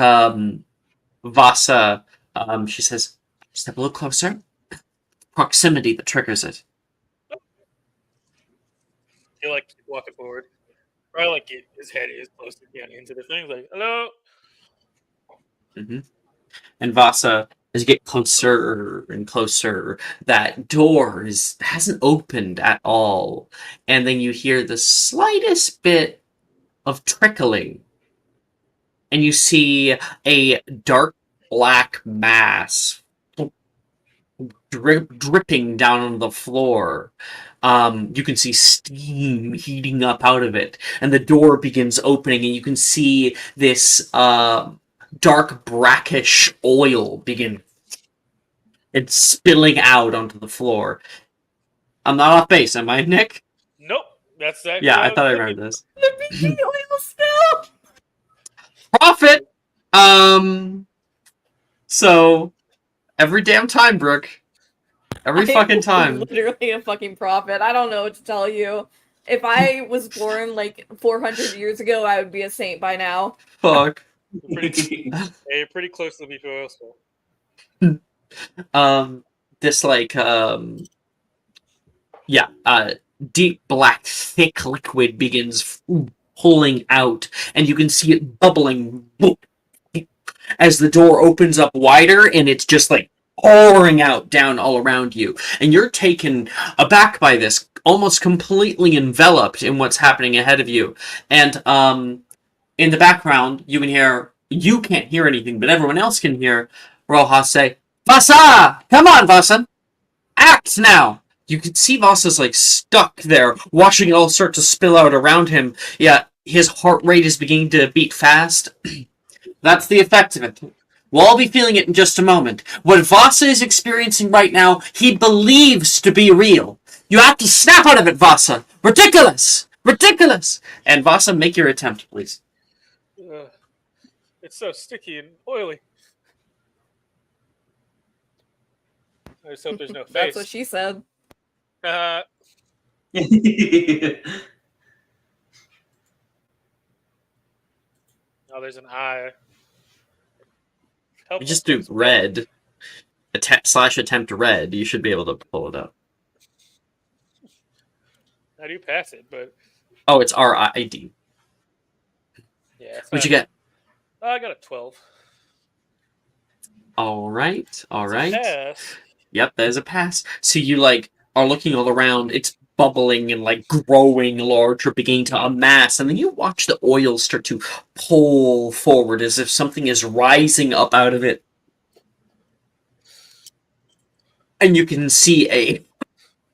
Vasa, she says, step a little closer. Proximity that triggers it. He'll like keep walking forward. Probably like his head is close down into the thing. Like, hello. Mm-hmm. And Vasa, as you get closer and closer, that door hasn't opened at all. And then you hear the slightest bit of trickling. And you see a dark black mass dripping down on the floor. You can see steam heating up out of it. And the door begins opening, and you can see this dark brackish oil begin it's spilling out onto the floor. I'm not off base, am I, Nick? Nope. That's that. Yeah, I thought I remembered this. The oil spill. Profit! So, every damn time, Brooke. Every fucking time. Literally a fucking prophet. I don't know what to tell you. If I was born like 400 years ago, I would be a saint by now. Fuck. You're pretty close to the beef oil spill. This deep black thick liquid begins pulling out, and you can see it bubbling as the door opens up wider, and it's just like pouring out down all around you, and you're taken aback by this, almost completely enveloped in what's happening ahead of you. And in the background, you can't hear anything, but everyone else can hear Rojas say, Vasa! Come on, Vasa! Act now! You can see Vasa's like stuck there, watching it all start to spill out around him. Yeah, his heart rate is beginning to beat fast. That's the effect of it. We'll all be feeling it in just a moment. What Vasa is experiencing right now, he believes to be real. You have to snap out of it, Vasa. Ridiculous! Ridiculous! And Vasa, make your attempt, please. It's so sticky and oily. I just hope there's no face. That's what she said. Oh, there's an eye. You just do red. /attempt red. You should be able to pull it up. I do pass it, but... Oh, it's RID. Yeah. What'd you get? I got a 12. All right. Pass. Yep, there's a pass. So you, like, are looking all around. It's bubbling and, like, growing larger, beginning to amass. And then you watch the oil start to pull forward as if something is rising up out of it. And you can see a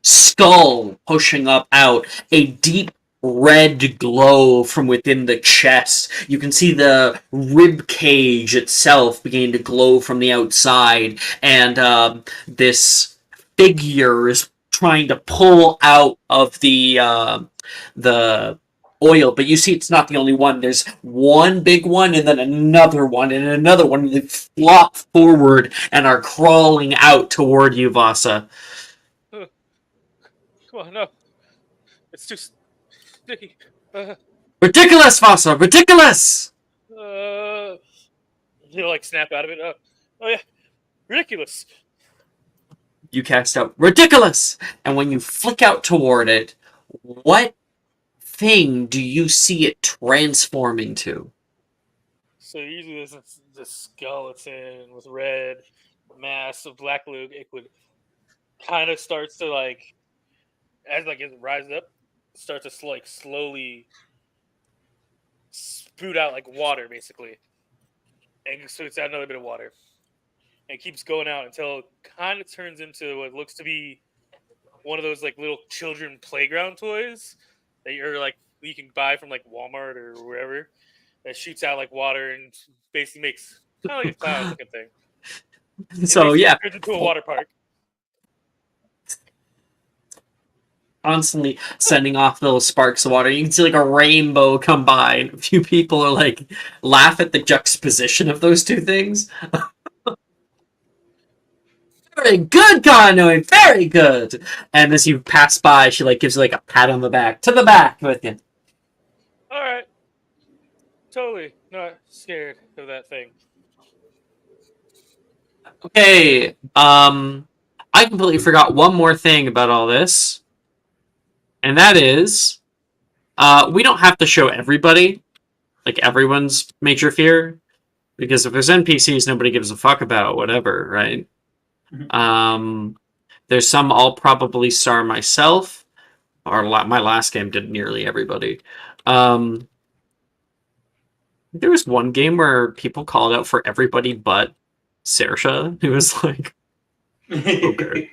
skull pushing up out, a deep red glow from within the chest. You can see the rib cage itself beginning to glow from the outside, and this figure is trying to pull out of the oil, but you see it's not the only one. There's one big one and then another one and another one. They flop forward and are crawling out toward you, Vasa. Come on, no. It's too sticky. Ridiculous, Vasa! Ridiculous! Like snap out of it. Oh yeah, ridiculous. You cast out ridiculous, and when you flick out toward it, what thing do you see it transform into? So usually there's this skeleton with red mass of black liquid. Kind of starts to as it rises up, starts to slowly spout out like water, basically, and spits out another bit of water, and it keeps going out until it kind of turns into what looks to be one of those little children playground toys that you can buy from Walmart or wherever, that shoots out water and basically makes kind of like a cloud looking thing. So yeah, turns into a water park. Constantly sending off little sparks of water. You can see a rainbow come by, and a few people are laugh at the juxtaposition of those two things. Very good, Kanoe. Very good. And as you pass by, she gives you a pat on the back. To the back with you. All right. Totally not scared of that thing. Okay. I completely forgot one more thing about all this. And that is, we don't have to show everybody, everyone's major fear, because if there's NPCs nobody gives a fuck about, whatever, right? Mm-hmm. There's some I'll probably star myself, or my last game did nearly everybody. There was one game where people called out for everybody but Saoirse. It was like, okay.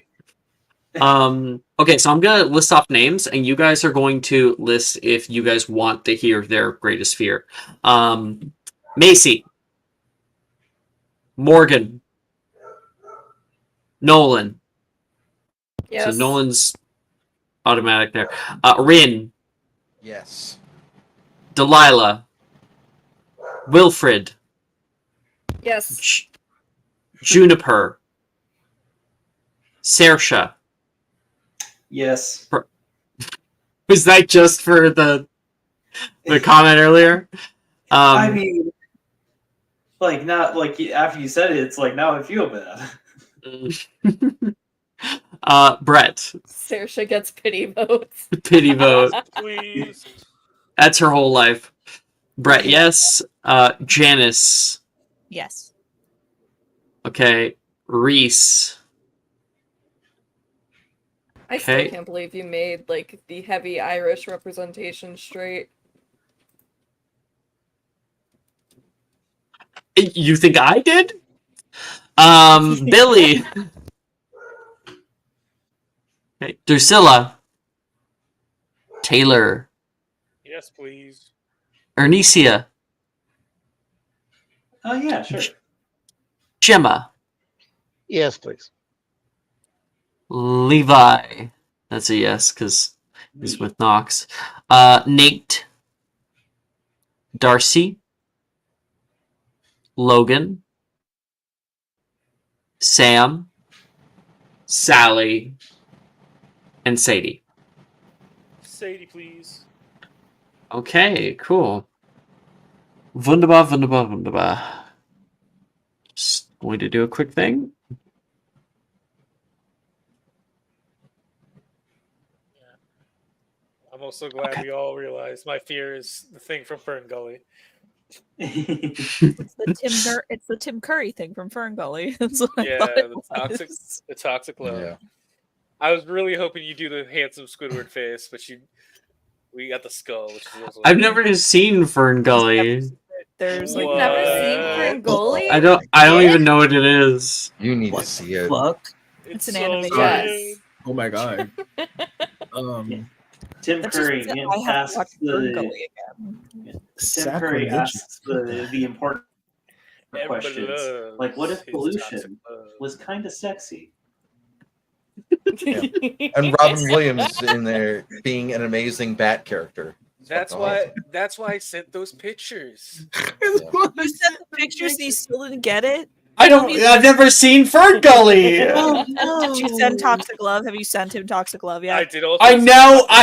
Okay, so I'm gonna list off names, and you guys are going to list if you guys want to hear their greatest fear. Macy, Morgan, Nolan. Yes. So Nolan's automatic there. Rin. Yes. Delilah. Wilfred. Yes. Juniper. Saoirse. Yes. Was that just for the comment earlier? I mean, not after you said it, it's now I feel bad. Brett. Saoirse gets pity votes. Pity vote. Please. That's her whole life. Brett, yes. Janice. Yes. Okay. Reese. I still can't believe you made the heavy Irish representation straight. You think I did? Billy. Okay. Drusilla. Taylor. Yes, please. Ernesia. Oh yeah, sure. Gemma. Yes, please. Levi. That's a yes, because he's with Nox. Nate. Darcy. Logan. Sam. Sally. And Sadie. Sadie, please. Okay, cool. Wunderbar, wunderbar, wunderbar. Just going to do a quick thing. I'm also glad we all realize my fear is the thing from Fern Gully. It's the Tim Curry thing from Fern Gully. That's what I thought it was. the toxic love. Yeah. I was really hoping you do the handsome Squidward face, but we got the skull, which is also I've never seen Fern Gully. There's You've never seen Fern Gully? I don't even know what it is. You need to see it. Fuck. It's an so animation. Yes. Oh my god. Tim That just Curry means that I have to watch asks Fern the Gully again. Tim Curry asks the important questions, like, what if pollution was kind of sexy? Yeah. And Robin Williams in there being an amazing Bat character. That's why I sent those pictures. You sent the pictures and you still didn't get it? I've never seen Fern Gully. Oh, no. Did you send Toxic Love? Have you sent him Toxic Love yet? I did also. I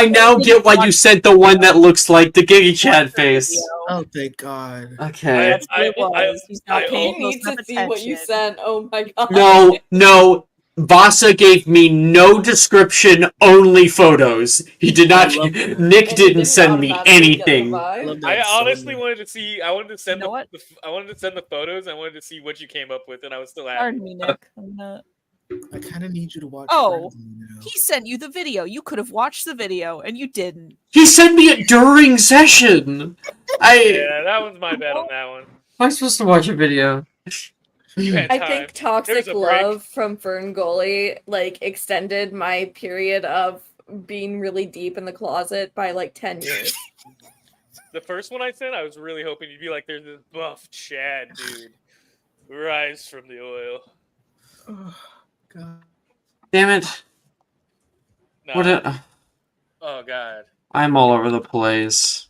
now get why you sent the one that looks like the Giggy Chad face. Oh, thank God. Okay. That's what it was. He's not paying You need close to enough see what you attention. sent. Oh my god. No. Vasa gave me no description, only photos. He did not. Nick didn't send me anything. I honestly wanted to see. I wanted to send I wanted to send the photos. I wanted to see what you came up with, and I was still happy. Pardon me, Nick. I'm not... I kind of need you to watch. Oh, he sent you the video. You could have watched the video, and you didn't. He sent me it during session. Yeah, that was my bad on that one. Am I supposed to watch a video? I think Toxic Love from Fern Gully like extended my period of being really deep in the closet by like 10 years. The first one I sent, I was really hoping you'd be like, there's this buff Chad dude. Rise from the oil. Oh, God. Damn it. Nah. Oh god. I'm all over the place.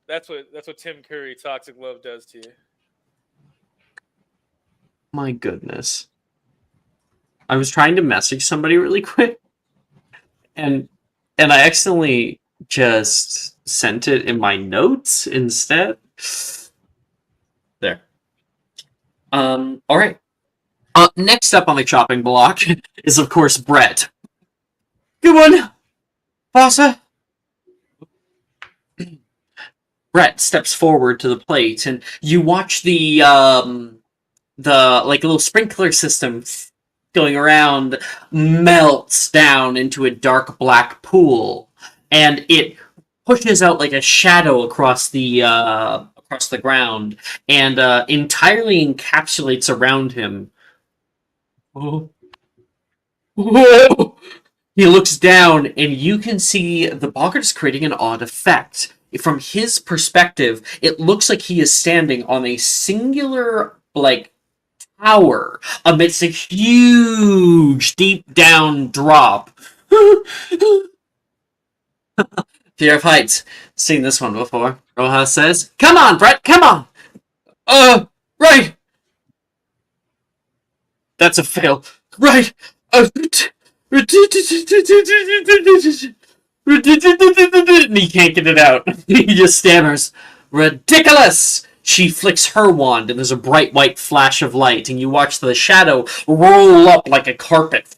That's what Tim Curry Toxic Love does to you. My goodness. I was trying to message somebody really quick, and I accidentally just sent it in my notes instead. There. All right. Next up on the chopping block is, of course, Brett. Good one, Vasa. Brett steps forward to the plate, and you watch the like little sprinkler system going around melts down into a dark black pool, and it pushes out like a shadow across the ground, and entirely encapsulates around him. Oh. Whoa! He looks down, and you can see the boggart is creating an odd effect. From his perspective, it looks like he is standing on a singular, like, tower amidst a huge, deep down drop. Fear of heights. Seen this one before. Rojas says, "Come on, Brett, come on!" Right! That's a fail. Right! And he can't get it out. He just stammers. Ridiculous! She flicks her wand, and there's a bright white flash of light, and you watch the shadow roll up like a carpet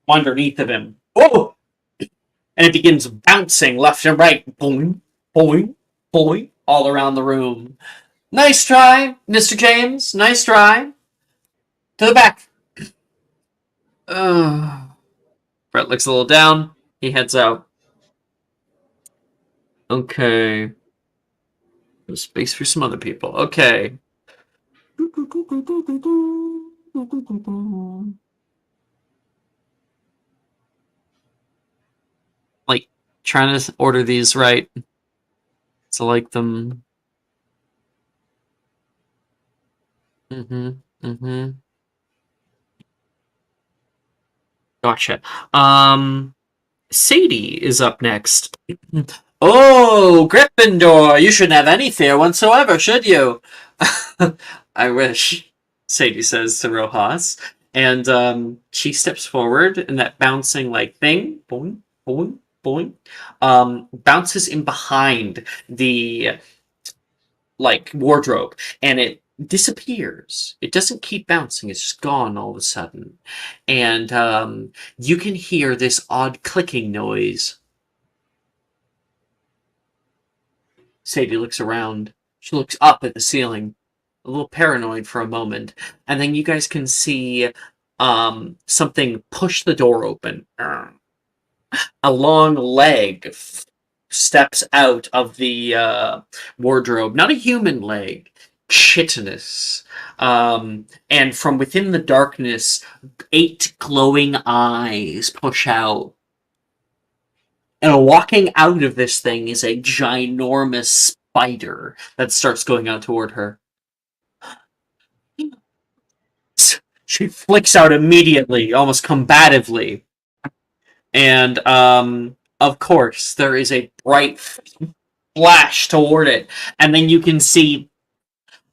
underneath of him. Oh! And it begins bouncing left and right. Boing, boing, boing, all around the room. Nice try, Mr. James. Nice try. To the back. Brett looks a little down. He heads out. Okay. There's space for some other people. Okay. Like, trying to order these right. So, like them. Mm-hmm. Mm-hmm. Gotcha. Sadie is up next. Oh, Gryffindor! You shouldn't have any fear whatsoever, should you? I wish, Sadie says to Rojas. And she steps forward, and that bouncing like thing, boing, boing, boing, bounces in behind the like wardrobe, and it disappears. It doesn't keep bouncing, it's just gone all of a sudden. And you can hear this odd clicking noise. Sadie looks around. She looks up at the ceiling, a little paranoid for a moment, and then you guys can see something push the door open. A long leg steps out of the wardrobe. Not a human leg, chitinous. And from within the darkness, 8 glowing eyes push out. And walking out of this thing is a ginormous spider that starts going out toward her. She flicks out immediately, almost combatively. And, of course, there is a bright flash toward it. And then you can see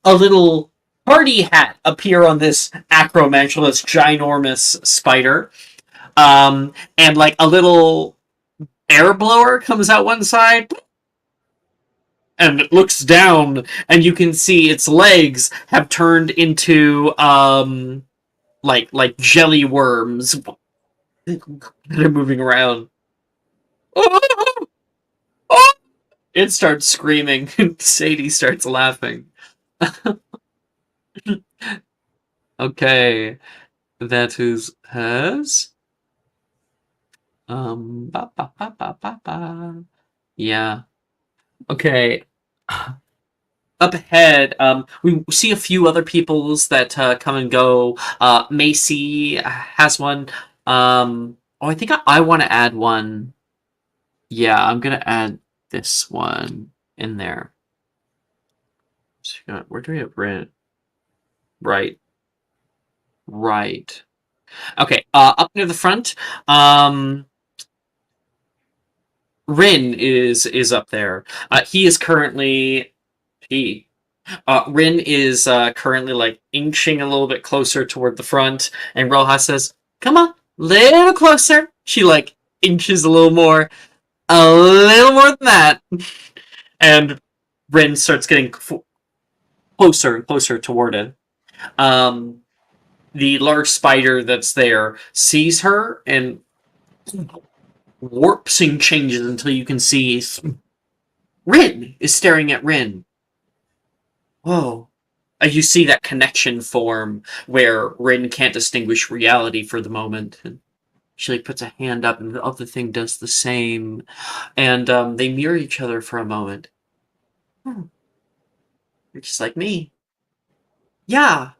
a little party hat appear on this acromantial, this ginormous spider. And like a little air blower comes out one side and it looks down, and you can see its legs have turned into like jelly worms that are moving around. Oh! Oh! It starts screaming, and Sadie starts laughing. Okay, that is hers. Ba, ba, ba, ba, ba, ba. Yeah. Okay. Up ahead, we see a few other peoples that come and go. Macy has one. Oh, I think I want to add one. Yeah, I'm gonna add this one in there. So, where do we have Rin? Right. Right. Okay, up near the front, Rin is up there. He is currently he. Rin is currently like inching a little bit closer toward the front, and Rojas says, "Come on, little closer." She like inches a little more than that, and Rin starts getting closer and closer toward it. The large spider that's there sees her and warps and changes until you can see Rin is staring at Rin. Whoa. You see that connection form where Rin can't distinguish reality for the moment. And she like puts a hand up and the other thing does the same. And they mirror each other for a moment. You're just like me. Yeah.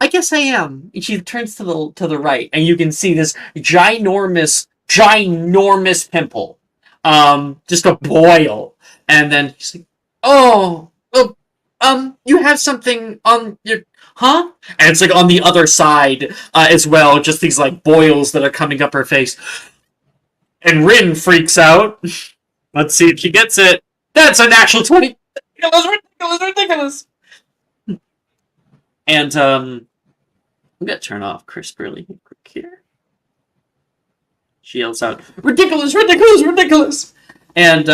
I guess I am. And she turns to the right, and you can see this ginormous pimple. Just a boil. And then she's like, "Oh, you have something on your, huh?" And it's like on the other side as well, just these like boils that are coming up her face. And Rin freaks out. Let's see if she gets it. That's a natural 20. Ridiculous. And I'm gonna turn off crisp really quick here. She yells out, "Ridiculous, ridiculous, ridiculous!" And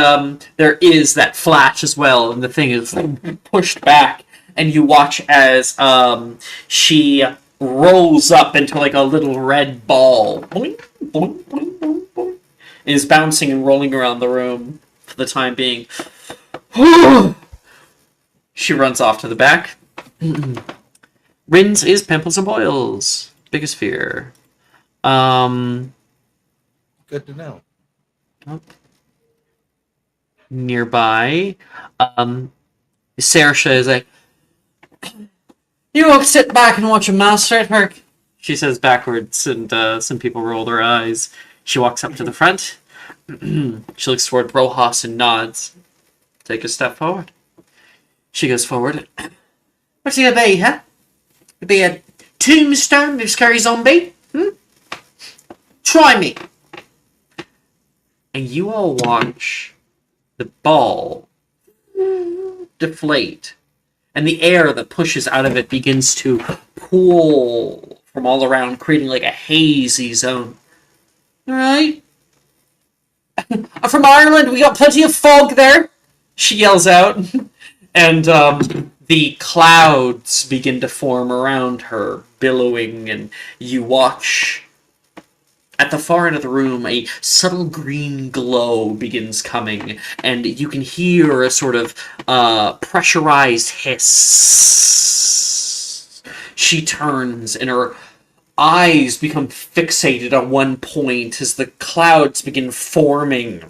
there is that flash as well, and the thing is pushed back, and you watch as she rolls up into like a little red ball. Boing, boing, boing, boing, boing. Is bouncing and rolling around the room for the time being. She runs off to the back. Rin's is pimples and boils. Biggest fear. Good to know. Nearby, Saoirse is like, "You will sit back and watch a master at work," she says backwards, and some people roll their eyes. She walks up to the front. She looks toward Rojas and nods. Take a step forward. She goes forward. What's it gonna be, huh? It'll be a tombstone with scary zombie? Try me. And you all watch the ball deflate, and the air that pushes out of it begins to pool from all around, creating like a hazy zone. All right. I'm from Ireland. We got plenty of fog there. She yells out, and the clouds begin to form around her, billowing, and you watch. At the far end of the room, a subtle green glow begins coming, and you can hear a sort of pressurized hiss. She turns, and her eyes become fixated on one point as the clouds begin forming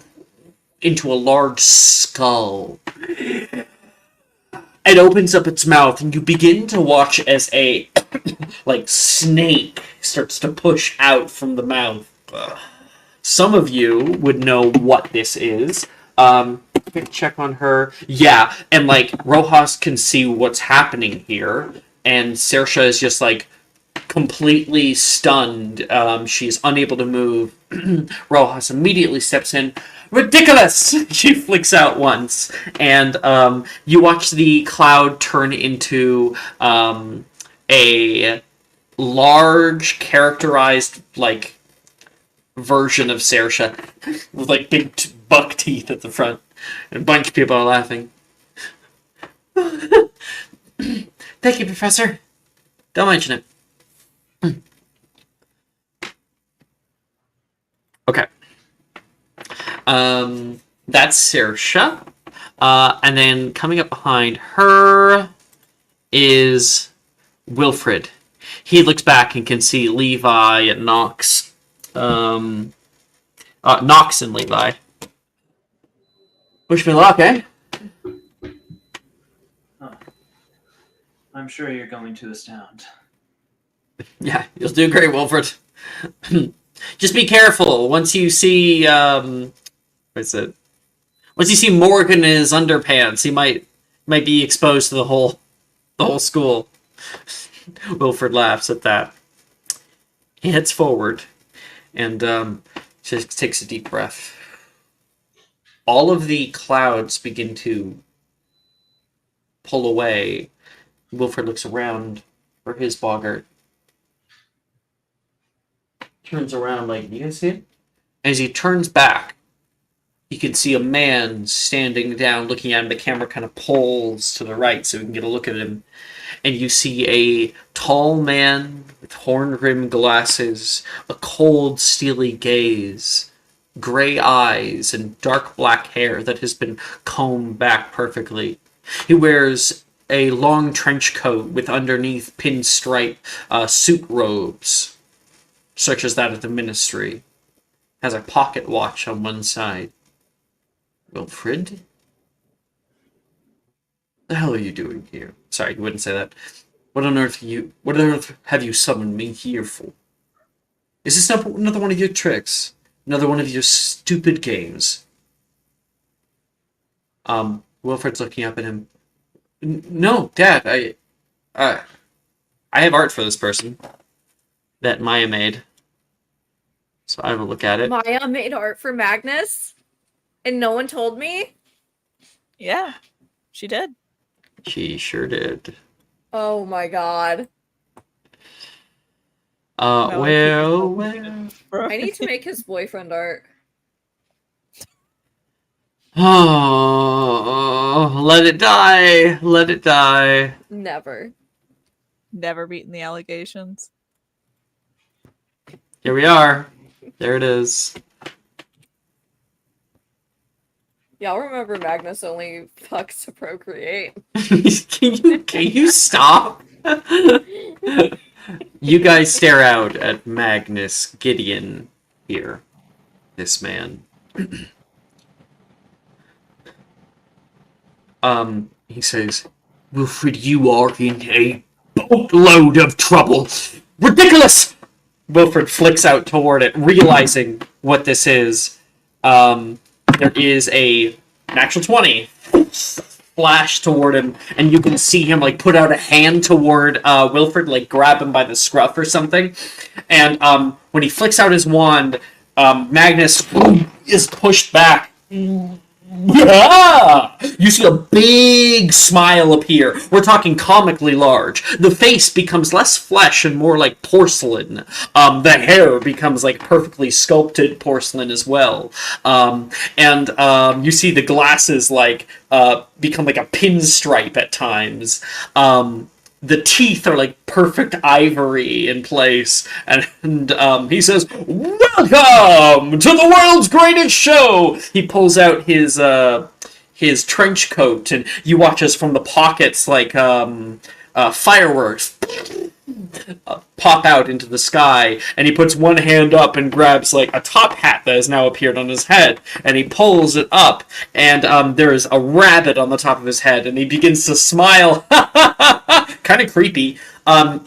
into a large skull. It opens up its mouth, and you begin to watch as a snake starts to push out from the mouth. Some of you would know what this is. Quick check on her. Yeah, and Rojas can see what's happening here, and Saoirse is just completely stunned. She's unable to move. Rojas immediately steps in. Ridiculous! She flicks out once, and you watch the cloud turn into a large, characterized, version of Saoirse with, big buck teeth at the front. And a bunch of people are laughing. Thank you, Professor. Don't mention it. Okay. That's Saoirse. And then coming up behind her is Wilfred. He looks back and can see Levi and Knox. Knox and Levi. Wish me luck, eh? Huh. I'm sure you're going to astound. Yeah, you'll do great, Wilfred. Just be careful. Once you see, Once you see Morgan in his underpants, he might be exposed to the whole school. Wilfred laughs at that. He heads forward, and just takes a deep breath. All of the clouds begin to pull away. Wilfred looks around for his boggart. Turns around you guys see it? As he turns back, you can see a man standing down looking at him. The camera kind of pulls to the right so we can get a look at him. And you see a tall man with horn-rimmed glasses, a cold, steely gaze, gray eyes, and dark black hair that has been combed back perfectly. He wears a long trench coat with underneath pinstripe suit robes, such as that of the Ministry. Has a pocket watch on one side. Wilfred? What the hell are you doing here? Sorry, you wouldn't say that. What on earth have you summoned me here for? Is this another one of your tricks? Another one of your stupid games? Wilfred's looking up at him. No, Dad, I have art for this person that Maya made. So I will look at it. Maya made art for Magnus? And no one told me? Yeah, she did. She sure did. Oh my god. Well. I need to make his boyfriend art. Oh, let it die. Let it die. Never. Never beaten the allegations. Here we are. There it is. Y'all remember Magnus only fucks to procreate? Can you stop? You guys stare out at Magnus Gideon here. This man. He says, Wilfred, you are in a boatload of trouble. Ridiculous! Wilfred flicks out toward it, realizing what this is. There is an actual 20. flash toward him, and you can see him like put out a hand toward Wilfred, like grab him by the scruff or something. And when he flicks out his wand, Magnus is pushed back. Yeah! You see a big smile appear. We're talking comically large. The face becomes less flesh and more like porcelain. The hair becomes like perfectly sculpted porcelain as well. And you see the glasses like become like a pinstripe at times. The teeth are like perfect ivory in place, and he says, "Welcome to the world's greatest show." He pulls out his trench coat, and you watch as from the pockets like fireworks pop out into the sky, and he puts one hand up and grabs like a top hat that has now appeared on his head, and he pulls it up, and there is a rabbit on the top of his head, and he begins to smile. Kind of creepy.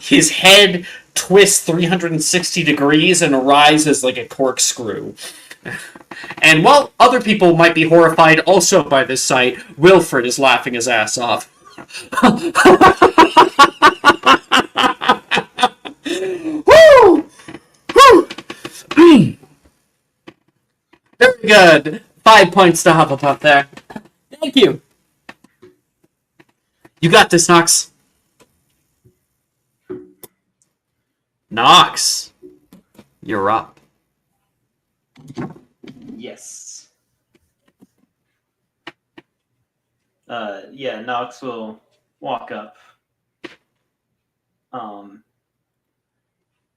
His head twists 360 degrees and rises like a corkscrew. And while other people might be horrified also by this sight, Wilfred is laughing his ass off. Woo! Woo! Very good. 5 points to Hufflepuff there. Thank you. You got this, Nox. Nox, you're up. Yes. Yeah, Nox will walk up.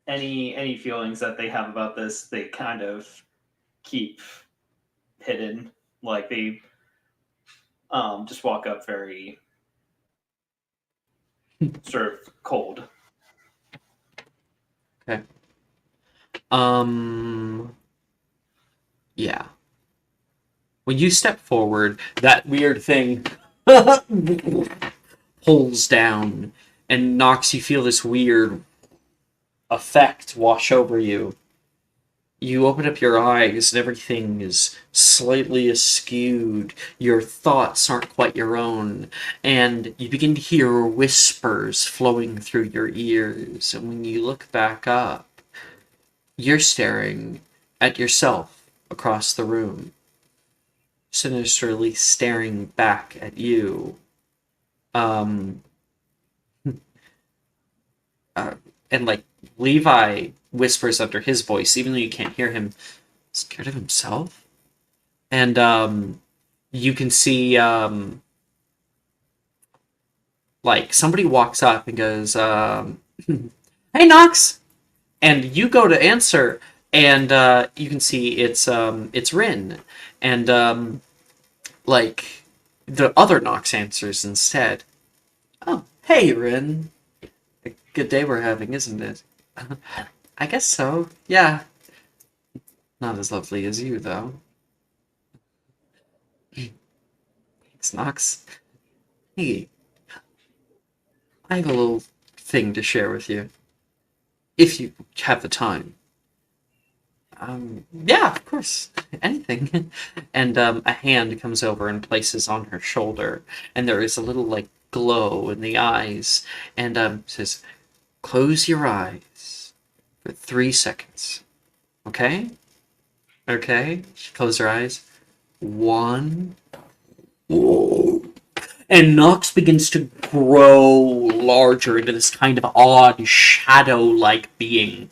Any feelings that they have about this, they kind of keep hidden. Like they just walk up very sort of cold. Okay. Yeah. When you step forward, that weird thing pulls down, and Nox, you feel this weird effect wash over you. You open up your eyes, and everything is slightly askewed. Your thoughts aren't quite your own, and you begin to hear whispers flowing through your ears. And when you look back up, you're staring at yourself across the room, sinisterly staring back at you. And like Levi whispers under his voice, even though you can't hear him, scared of himself. And you can see like somebody walks up and goes, "Hey, Nox," and you go to answer, and you can see it's Rin, and like the other Nox answers instead. "Oh, hey, Rin. A good day we're having, isn't it?" "I guess so, yeah. Not as lovely as you, though." "Thanks, Nox. Hey, I have a little thing to share with you. If you have the time." "Yeah, of course. Anything." And a hand comes over and places on her shoulder, and there is a little, like, glow in the eyes, and says, "Close your eyes for 3 seconds. Okay? Okay?" She closes her eyes. 1. And Nox begins to grow larger into this kind of odd shadow-like being.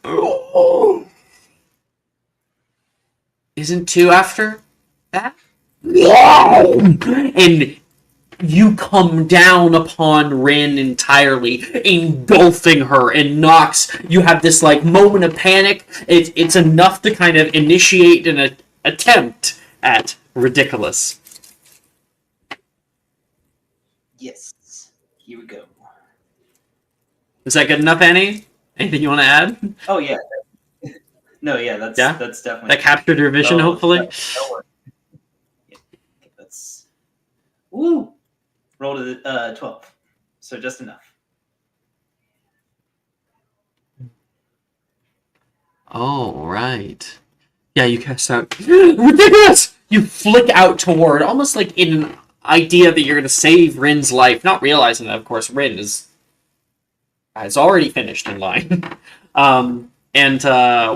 Isn't 2 after that? And you come down upon Rin entirely, engulfing her, and Nox, you have this like moment of panic. It's enough to kind of initiate an attempt at ridiculous. Yes. Here we go. Is that good enough, Annie? Anything you want to add? Oh yeah. No, yeah, that's definitely that captured your vision, hopefully. That'll work. Yeah, that's woo. Rolled a 12, so just enough. Oh, right. Yeah, you cast out ridiculous. You flick out toward, almost like in idea that you're going to save Rin's life, not realizing that, of course, Rin has already finished in line. And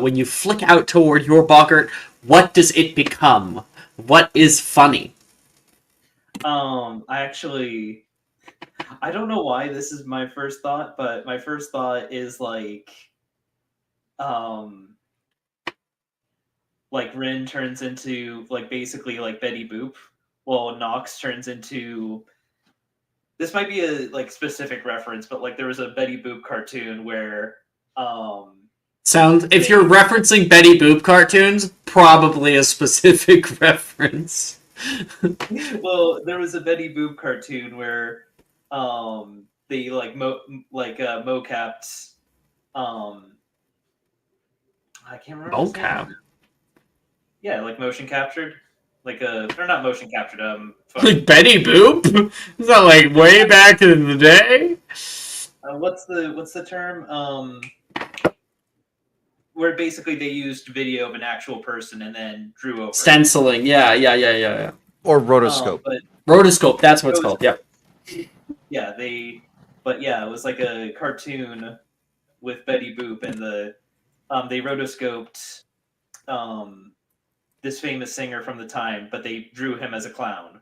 when you flick out toward your boggart, what does it become? What is funny? I don't know why this is my first thought, but my first thought is like Rin turns into like basically like Betty Boop, while Nox turns into. This might be a like specific reference, but like there was a Betty Boop cartoon where if you're referencing Betty Boop cartoons, probably a specific reference. Well, there was a Betty Boop cartoon where they like mocapped I can't remember. Mocap. Yeah, like motion captured. Or not motion captured, like Betty Boop? Is that like way back in the day? What's the term? Where basically they used video of an actual person and then drew over stenciling. Yeah. Or rotoscope. Rotoscope, that's what it's called. Yeah. Yeah, it was like a cartoon with Betty Boop, and they rotoscoped this famous singer from the time, but they drew him as a clown.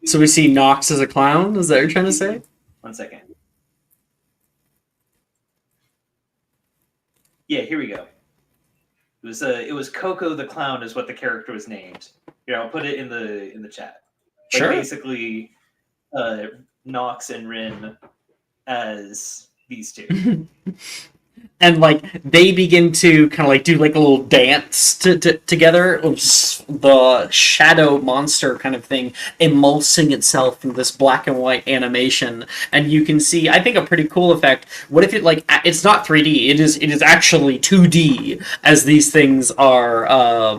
So we see Nox as a clown? Is that what you're trying to say? 1 second. Yeah, here we go. It was Coco the Clown is what the character was named. Here, I'll put it in the chat. Sure. Basically, Nox and Rin as these two. And like they begin to kind of like do like a little dance together. The shadow monster kind of thing emulsing itself in this black and white animation, and you can see, I think, a pretty cool effect. What if it's not 3D? It is actually 2D as these things are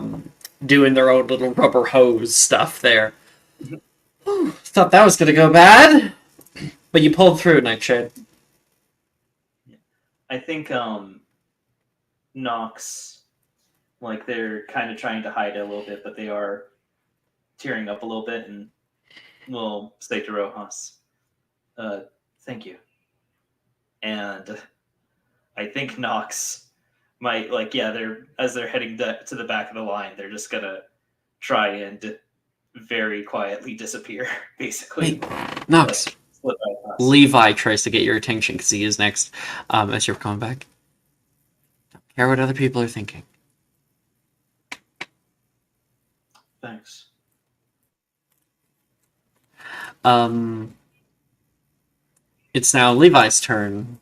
doing their own little rubber hose stuff there. Thought that was gonna go bad, but you pulled through, Nightshade. I think Nox, like they're kind of trying to hide it a little bit, but they are tearing up a little bit, and we'll say to Rojas, "Thank you." And I think Nox might they're heading to the back of the line, they're just gonna try and very quietly disappear, basically. Wait, Nox. Levi tries to get your attention because he is next as you're coming back. Don't care what other people are thinking. Thanks. It's now Levi's turn.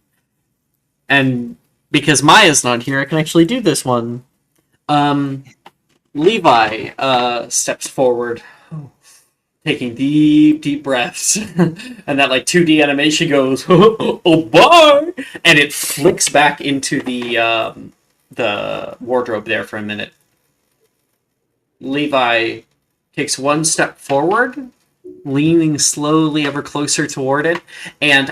And because Maya's not here, I can actually do this one. Levi steps forward, taking deep breaths, and that like 2D animation goes, oh boy, and it flicks back into the wardrobe there for a minute. Levi takes one step forward, leaning slowly ever closer toward it, and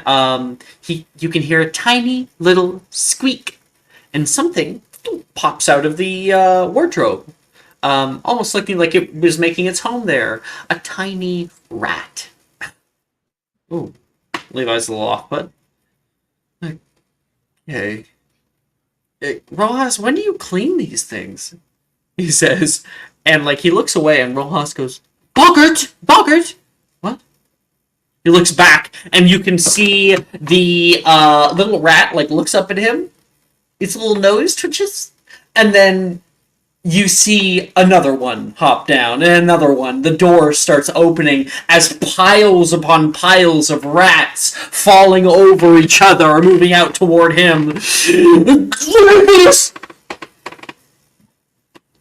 you can hear a tiny little squeak, and something pops out of the wardrobe. Almost looking like it was making its home there. A tiny rat. Ooh. Levi's a little off, but... Okay. Rojas, when do you clean these things? He says. And, like, he looks away, and Rojas goes, Boggart! What? He looks back, and you can see the little rat, like, looks up at him. Its little nose twitches. And then... you see another one hop down, and another one. The door starts opening as piles upon piles of rats falling over each other are moving out toward him. Let's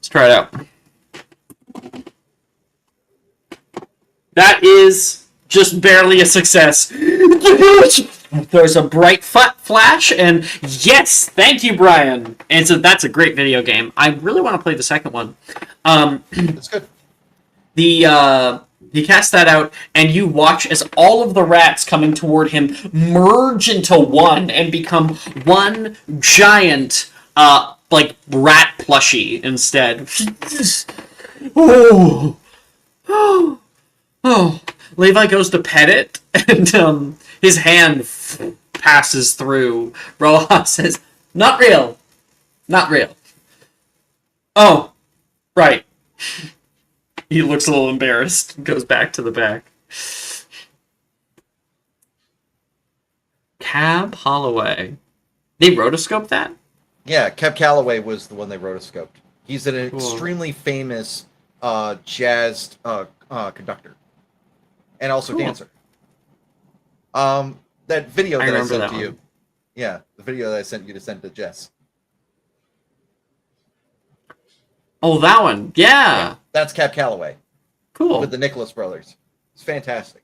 try it out. That is just barely a success. There's a bright flash, and yes, thank you, Brian. And so that's a great video game. I really want to play the second one. That's good. You cast that out, and you watch as all of the rats coming toward him merge into one and become one giant like rat plushie instead. Oh, oh, oh. Levi goes to pet it, and his hand passes through. Rojas says, "Not real, not real." Oh, right. He looks a little embarrassed. Goes back to the back. Cab Holloway. They rotoscoped that? Yeah, Kev Calloway was the one they rotoscoped. He's an Cool. extremely famous jazz conductor and also Cool. dancer. That video I that I remember sent that to one. you. Yeah, the video that I sent you to send to Jess. Oh, that one. Yeah. That's Kev Calloway Cool. with the Nicholas brothers. It's fantastic.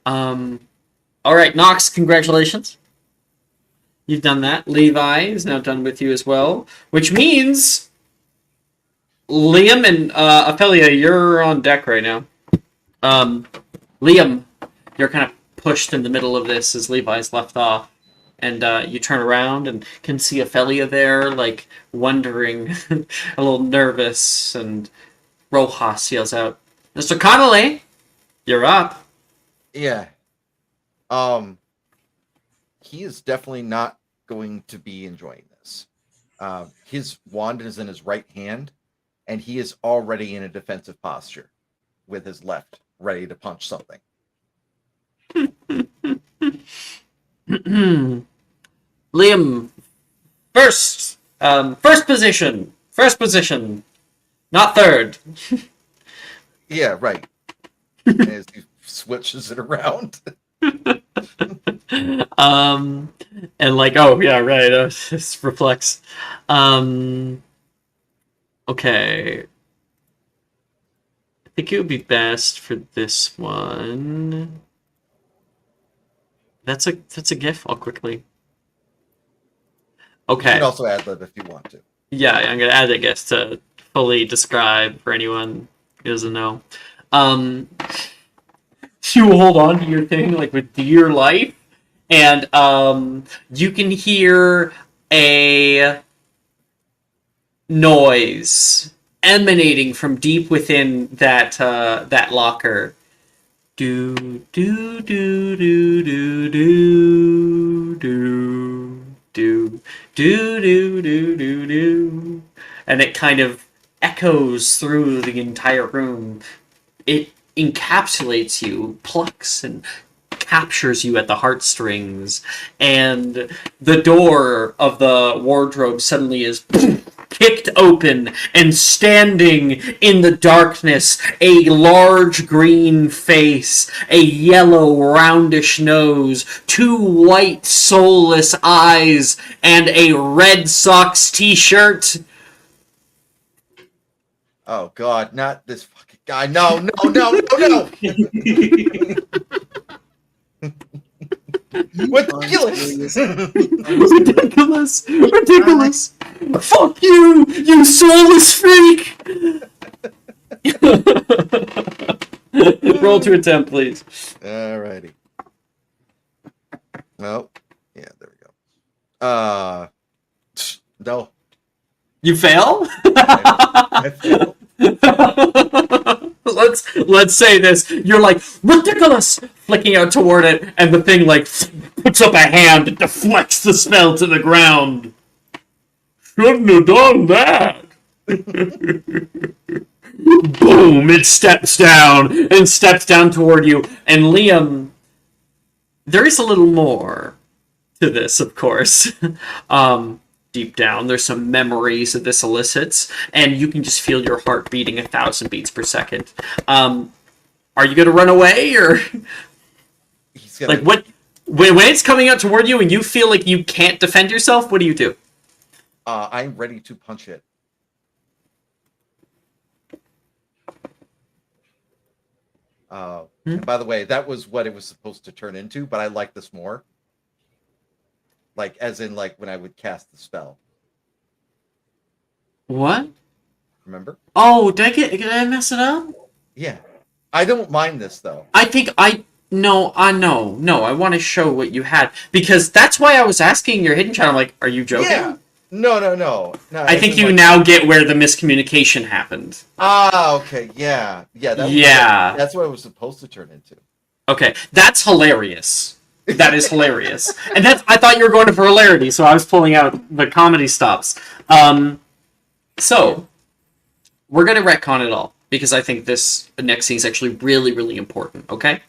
All right, Knox, congratulations. You've done that. Levi is now done with you as well, which means Liam and Ophelia, you're on deck right now. Liam, you're kind of pushed in the middle of this as Levi's left off, and you turn around and can see Ophelia there, like wondering, a little nervous, and Rojas yells out, "Mr. Connolly, you're up." Yeah. He is definitely not going to be enjoying this. His wand is in his right hand, and he is already in a defensive posture with his left, ready to punch something. Liam, first position, not third. Yeah, right. As he switches it around. And like, oh yeah, right. This reflects. Okay. I think it would be best for this one. That's a GIF. I'll quickly. You Okay. can also ad lib if you want to. Yeah, I'm gonna add a GIF to fully describe for anyone who doesn't know. You hold on to your thing like with dear life, and you can hear a noise emanating from deep within that locker. Do do do do do do do do do do do do do, and it kind of echoes through the entire room. It encapsulates you, plucks and captures you at the heartstrings, and the door of the wardrobe suddenly is kicked open, and standing in the darkness, a large green face, a yellow roundish nose, two white soulless eyes, and a Red Sox t-shirt. Oh God, not this fucking guy. No, no, no, no, no. Ridiculous. Ridiculous. Ridiculous. Fuck you, you soulless freak. Roll to attempt, please. Alrighty. Oh, yeah, there we go. No. You fail? I failed. Let's say this. You're like, ridiculous, flicking out toward it, and the thing like puts up a hand and deflects the spell to the ground. Shouldn't have done that. Boom! It steps down toward you, and Liam. There is a little more to this, of course. Deep down, there's some memories that this elicits, and you can just feel your heart beating 1,000 beats per second. Are you gonna run away, or He's gonna... like what? When it's coming out toward you, and you feel like you can't defend yourself, what do you do? I'm ready to punch it. And by the way, that was what it was supposed to turn into, but I like this more. Like, as in, like, when I would cast the spell. What? Remember? Oh, did I mess it up? Yeah. I don't mind this, though. I think no, I want to show what you had, because that's why I was asking your hidden chat. I'm like, are you joking? Yeah. No. I think you now get where the miscommunication happened. Ah, okay, yeah. Yeah. That's what it was supposed to turn into. Okay, that's hilarious. That is hilarious. And I thought you were going for hilarity, so I was pulling out the comedy stops. So, we're going to retcon it all, because I think this next scene is actually really, really important, okay?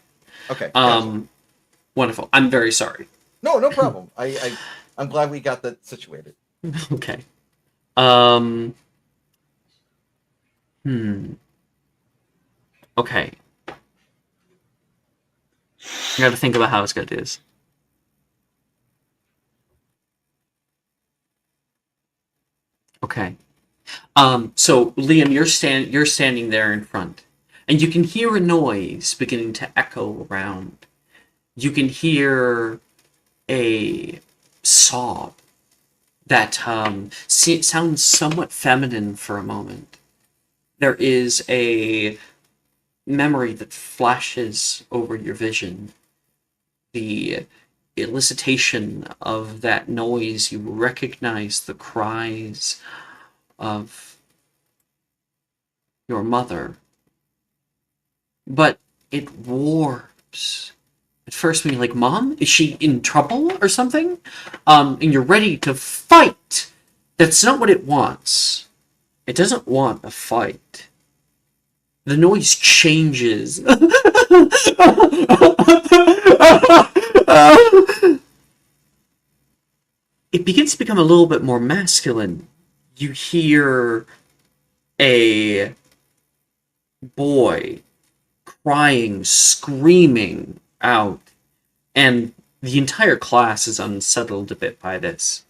Okay. Gotcha. Wonderful. I'm very sorry. No problem. I'm glad we got that situated. Okay. Okay. I gotta think about how it's gonna do this. Okay. So Liam, you're standing there in front, and you can hear a noise beginning to echo around. You can hear a sob that sounds somewhat feminine for a moment. There is a memory that flashes over your vision. The elicitation of that noise, you recognize the cries of your mother. But it warps. At first, when you're like, Mom, is she in trouble or something? And you're ready to fight. That's not what it wants. It doesn't want a fight. The noise changes. It begins to become a little bit more masculine. You hear a boy crying, screaming out, and the entire class is unsettled a bit by this.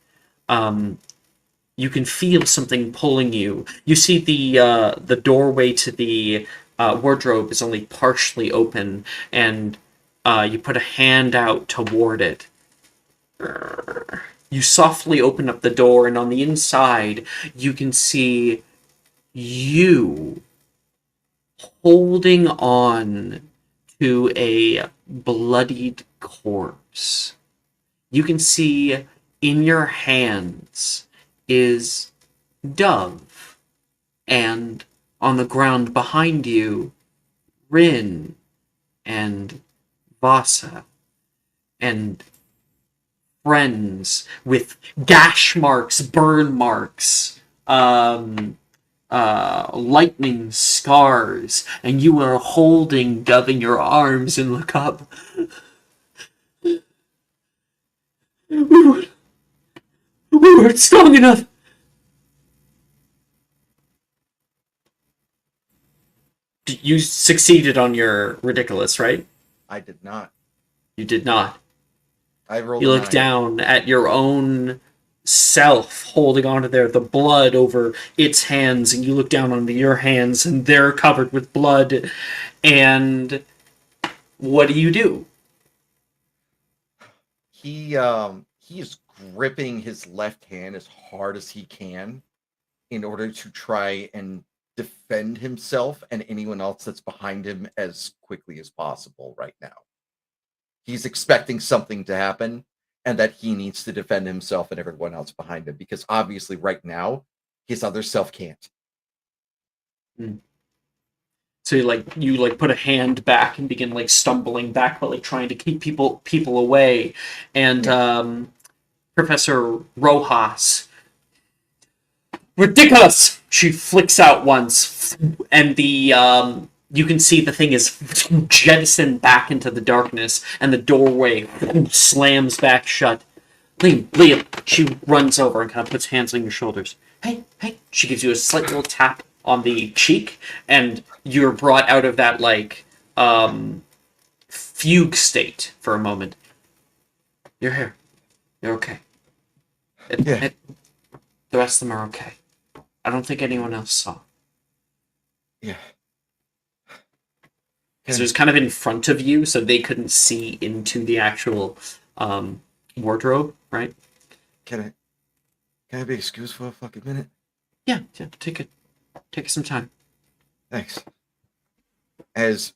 You can feel something pulling you. You see the doorway to the wardrobe is only partially open, and you put a hand out toward it. You softly open up the door, and on the inside, you can see you holding on to a bloodied corpse. You can see in your hands is Dove, and on the ground behind you, Rin and Vasa, and friends with gash marks, burn marks, lightning scars, and you are holding Dove in your arms and look up. We weren't strong enough. You succeeded on your ridiculous, right? I did not. You did not. I rolled. You look down at your own self holding onto the blood over its hands, and you look down onto your hands, and they're covered with blood. And what do? He is gripping his left hand as hard as he can in order to try and defend himself and anyone else that's behind him as quickly as possible right now. He's expecting something to happen and that he needs to defend himself and everyone else behind him, because obviously right now his other self can't. So you put a hand back and begin stumbling back, but trying to keep people away. And Professor Rojas, ridiculous! She flicks out once, and the you can see the thing is jettisoned back into the darkness, and the doorway slams back shut. Liam, she runs over and kind of puts hands on your shoulders. Hey, she gives you a slight little tap on the cheek, and you're brought out of that fugue state for a moment. You're here. You're okay. The rest of them are okay. I don't think anyone else saw. Yeah. Because it was kind of in front of you, so they couldn't see into the actual wardrobe, right? Can I be excused for a fucking minute? Yeah, take some time. Thanks. As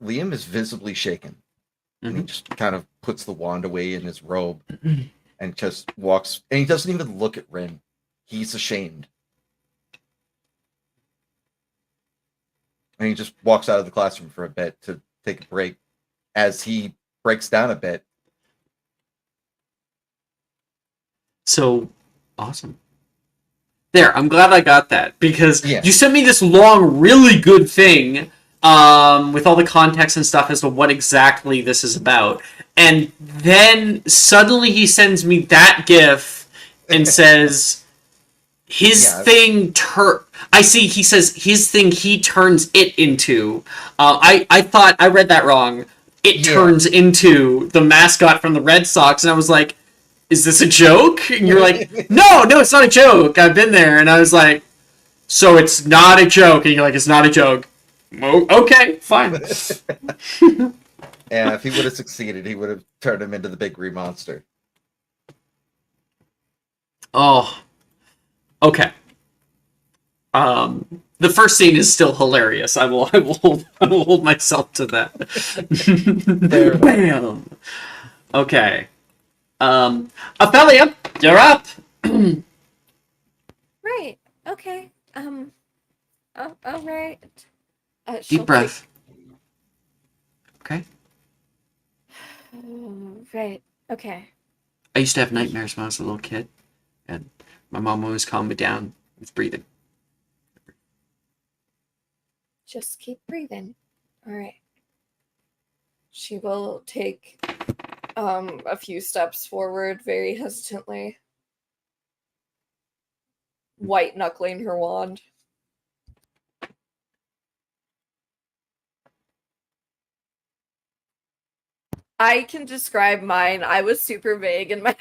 Liam is visibly shaken, and he just kind of puts the wand away in his robe, and just walks, and he doesn't even look at Rin. He's ashamed. And he just walks out of the classroom for a bit to take a break as he breaks down a bit. So awesome. There, I'm glad I got that, because Yeah. you sent me this long, really good thing with all the context and stuff as to what exactly this is about. And then suddenly he sends me that GIF and says his Yeah. thing I see, he says his thing he turns it into. I thought I read that wrong. It Yeah. turns into the mascot from the Red Sox, and I was like, is this a joke? And you're like, no, it's not a joke. I've been there. And I was like, so it's not a joke. And you're like, it's not a joke. Okay, fine. And if he would have succeeded, he would have turned him into the big green monster. Oh, okay. The first scene is still hilarious. I will hold myself to that. Bam. Okay. Ophelia, you're up. Right. Okay. All right. Deep breath. Okay. Right. Okay. I used to have nightmares when I was a little kid, and my mom always calmed me down with breathing. Just keep breathing. All right. She will take a few steps forward very hesitantly, white knuckling her wand. I can describe mine. I was super vague in my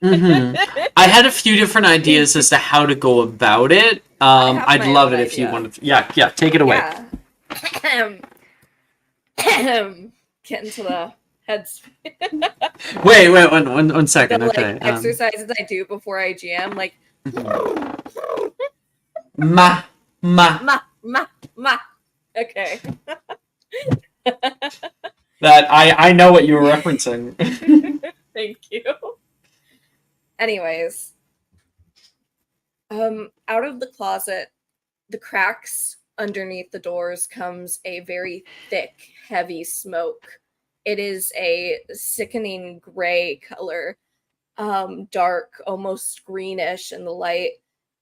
I had a few different ideas as to how to go about it. I'd love it if you wanted to. Yeah, take it away. Yeah. Get into the heads. Wait, one second. The, Okay. Exercises I do before I GM, like ma. Okay. That I know what you were referencing. Thank you. Anyways, out of the closet, the cracks underneath the doors comes a very thick, heavy smoke. It is a sickening gray color, dark, almost greenish in the light,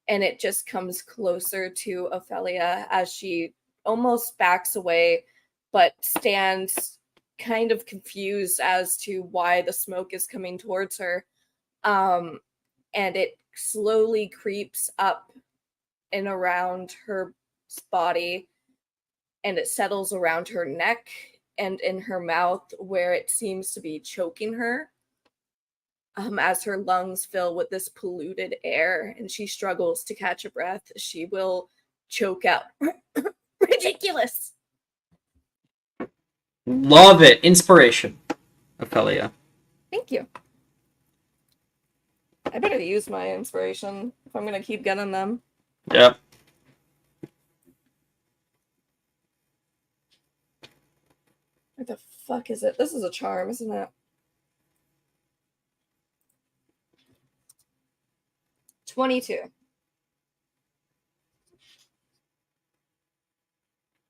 and it just comes closer to Ophelia as she almost backs away, but stands kind of confused as to why the smoke is coming towards her. And it slowly creeps up and around her body, and it settles around her neck and in her mouth, where it seems to be choking her. As her lungs fill with this polluted air and she struggles to catch a breath, she will choke out. Ridiculous. Love it. Inspiration, Ophelia. Thank you. I better use my inspiration if I'm gonna keep getting them. Yep. What the fuck is it? This is a charm, isn't it? 22.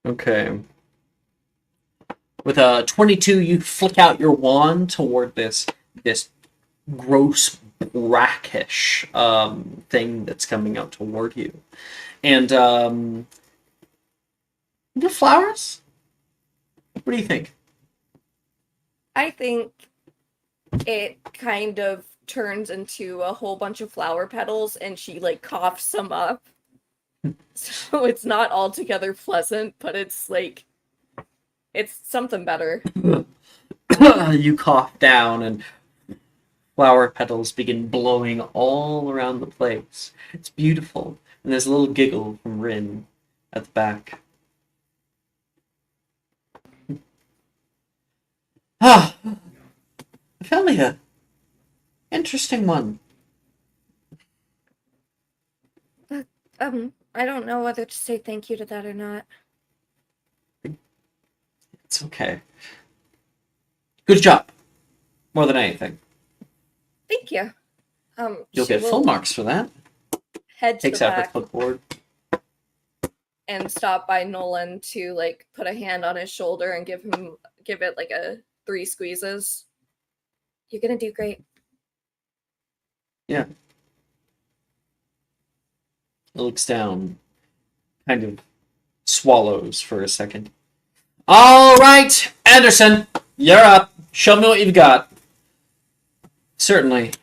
Okay. With a 22, you flick out your wand toward this gross brackish thing that's coming out toward you, and the flowers. What do you think? I think it kind of turns into a whole bunch of flower petals and she like coughs them up. So it's not altogether pleasant, but it's like it's something better. You cough down and flower petals begin blowing all around the place. It's beautiful. And there's a little giggle from Rin at the back. Ah, Ophelia. Interesting one. I don't know whether to say thank you to that or not. It's okay. Good job. More than anything. Thank you. You'll she get full will marks for that. head to Takes the out her back clipboard. and stop by Nolan to like put a hand on his shoulder and give it like a 3 squeezes. You're gonna do great. Yeah. He looks down, kind of swallows for a second. All right, Anderson, you're up. Show me what you've got. Certainly.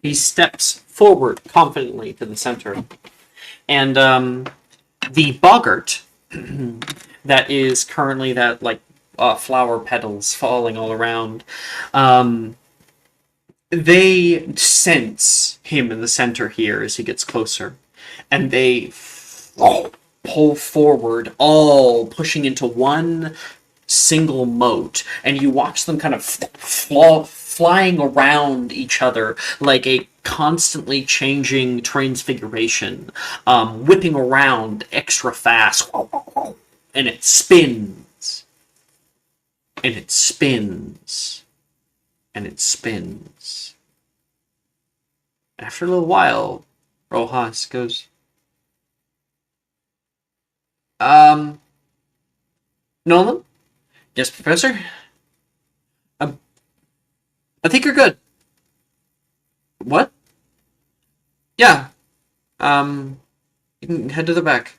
He steps forward confidently to the center. And the boggart that is currently that like flower petals falling all around, they sense him in the center here as he gets closer, and they pull forward, all pushing into one single moat, and you watch them kind of flying around each other like a constantly changing transfiguration, whipping around extra fast, and it spins, and it spins, and it spins. After a little while, Rojas goes, Nolan? Yes, Professor? I think you're good. What? Yeah. You can head to the back.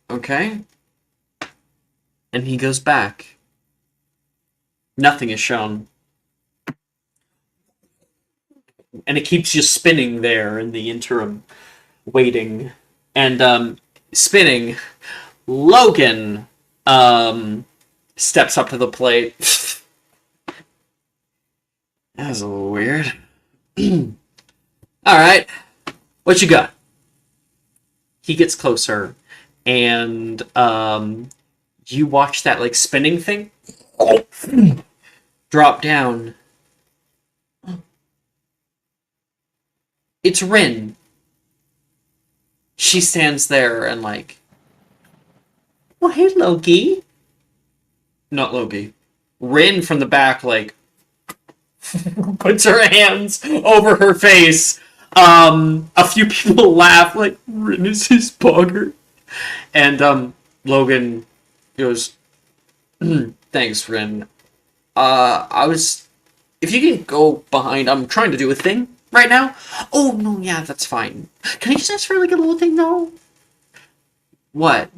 Okay. And he goes back. Nothing is shown. And it keeps you spinning there in the interim, waiting. And, spinning, Logan, steps up to the plate. That was a little weird. Alright. What you got? He gets closer, and you watch that like spinning thing drop down. It's Rin. She stands there and like, well, hey, Loki. Not Loki. Rin from the back, like, puts her hands over her face. A few people laugh, like, Rin is his bogger. And, Logan goes, thanks, Rin. If you can go behind, I'm trying to do a thing right now. Oh, no, yeah, that's fine. Can I just ask for, like, a little thing, though? What?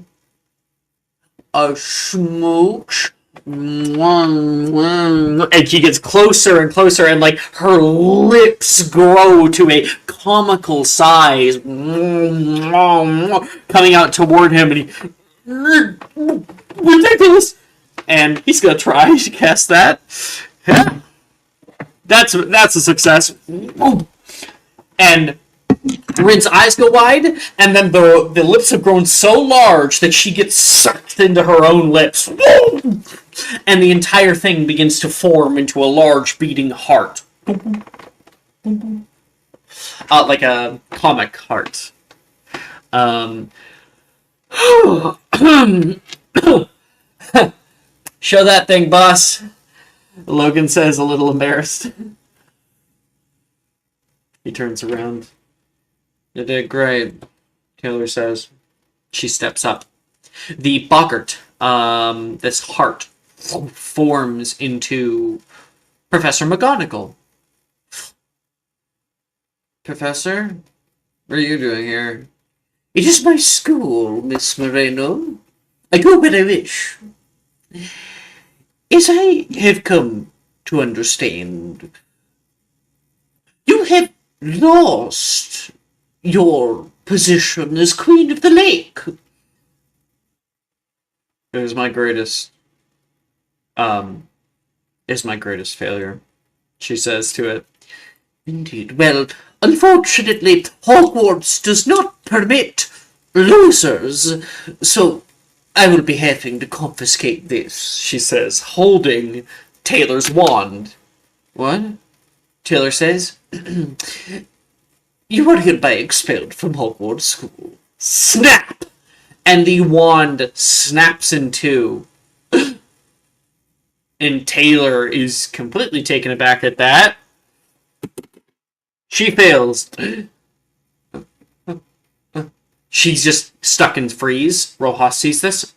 A smooch? And she gets closer and closer, and like her lips grow to a comical size, coming out toward him, and he ridiculous. And he's gonna try to cast that. Yeah. That's a success. And Rin's eyes go wide, and then the lips have grown so large that she gets sucked into her own lips. And the entire thing begins to form into a large beating heart. Like a comic heart. Show that thing, boss. Logan says, a little embarrassed. He turns around. You did great, Taylor says. She steps up. The boggart, this heart, forms into Professor McGonagall. Professor? What are you doing here? It is my school, Miss Moreno. I go where I wish. As I have come to understand, you have lost your position as Queen of the Lake. It was my greatest failure, she says to it. Indeed. Well, unfortunately, Hogwarts does not permit losers, so I will be having to confiscate this, she says, holding Taylor's wand. What? Taylor says, you are hereby expelled from Hogwarts School. Snap! And the wand snaps in two. And Taylor is completely taken aback at that. She fails. She's just stuck in freeze. Rojas sees this.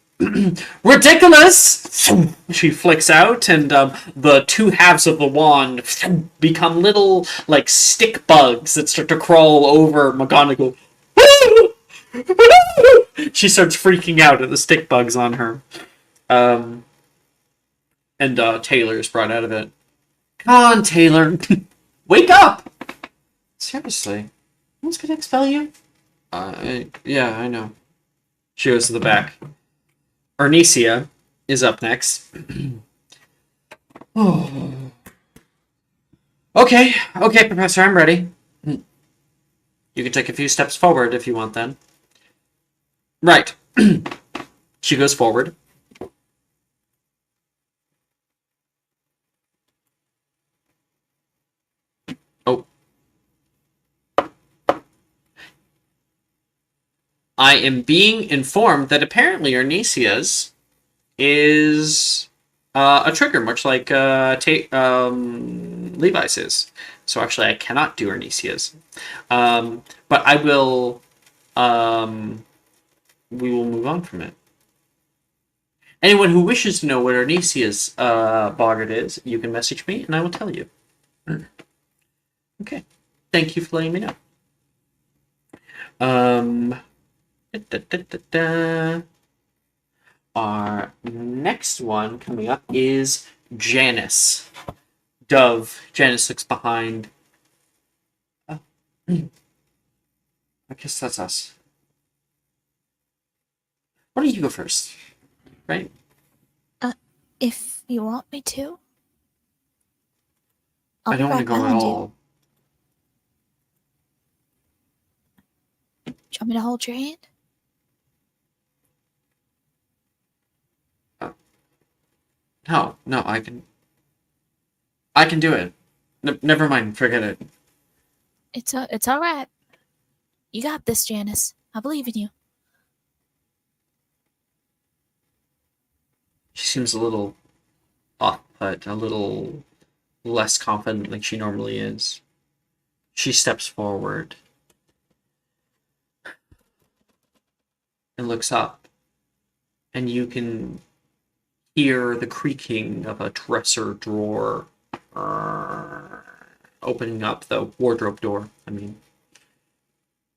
Ridiculous! She flicks out, and the two halves of the wand become little, like, stick bugs that start to crawl over McGonagall. She starts freaking out at the stick bugs on her. And Taylor is brought out of it. Come on, Taylor. Wake up! Seriously. Who's gonna expel you? Yeah, I know. She goes to the back. Arnesia is up next. Okay, Professor, I'm ready. You can take a few steps forward if you want, then. Right. She goes forward. Oh. I am being informed that apparently Arnesia's is a trigger, much like Levi's is. So actually, I cannot do Arnesia's. But I will. We will move on from it. Anyone who wishes to know what Arnesia's boggart is, you can message me, and I will tell you. Okay. Thank you for letting me know. Our next one coming up is Janice. Dove. Janice looks behind. I guess that's us. Why don't you go first? Right? If you want me to. I don't want to go at all. Do you want me to hold your hand? No, I can do it. Never mind, forget it. It's all right. You got this, Janice. I believe in you. She seems a little off put, a little less confident than she normally is. She steps forward and looks up, and you can hear the creaking of a dresser drawer opening up, the wardrobe door. I mean,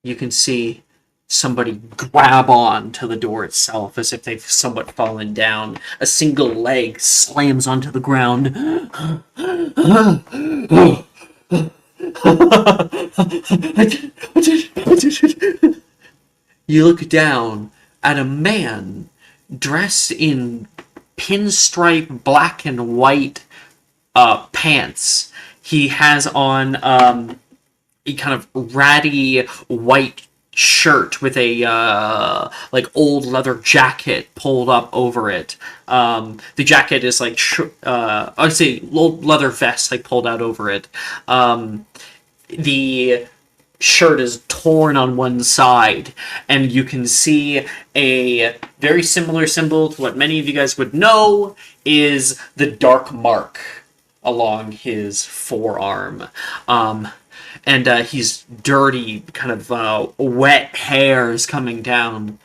you can see somebody grab on to the door itself as if they've somewhat fallen down. A single leg slams onto the ground. You look down at a man dressed in pinstripe black and white pants. He has on a kind of ratty white shirt with a like old leather jacket pulled up over it. The jacket is like I'd say old leather vest like pulled out over it. The shirt is torn on one side, and you can see a very similar symbol to what many of you guys would know is the dark mark along his forearm. And he's dirty, kind of wet hairs coming down.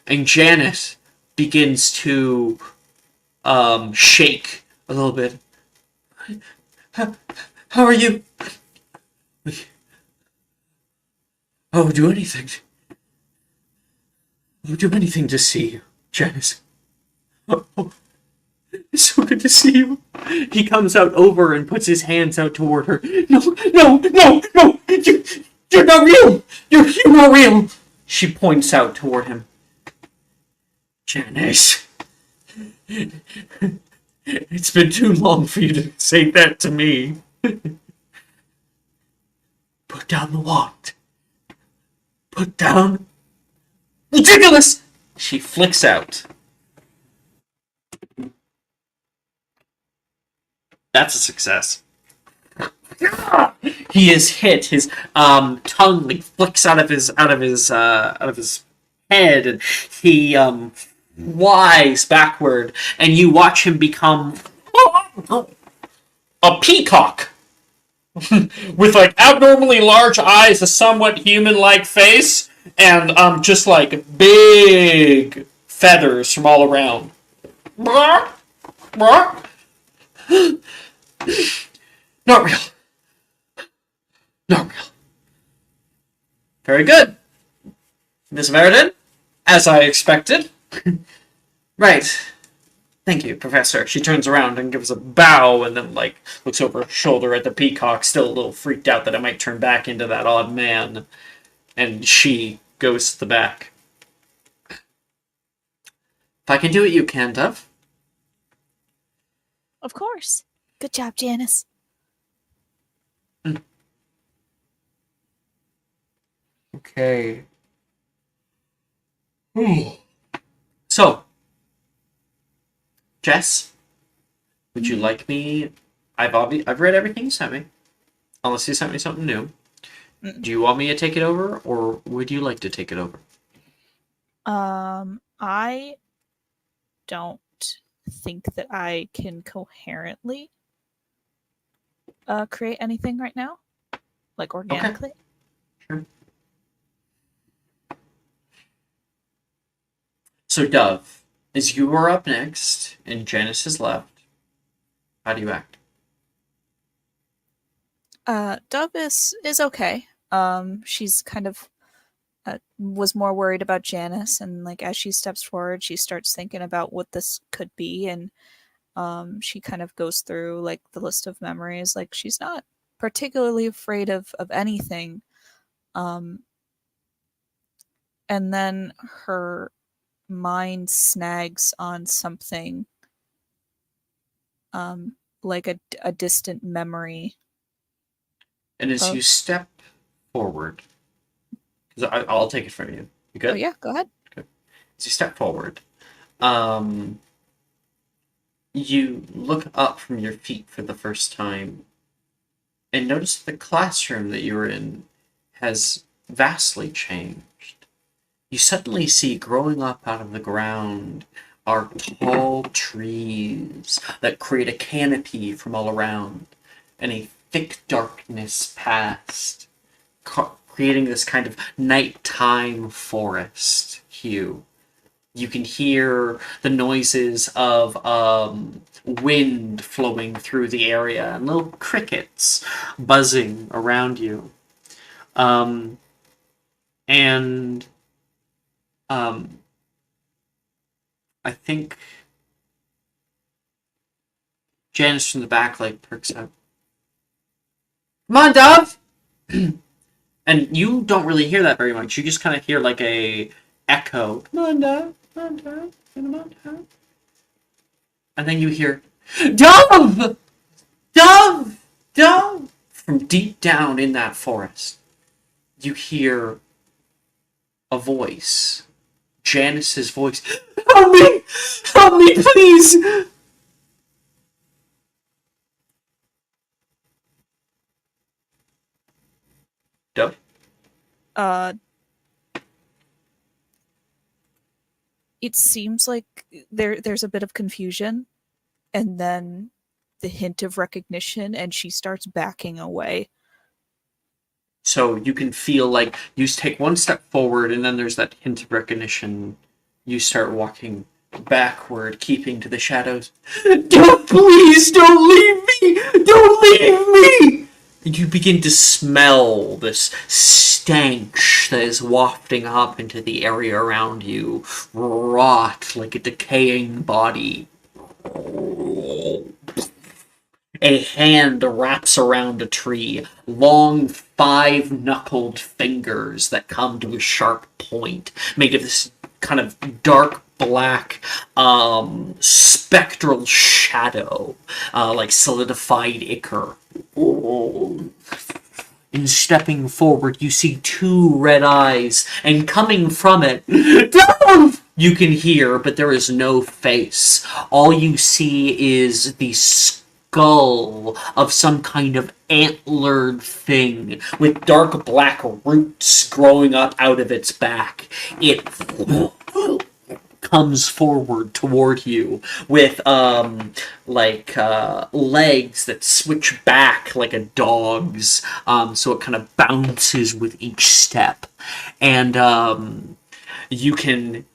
And Janet begins to shake a little bit. How are you? I'll do anything. I'll do anything to see you, Janice. Oh, it's so good to see you. He comes out over and puts his hands out toward her. No! You're not real! You're not real! She points out toward him. Janice. It's been too long for you to say that to me. Put down the wand. Put down. Ridiculous! She flicks out. That's a success. He is hit. His tongue like flicks out of his head, and he flies backward. And you watch him become A peacock with like abnormally large eyes, a somewhat human-like face, and just like big feathers from all around. Not real. Not real. Very good. Miss Meriden, as I expected. Right. Thank you, Professor. She turns around and gives a bow and then, like, looks over her shoulder at the peacock, still a little freaked out that I might turn back into that odd man. And she goes to the back. If I can do it, you can, Dove. Of course. Good job, Janice. Okay. So, Jess, would you like me? I've read everything you sent me, unless you sent me something new. Do you want me to take it over, or would you like to take it over? I don't think that I can coherently create anything right now, like organically. Okay. Sure. So, Dove, as you are up next and Janice is left, how do you act? Dove is okay. She's kind of was more worried about Janice, and like as she steps forward, she starts thinking about what this could be, and she kind of goes through like the list of memories. Like she's not particularly afraid of anything. And then her mind snags on something, like a distant memory. And as you step forward, because I'll take it from you. You good? Oh yeah, go ahead. Good. As you step forward, you look up from your feet for the first time and notice the classroom that you were in has vastly changed. You suddenly see growing up out of the ground are tall trees that create a canopy from all around, and a thick darkness past, creating this kind of nighttime forest hue. You can hear the noises of wind flowing through the area and little crickets buzzing around you. I think Janice from the back like perks up. Come on, Dove! And you don't really hear that very much. You just kind of hear like a echo. Come on, Dove. Come on, Dove. Come on, Dove. And then you hear, Dove! Dove! Dove! From deep down in that forest, you hear a voice. Janice's voice. Help me! Help me, please! Dove? It seems like there's a bit of confusion, and then the hint of recognition, and she starts backing away. So you can feel like you take one step forward, and then there's that hint of recognition. You start walking backward, keeping to the shadows. Don't, please, don't leave me! Don't leave me! And you begin to smell this stench that is wafting up into the area around you, rot like a decaying body. A hand wraps around a tree, long 5-knuckled fingers that come to a sharp point, made of this kind of dark black spectral shadow, like solidified ichor. In stepping forward, you see 2 red eyes, and coming from it, Dove! You can hear, but there is no face. All you see is the skull of some kind of antlered thing with dark black roots growing up out of its back. It comes forward toward you with legs that switch back like a dog's, so it kind of bounces with each step, and you can,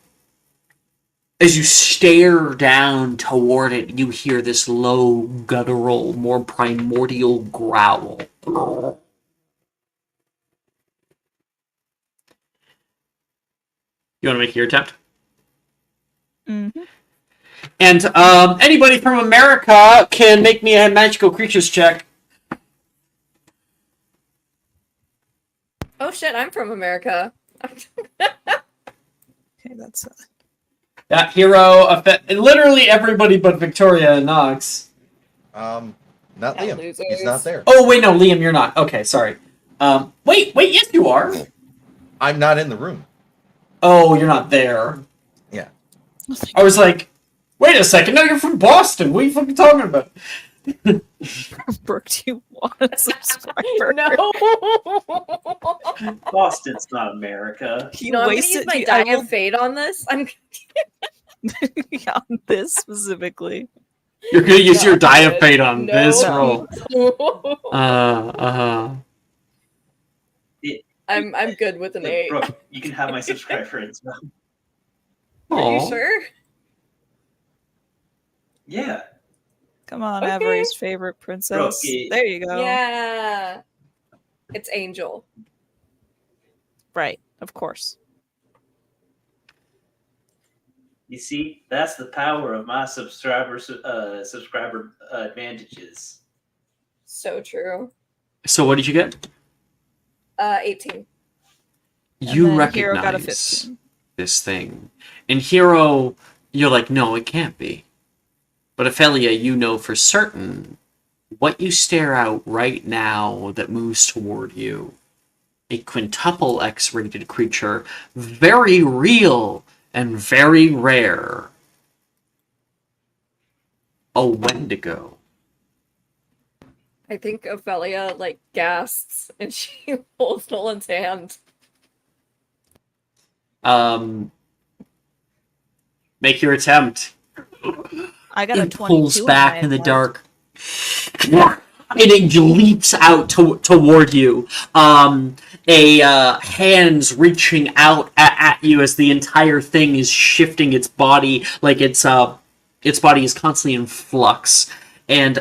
as you stare down toward it, you hear this low, guttural, more primordial growl. You want to make your attempt? Mm-hmm. And anybody from America can make me a magical creatures check. Oh shit, I'm from America. Okay, that's That hero, literally everybody but Victoria and Knox. Not Yeah, Liam. losers. He's not there. Oh, wait, no, Liam, you're not. Okay, sorry. Wait, yes, you are. I'm not in the room. Oh, you're not there. Yeah. I was like, wait a second, no, you're from Boston. What are you fucking talking about? Brooke, do you want a subscriber? No. Boston's not America. You No, I'm gonna wasted use my I die will- of fate on this. I'm on this specifically. You're gonna use your Not die of good. fate on No. this No. roll. I'm good with an 8. Brooke, you can have my subscriber as well. Are you Aw. sure? Yeah. Come on, Okay. Avery's favorite princess. Brooke, There you go. Yeah. It's Angel. Right, of course. You see, that's the power of my subscriber advantages. So true. So what did you get? 18. You then recognize Hero got a 15. this thing. In Hero, you're like, no, it can't be. But Ophelia, you know for certain what you stare out right now that moves toward you. A quintuple X-rated creature, very real and very rare. A Wendigo. I think Ophelia gasps and she holds Nolan's hand. Make your attempt. I got a It 22. pulls back in the my dark. And it leaps out toward you. Hands reaching out at you as the entire thing is shifting its body, like its body is constantly in flux. And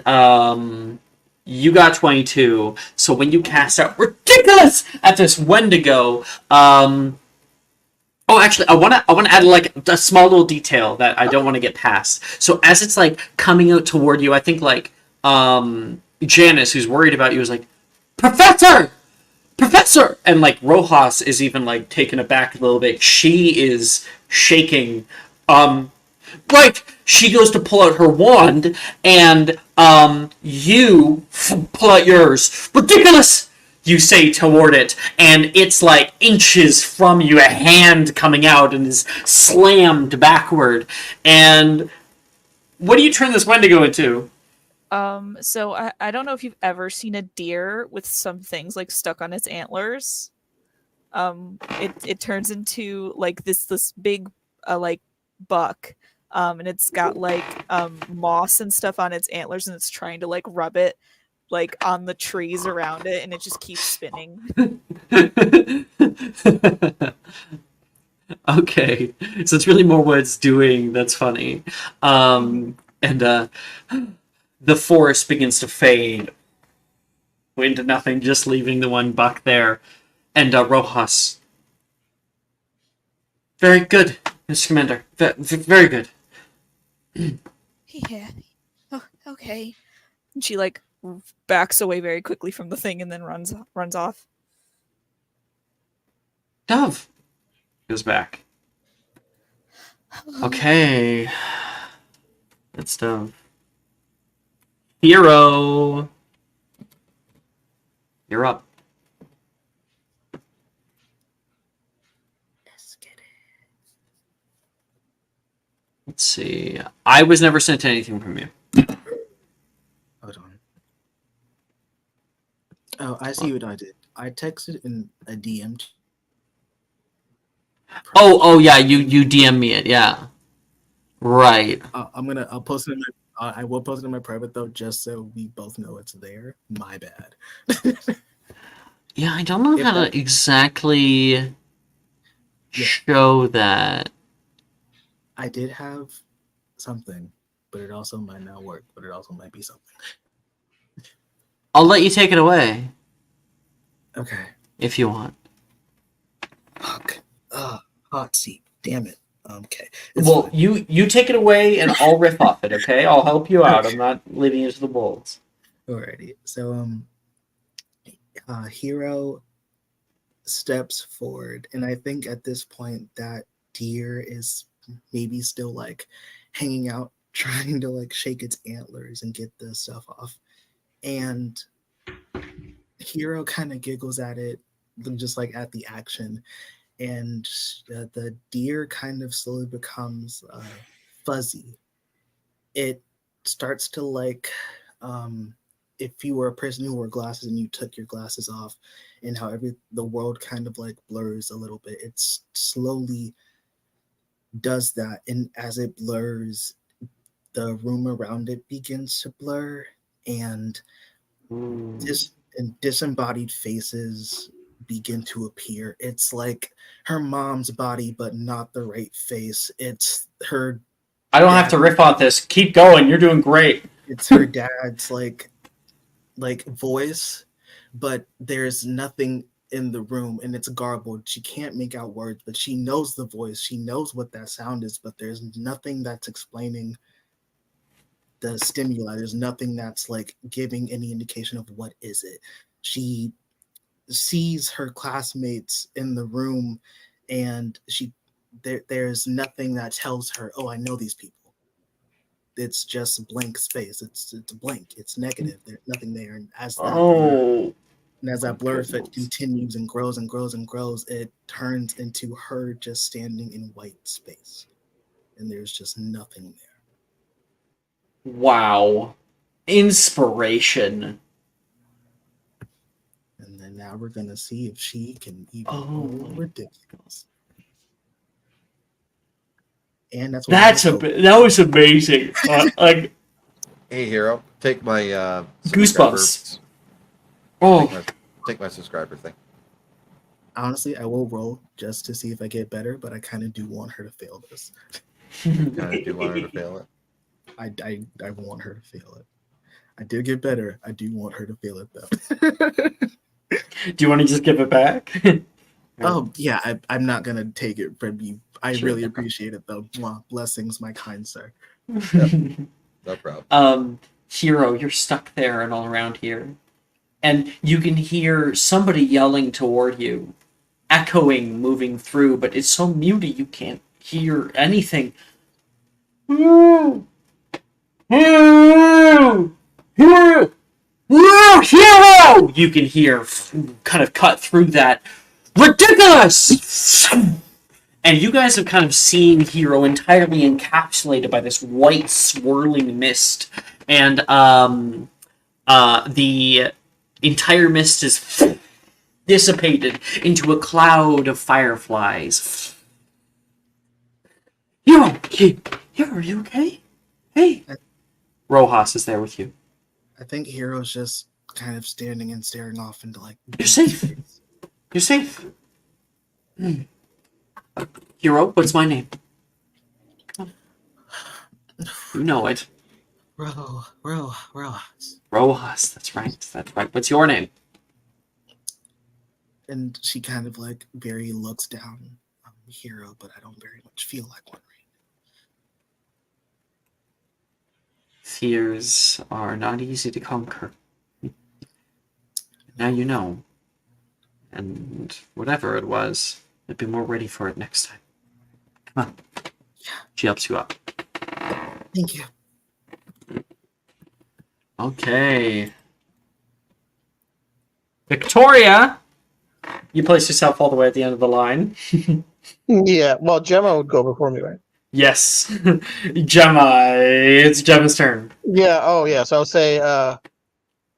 you got 22. So when you cast out ridiculous at this Wendigo, oh, actually, I want to add a small little detail that I don't want to get past. So as it's coming out toward you, I think Janice, who's worried about you, is like, Professor! And Rojas is even taken aback a little bit. She is shaking. She goes to pull out her wand, and you pull out yours. Ridiculous! You say toward it, and it's inches from you, a hand coming out and is slammed backward. And what do you turn this Wendigo into? So I don't know if you've ever seen a deer with some things stuck on its antlers. It turns into this big buck. And it's got moss and stuff on its antlers, and it's trying to rub it on the trees around it, and it just keeps spinning. Okay, so it's really more what it's doing that's funny. And the forest begins to fade into nothing, just leaving the one buck there. And Rojas. Very good, Mr. Commander. Very good. Yeah. Oh, okay. And she backs away very quickly from the thing and then runs off. Dove goes back. Okay. That's Dove. Hero. You're up. Let's see. I was never sent anything from you. Hold on. Oh, I see what I did. I texted in a DM. Oh yeah, you DM me it, yeah. Right. I'll post it in my, I will post it in my private though, just so we both know it's there. My bad. Yeah, I don't know If how that- to exactly Yeah. show that. I did have something, but it also might not work, but it also might be something. I'll let you take it away Okay. if you want. Fuck. Hot seat. Damn it. Okay. Well, fine. you take it away and I'll riff off it, okay? I'll help you out. Okay. I'm not leaving you to the wolves. Alrighty. So Hero steps forward, and I think at this point that deer is maybe still like hanging out, trying to like shake its antlers and get the stuff off. And Hero kind of giggles at it, just like at the action, and the deer kind of slowly becomes fuzzy. It starts to like if you were a person who wore glasses and you took your glasses off, and how the world kind of like blurs a little bit. It's slowly does that, and as it blurs, the room around it begins to blur, and disembodied faces begin to appear. It's like her mom's body, but not the right face. It's her. I don't have to riff on this. Keep going. You're doing great. It's her dad's like voice, but there's nothing in the room, and it's garbled. She can't make out words, but she knows the voice. She knows what that sound is, but there's nothing that's explaining the stimuli. There's nothing that's like giving any indication of what is it. She sees her classmates in the room, and there's nothing that tells her, oh, I know these people. It's just blank space. It's blank. It's negative. There's nothing there. And as that blur effect continues and grows and grows and grows, it turns into her just standing in white space, and there's just nothing there. Wow, inspiration. And then now we're gonna see if she can even roll ridiculous. And that was amazing. Like, hey, Hero, take my goosebumps. Take my subscriber thing. Honestly, I will roll just to see if I get better, but I kind of do want her to fail this. Kind of do want her to fail it. I want her to fail it. I did get better. I do want her to fail it though. Do you want to just give it back? Oh yeah, I'm not gonna take it from you. I really appreciate it though. Mwah. Blessings, my kind sir. No problem. Hero, you're stuck there and all around here. And you can hear somebody yelling toward you, echoing, moving through, but it's so muted you can't hear anything. Hero! You can hear kind of cut through that. Ridiculous! And you guys have kind of seen Hero entirely encapsulated by this white swirling mist. And the entire mist is dissipated into a cloud of fireflies. Hero, are you okay? Hey. Rojas is there with you. I think Hero's just kind of standing and staring off into like. You're safe. You're safe. Hero, what's my name? You know it. Rojas. Rojas, that's right. What's your name? And she kind of like very looks down on Hero, but I don't very much feel like one right now. Fears are not easy to conquer. Now you know. And whatever it was, I'd be more ready for it next time. Come on. Yeah. She helps you up. Thank you. Okay. Victoria! You place yourself all the way at the end of the line. Yeah, well, Gemma would go before me, right? Yes. Gemma. It's Gemma's turn. Yeah, oh, yeah. So I'll say,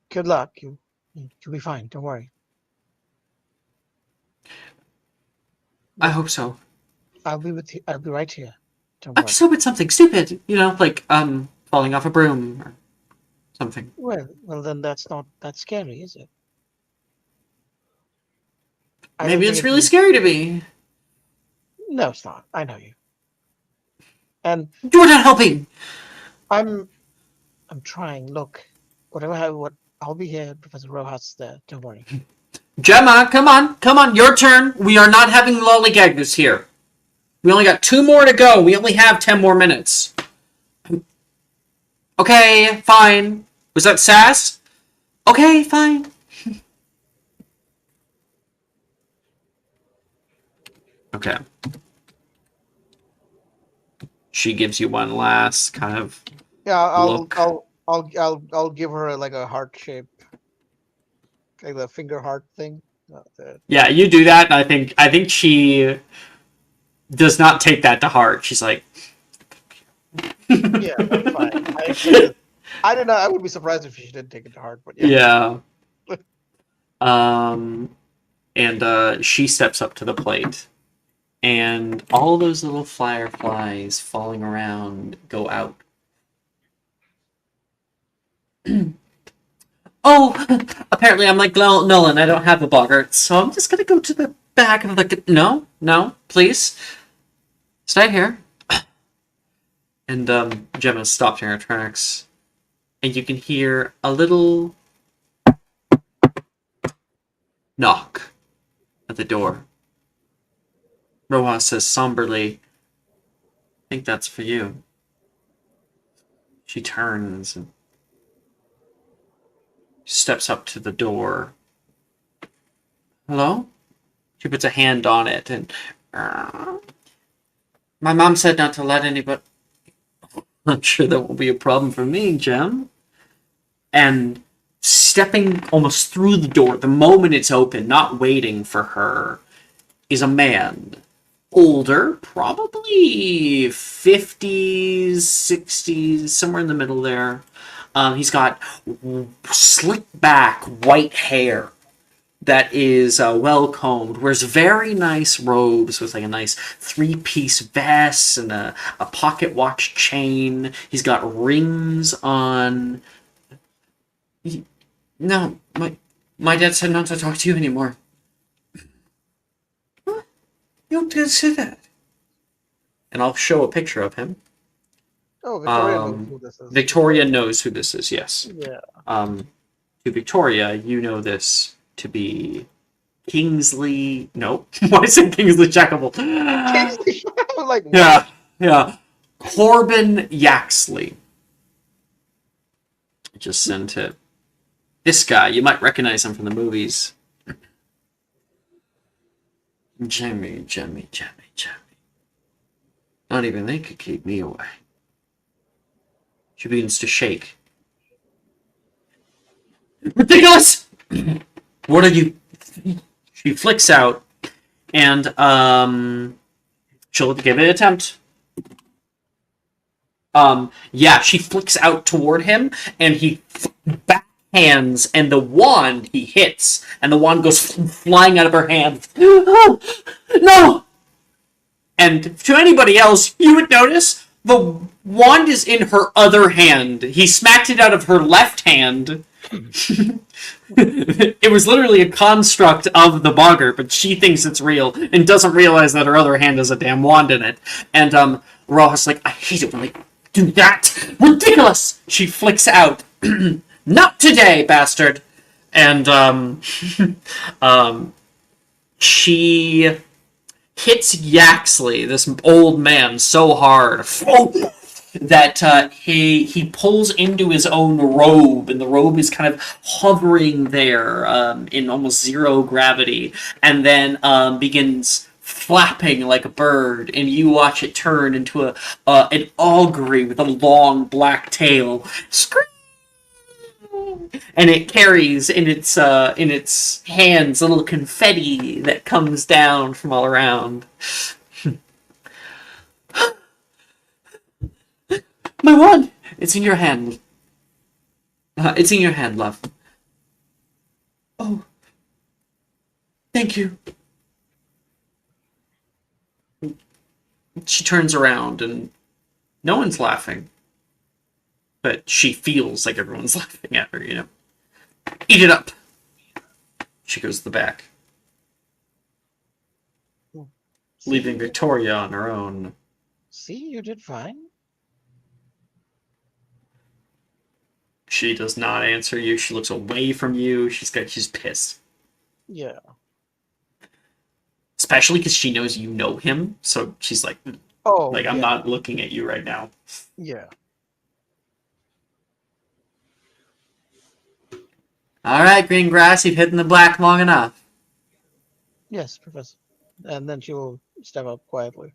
good luck. You'll be fine. Don't worry. I hope so. I'll be with you. I'll be right here. Don't I worry. just hope it's something stupid, like falling off a broom or something. Well, then that's not that scary, is it? I don't Maybe think it's it'd really be. scary to me. No, it's not. I know you. And You're not helping. I'm trying. Look, I'll be here. Professor Rojas is there. Don't worry. Gemma, come on, your turn. We are not having lollygaggers here. We only got 2 more to go. We only have 10 more minutes. Okay, fine. Was that sass? Okay, fine. Okay. She gives you one last kind of Yeah, look. I'll give her like a heart shape, like the finger heart thing. Yeah, you do that, and I think she does not take that to heart. She's like, Yeah, that's fine. I accepted. I did not. I would be surprised if she didn't take it to heart, but yeah. yeah. And she steps up to the plate, and all those little fireflies falling around go out. Oh, apparently I'm like Nolan. I don't have a boggart, so I'm just gonna go to the back and look at. No, please, stay here. And Gemma stopped in her tracks, and you can hear a little knock at the door. Rojas says somberly, "I think that's for you." She turns and steps up to the door. Hello? She puts a hand on it and. My mom said not to let anybody. I'm sure that won't be a problem for me, Gem. And stepping almost through the door, the moment it's open, not waiting for her, is a man. Older, probably 50s, 60s, somewhere in the middle there. He's got slick back white hair that is well combed, wears very nice robes with like a nice 3-piece vest and a pocket watch chain. He's got rings on. No, my dad said not to talk to you anymore. Huh? You don't say that. And I'll show a picture of him. Oh, Victoria knows who this is. Victoria knows who this is, yes. Yeah. To Victoria, you know this to be Kingsley. No, why is it Kingsley Checkable? Kingsley, like what? Yeah. Corbin Yaxley. Just sent it. This guy, you might recognize him from the movies. Jimmy. Not even they could keep me away. She begins to shake. Ridiculous! What are you? She flicks out, and she'll give it an attempt. Yeah, she flicks out toward him, and he backhands, and the wand he hits, and the wand goes flying out of her hand. Oh, no! And to anybody else, you would notice the wand is in her other hand. He smacked it out of her left hand. It was literally a construct of the boggart, but she thinks it's real and doesn't realize that her other hand has a damn wand in it. And Rojas like, I hate it when they do that. Ridiculous! She flicks out. Not today, bastard. And she hits Yaxley, this old man, so hard that he pulls into his own robe, and the robe is kind of hovering there in almost zero gravity, and then begins flapping like a bird, and you watch it turn into an augury with a long black tail. Scream! And it carries in its hands a little confetti that comes down from all around. My wand! It's in your hand. It's in your hand, love. Oh. Thank you. She turns around and no one's laughing. But she feels like everyone's laughing at her, Eat it up! She goes to the back, leaving Victoria on her own. See, you did fine. She does not answer you. She looks away from you. She's pissed. Yeah. Especially because she knows you know him, so she's like, Oh, I'm not looking at you right now. Yeah. All right, Greengrass, you've hidden the black long enough. Yes, Professor. And then she will step up quietly.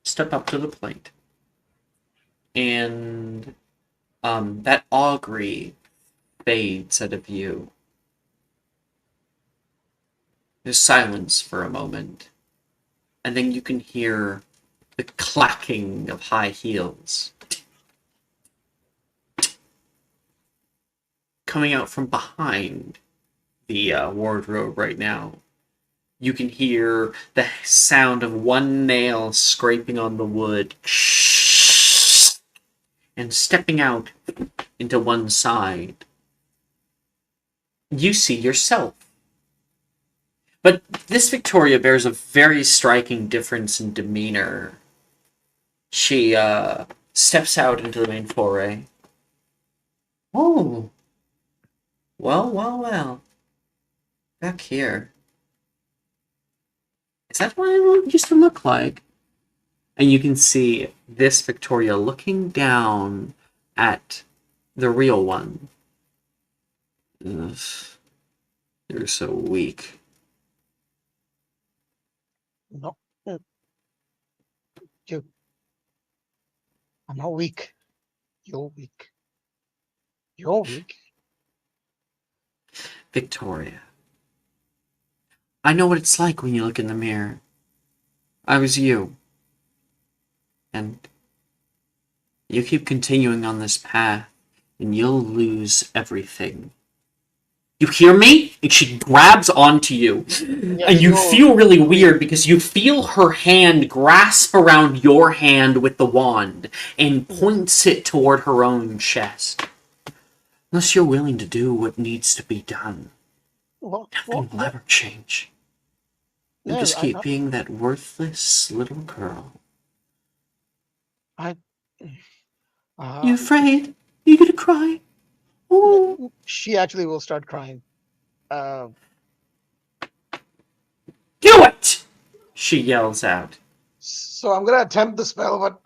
Step up to the plate. And that augury fades out of view. There's silence for a moment. And then you can hear the clacking of high heels. Coming out from behind the wardrobe right now. You can hear the sound of one nail scraping on the wood. And stepping out into one side. You see yourself. But this Victoria bears a very striking difference in demeanor. She steps out into the main foray. Oh. Well. Back here. Is that what it used to look like? And you can see this Victoria looking down at the real one. Ugh. You're so weak. No. I'm not weak. You're weak. You're weak. Victoria. I know what it's like when you look in the mirror. I was you. And you keep continuing on this path, and you'll lose everything. You hear me? And she grabs onto you. And you feel really weird because you feel her hand grasp around your hand with the wand and points it toward her own chest. Unless you're willing to do what needs to be done, nothing will ever change. You'll just keep being that worthless little girl. You afraid? You gonna cry? Oh. She actually will start crying. Do it! She yells out. So I'm gonna attempt the spell, but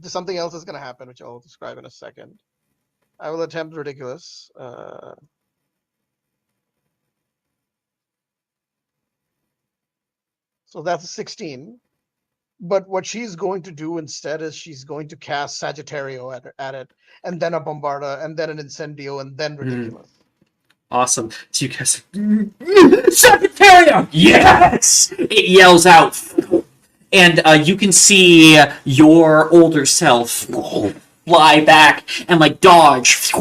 something else is gonna happen, which I'll describe in a second. I will attempt ridiculous. So that's a 16. But what she's going to do instead is she's going to cast Sagittario at it, and then a Bombarda, and then an Incendio, and then ridiculous. Awesome. So you guys, Sagittario! Yes! It yells out. And you can see your older self fly back and dodge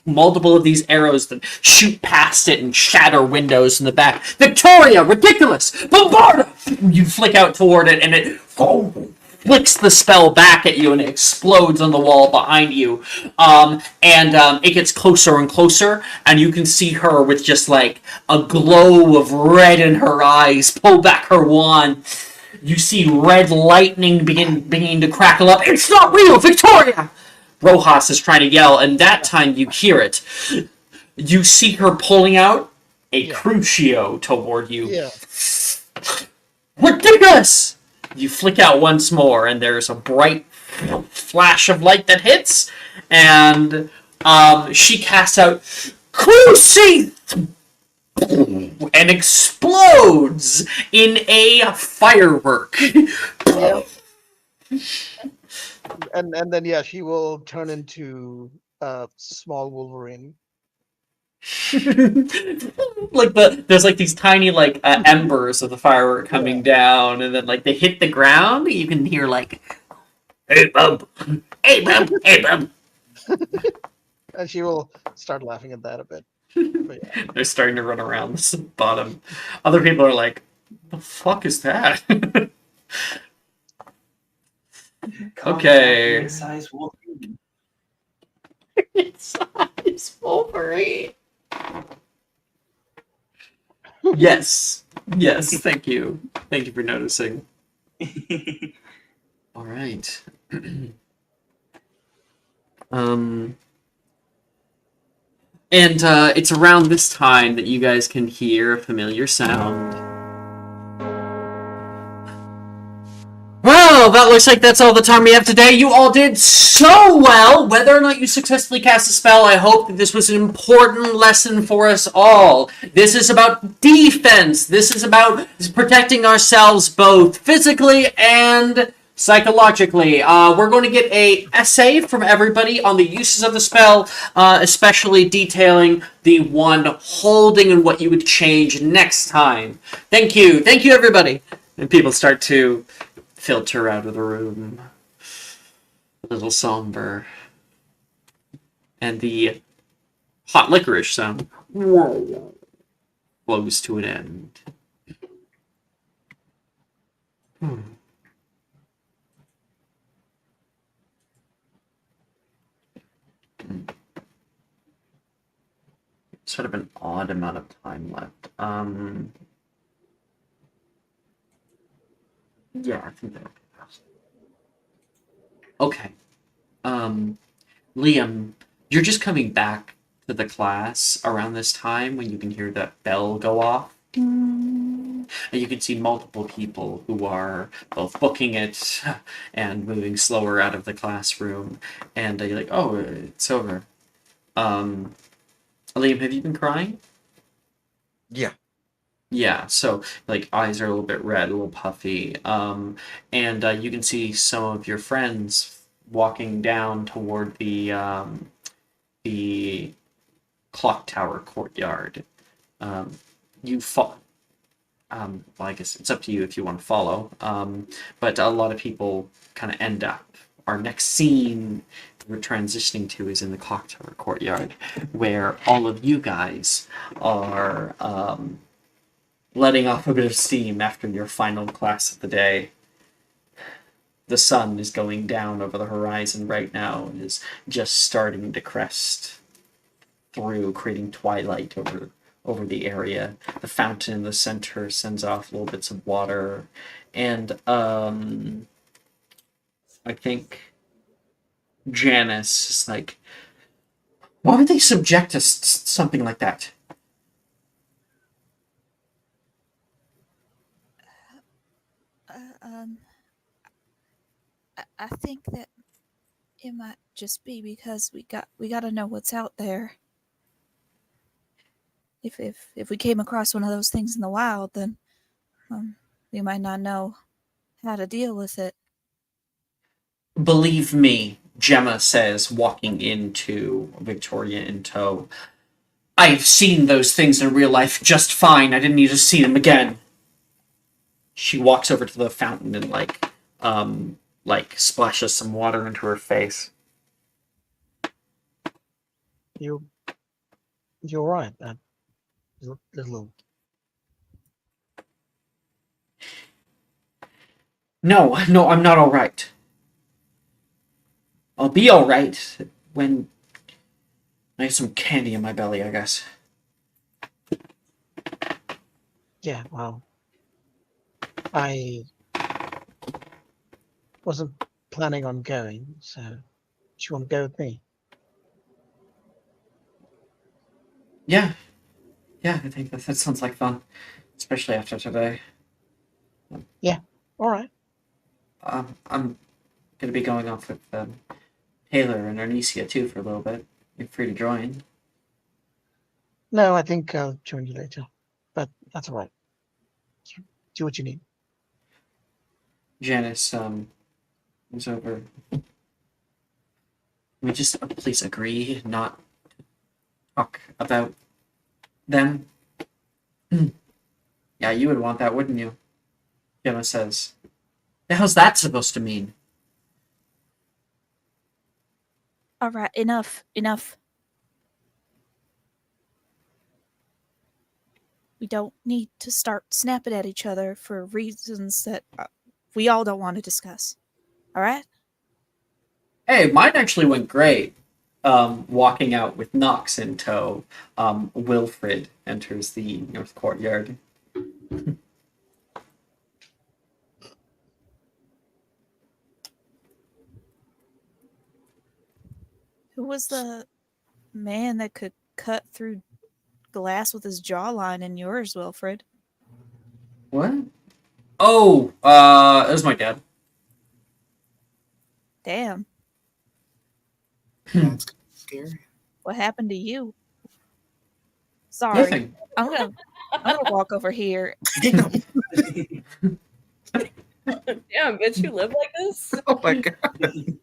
multiple of these arrows that shoot past it and shatter windows in the back. Victoria! Ridiculous! Bombarda! You flick out toward it and it flicks the spell back at you and it explodes on the wall behind you. It gets closer and closer, and you can see her with just a glow of red in her eyes pull back her wand. You see red lightning beginning to crackle up. It's not real, Victoria! Rojas is trying to yell, and that time you hear it. You see her pulling out a Crucio toward you. Yeah. Ridiculous! You flick out once more, and there's a bright flash of light that hits, and she casts out Cruci! And explodes in a firework. Yep. And then she will turn into a small Wolverine. There's these tiny embers of the firework coming down, and then they hit the ground. You can hear hey bub, hey bub, hey bub. And she will start laughing at that a bit. But yeah. They're starting to run around this bottom. Other people are like, "The fuck is that?" Okay. Size Wolverine. Size Wolverine. Yes. Yes. Thank you. Thank you for noticing. All right. And it's around this time that you guys can hear a familiar sound. Well, that looks like that's all the time we have today. You all did so well. Whether or not you successfully cast a spell, I hope that this was an important lesson for us all. This is about defense. This is about protecting ourselves both physically and psychologically. We're going to get a essay from everybody on the uses of the spell, especially detailing the one holding and what you would change next time. Thank you. Thank you, everybody. And people start to filter out of the room. A little somber. And the hot licorice sound flows to an end. Sort of an odd amount of time left. Yeah, I think that would be best. Okay. Liam, you're just coming back to the class around this time when you can hear that bell go off. And you can see multiple people who are both booking it and moving slower out of the classroom. And you're like, oh, it's over. Liam, have you been crying? Yeah. Yeah, so like eyes are a little bit red, a little puffy, and you can see some of your friends walking down toward the clock tower courtyard. You fall. Well, I guess it's up to you if you want to follow. But a lot of people kind of end up. Our next scene we're transitioning to is in the clock tower courtyard, where all of you guys are letting off a bit of steam after your final class of the day. The sun is going down over the horizon right now and is just starting to crest through, creating twilight over the area. The fountain in the center sends off little bits of water, and I think Janice is like, why would they subject us to something like that? I think that it might just be because we got to know what's out there. If we came across one of those things in the wild, then we might not know how to deal with it. Believe me, Gemma says, walking into Victoria in tow. I've seen those things in real life just fine. I didn't need to see them again. She walks over to the fountain and like splashes some water into her face. You're right. Little. No, I'm not all right. I'll be all right when I have some candy in my belly, I guess. Yeah, well, I wasn't planning on going, so do you want to go with me? Yeah, I think that sounds like fun, especially after today. Yeah, all right. I'm gonna be going off with Taylor and Arnesia too for a little bit. You're free to join. No, I think I'll join you later, but that's all right. Do what you need. Janice was over. Can we just please agree not to talk about them? Yeah, you would want that, wouldn't you? Gemma says. The hell's that supposed to mean? All right, enough. We don't need to start snapping at each other for reasons that we all don't want to discuss. All right? Hey, mine actually went great. Walking out with Nox in tow, Wilfred enters the north courtyard. Who was the man that could cut through glass with his jawline in yours, Wilfred? What? Oh, it was my dad. Damn. That's scary. What happened to you? Sorry. Nothing. I'm gonna walk over here. Damn, bitch, you live like this? Oh my god.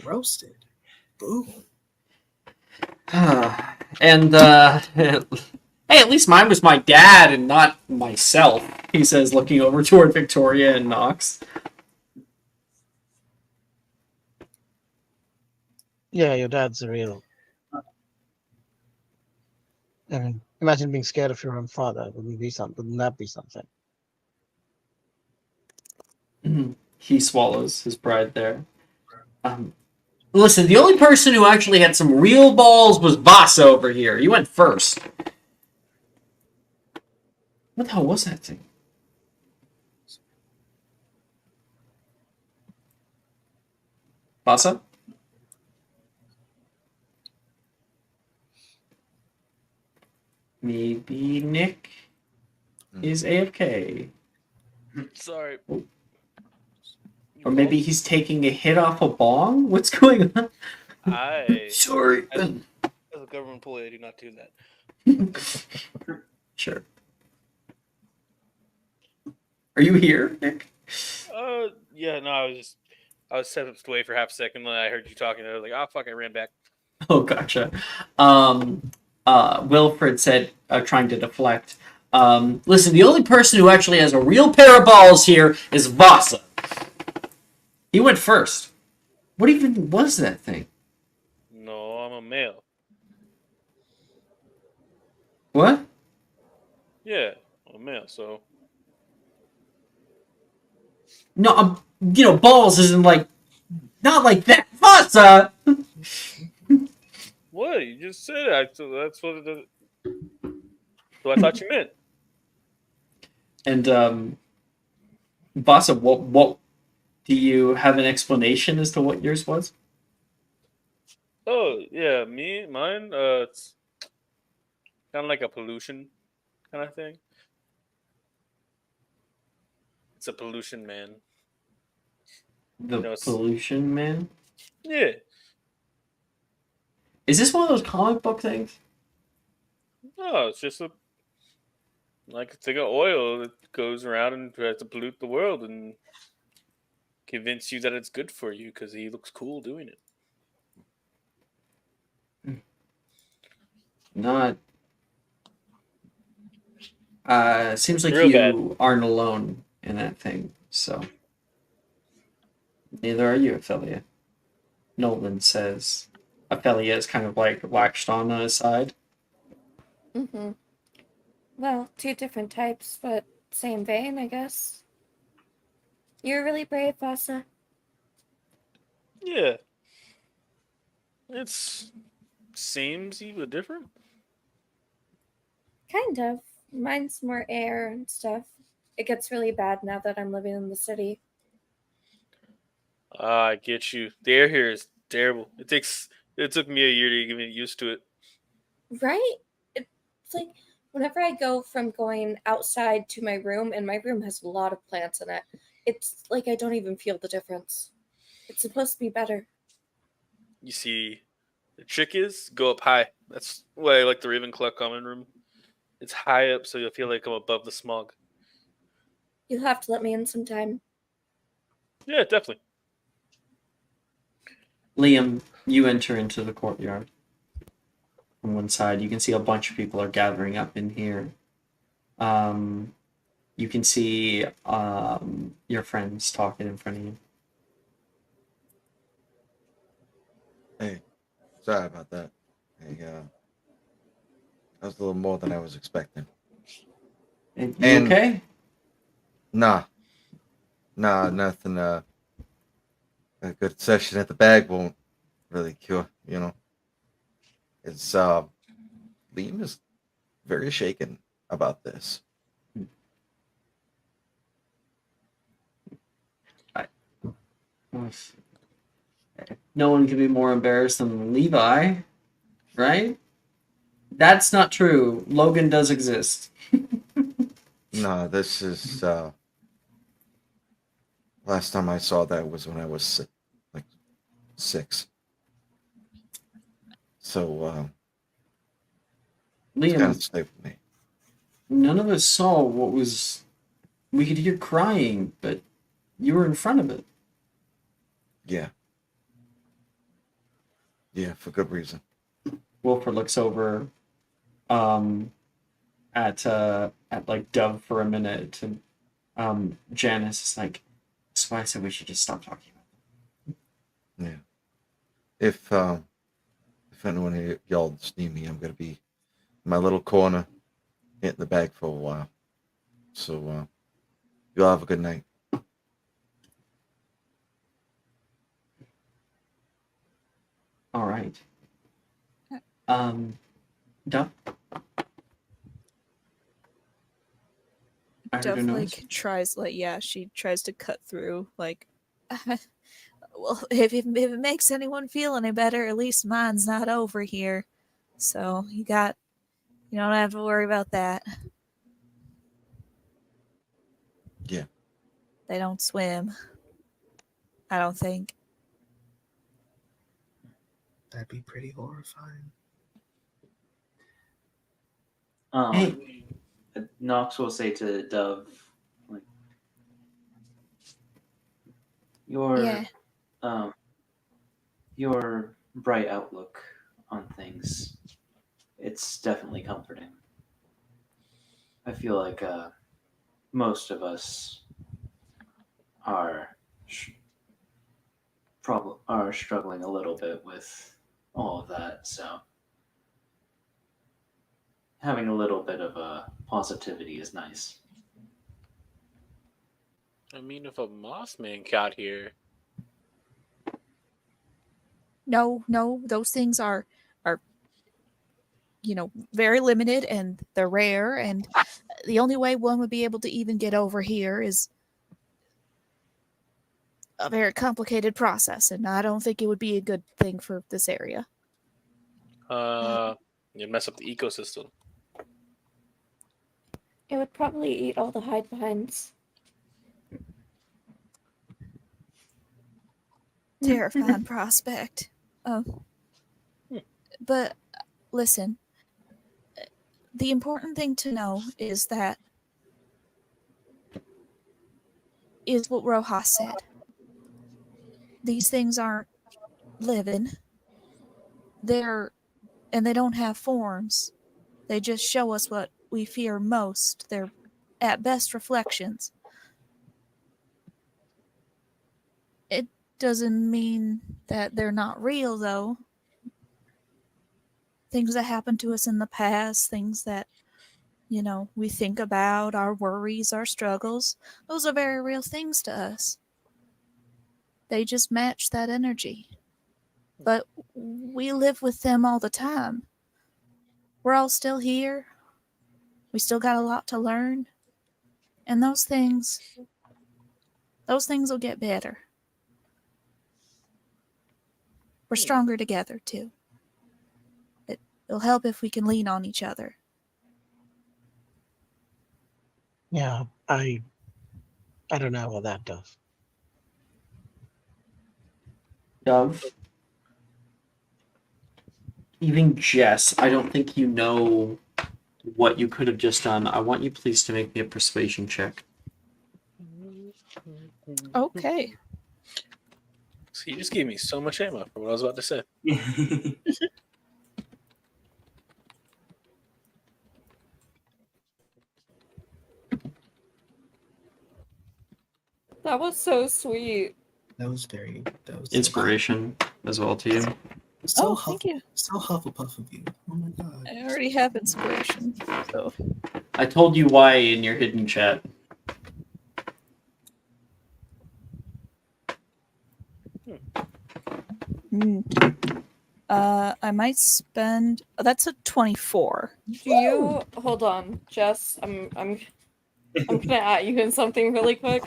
Roasted. Ooh. And hey, at least mine was my dad and not myself, he says, looking over toward Victoria and Nox. Yeah, your dad's real. I mean, imagine being scared of your own father. Wouldn't that be something? He swallows his pride there. Listen, the only person who actually had some real balls was Vasa over here. He went first. What the hell was that thing? Vasa? Maybe Nick is AFK. Sorry. Or maybe he's taking a hit off a bong? What's going on? Sorry. As a government employee, I do not do that. Sure. Are you here, Nick? Yeah, no, I was stepped away for half a second, and then I heard you talking, and I was like, oh, fuck, I ran back. Oh, gotcha. Wilfred said, trying to deflect, listen, the only person who actually has a real pair of balls here is Vasa. He went first. What even was that thing? No, I'm a male. What? Yeah, I'm a male, so... No, balls isn't like... Not like that. Vasa! What? You just said it. So that's what it... So I thought you meant. And, Vasa, what... Do you have an explanation as to what yours was? Oh, yeah, mine, it's kind of like a pollution kind of thing. It's a pollution man. The pollution man? Yeah. Is this one of those comic book things? No, it's just like a thing of oil that goes around and tries to pollute the world and convince you that it's good for you because he looks cool doing it. Not. Seems like Real you bad. aren't alone in that thing, so. Neither are you, Ophelia. Nolan says. Ophelia is kind of like latched on his side. Mm-hmm. Well, two different types, but same vein, I guess. You're really brave, Vasa. Yeah. It's samey but different. Kind of. Mine's more air and stuff. It gets really bad now that I'm living in the city. I get you. The air here is terrible. It took me a year to get used to it. Right? It's like whenever I go from going outside to my room, and my room has a lot of plants in it, it's like I don't even feel the difference. It's supposed to be better. You see, the trick is go up high. That's why I like the Ravenclaw common room. It's high up, so you'll feel like I'm above the smog. You'll have to let me in sometime. Yeah, definitely. Liam, you enter into the courtyard. On one side, you can see a bunch of people are gathering up in here. You can see your friends talking in front of you. Sorry about that. That was a little more than I was expecting. You And- okay? Nah, nothing. A good session at the bag won't really cure. It's Liam is very shaken about this. No one can be more embarrassed than Levi, right? That's not true. Logan does exist. No, this is last time I saw that was when I was like 6. So it's kind Liam, of stay with me. none of us saw what was. We could hear crying, but you were in front of it. Yeah, for good reason. Wilford looks over at like Dove for a minute, and Janice is like, "That's why I said we should just stop talking about it." Yeah. If anyone of y'all just need me, I'm gonna be in my little corner, hitting the bag for a while. So y'all have a good night. All right. Dove. I heard a Dove noise. she tries to cut through well, if it makes anyone feel any better, at least mine's not over here. So you don't have to worry about that. Yeah. They don't swim. I don't think. That'd be pretty horrifying. Hey. Knox will say to Dove, like, Yeah. your bright outlook on things, it's definitely comforting. I feel like most of us are are struggling a little bit with all of that, so having a little bit of positivity is nice. I mean, if a Mossman got here, No, those things are very limited and they're rare, and the only way one would be able to even get over here is a very complicated process, and I don't think it would be a good thing for this area. you mess up the ecosystem. It would probably eat all the hide behinds. Terrifying prospect. But listen, the important thing to know is what Rojas said. These things aren't living. And they don't have forms. They just show us what we fear most. They're at best reflections. It doesn't mean that they're not real, though. Things that happened to us in the past, things that, we think about, our worries, our struggles, those are very real things to us. They just match that energy. But we live with them all the time. We're all still here. We still got a lot to learn. And those things will get better. We're stronger together, too. It'll help if we can lean on each other. Yeah, I don't know what that does. Dove. Even Jess, I don't think you know what you could have just done. I want you please to make me a persuasion check. Okay. So you just gave me so much ammo for what I was about to say. That was so sweet. That was Inspiration as well to you. So thank you. So Hufflepuff of you. Oh my god. I already have inspiration, so I told you why in your hidden chat. I might spend. That's a 24. Do you hold on, Jess? I'm gonna at you in something really quick.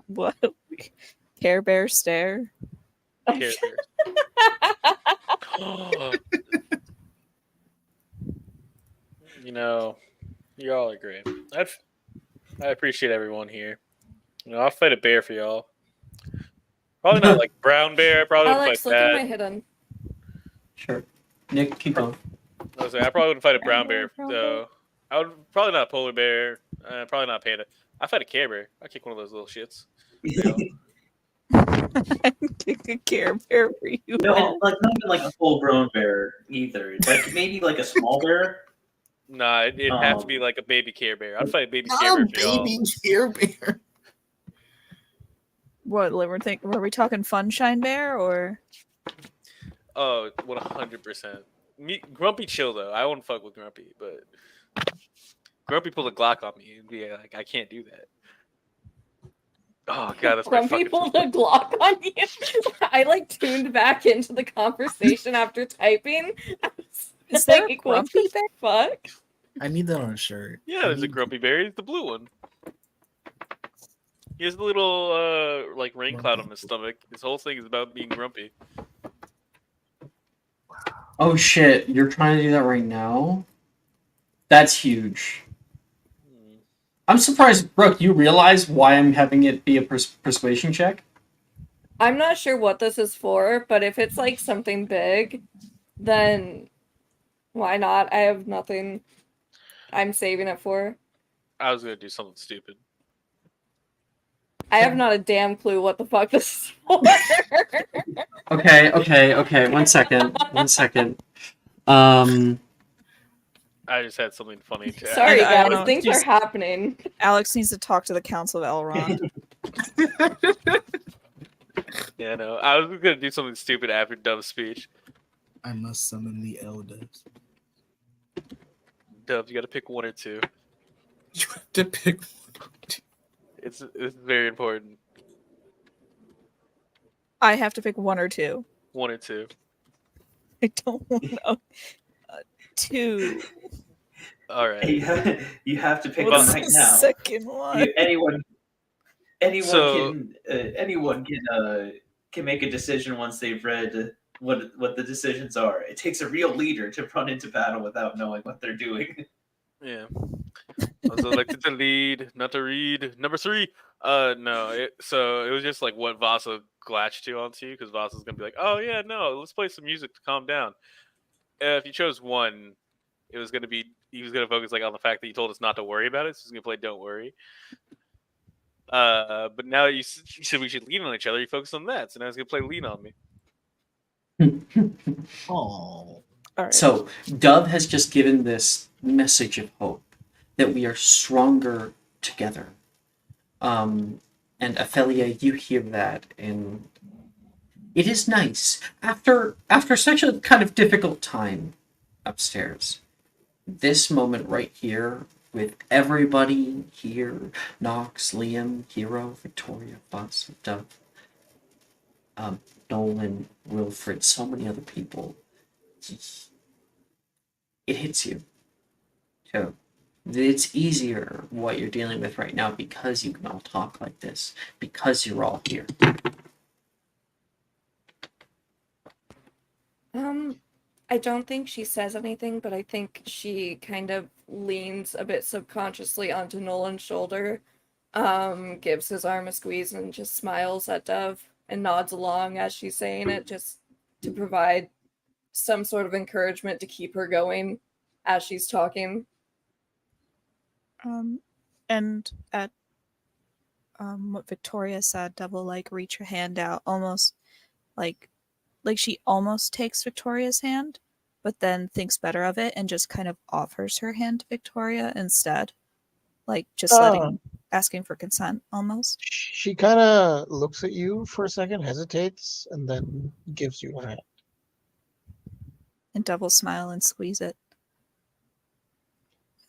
What? Care Bear stare. Care Bears. You know, y'all are great. I appreciate everyone here. You know, I'll fight a bear for y'all. Probably not like brown bear. Probably wouldn't Alex, fight look at that. my hidden. Sure. Nick, keep going. I was saying, I probably wouldn't fight a brown Brown bear. bear, So I would probably not a polar bear. Probably not a panda. I fight a Care Bear. I kick one of those little shits. You know? I'd kick a Care Bear for you. No, all. like not even like a full-grown bear either. Like maybe like a small bear. Nah, it'd have to be like a baby Care Bear. I'd fight a baby Care Oh, Bear for y'all. baby Care Bear. What? Were we talking Funshine Bear or? Oh, 100%. Grumpy chill though. I wouldn't fuck with Grumpy, but Grumpy pulled a Glock on me and be like, I can't do that. Oh god, that's my Grumpy fucking. pulled a Glock on you. I like tuned back into the conversation after typing. Is there a Like, what Grumpy the fuck? I need that on a shirt. Yeah, there's a Grumpy Bear. He's the blue one. He has the little like rain cloud on his stomach. His whole thing is about being grumpy. Oh shit, you're trying to do that right now? That's huge. I'm surprised, Brooke, you realize why I'm having it be a persuasion check? I'm not sure what this is for, but if it's like something big, then why not? I have nothing I'm saving it for. I was gonna do something stupid. I have not a damn clue what the fuck this is for. Okay. One second. I just had something funny to Sorry, I don't guys. know, Things just- are happening. Alex needs to talk to the Council of Elrond. Yeah, no. I was gonna do something stupid after Dove's speech. I must summon the elders. Dove, you gotta pick one or two. You have to pick It's very important. I have to pick one or two. One or two. I don't know. Two. All right. You have to pick What's one right the now. second one? Anyone So- can make a decision once they've read what the decisions are. It takes a real leader to run into battle without knowing what they're doing. Yeah. I was elected to lead, not to read. Number 3. No. So it was just like what Vasa glitched to onto you, because Vasa's gonna be like, oh yeah, no, let's play some music to calm down. If you chose 1, it was gonna be he was gonna focus like on the fact that you told us not to worry about it. So he's gonna play "Don't Worry." But now you said we should lean on each other. You focus on that, so now he's gonna play "Lean on Me." Oh. All right. So, Dove has just given this message of hope that we are stronger together. And Ophelia, you hear that, and it is nice. After such a kind of difficult time upstairs, this moment right here with everybody here, Nox, Liam, Hero, Victoria, Buzz, Dove, Nolan, Wilfred, so many other people, it hits you. So it's easier what you're dealing with right now because you can all talk like this, because you're all here. I don't think she says anything, but I think she kind of leans a bit subconsciously onto Nolan's shoulder, gives his arm a squeeze and just smiles at Dove and nods along as she's saying it, just to provide some sort of encouragement to keep her going as she's talking. And at what Victoria said, Dove will like reach her hand out, almost like she almost takes Victoria's hand, but then thinks better of it and just kind of offers her hand to Victoria instead, like just asking for consent almost. She kind of looks at you for a second, hesitates, and then gives you her hand. And double smile and squeeze it.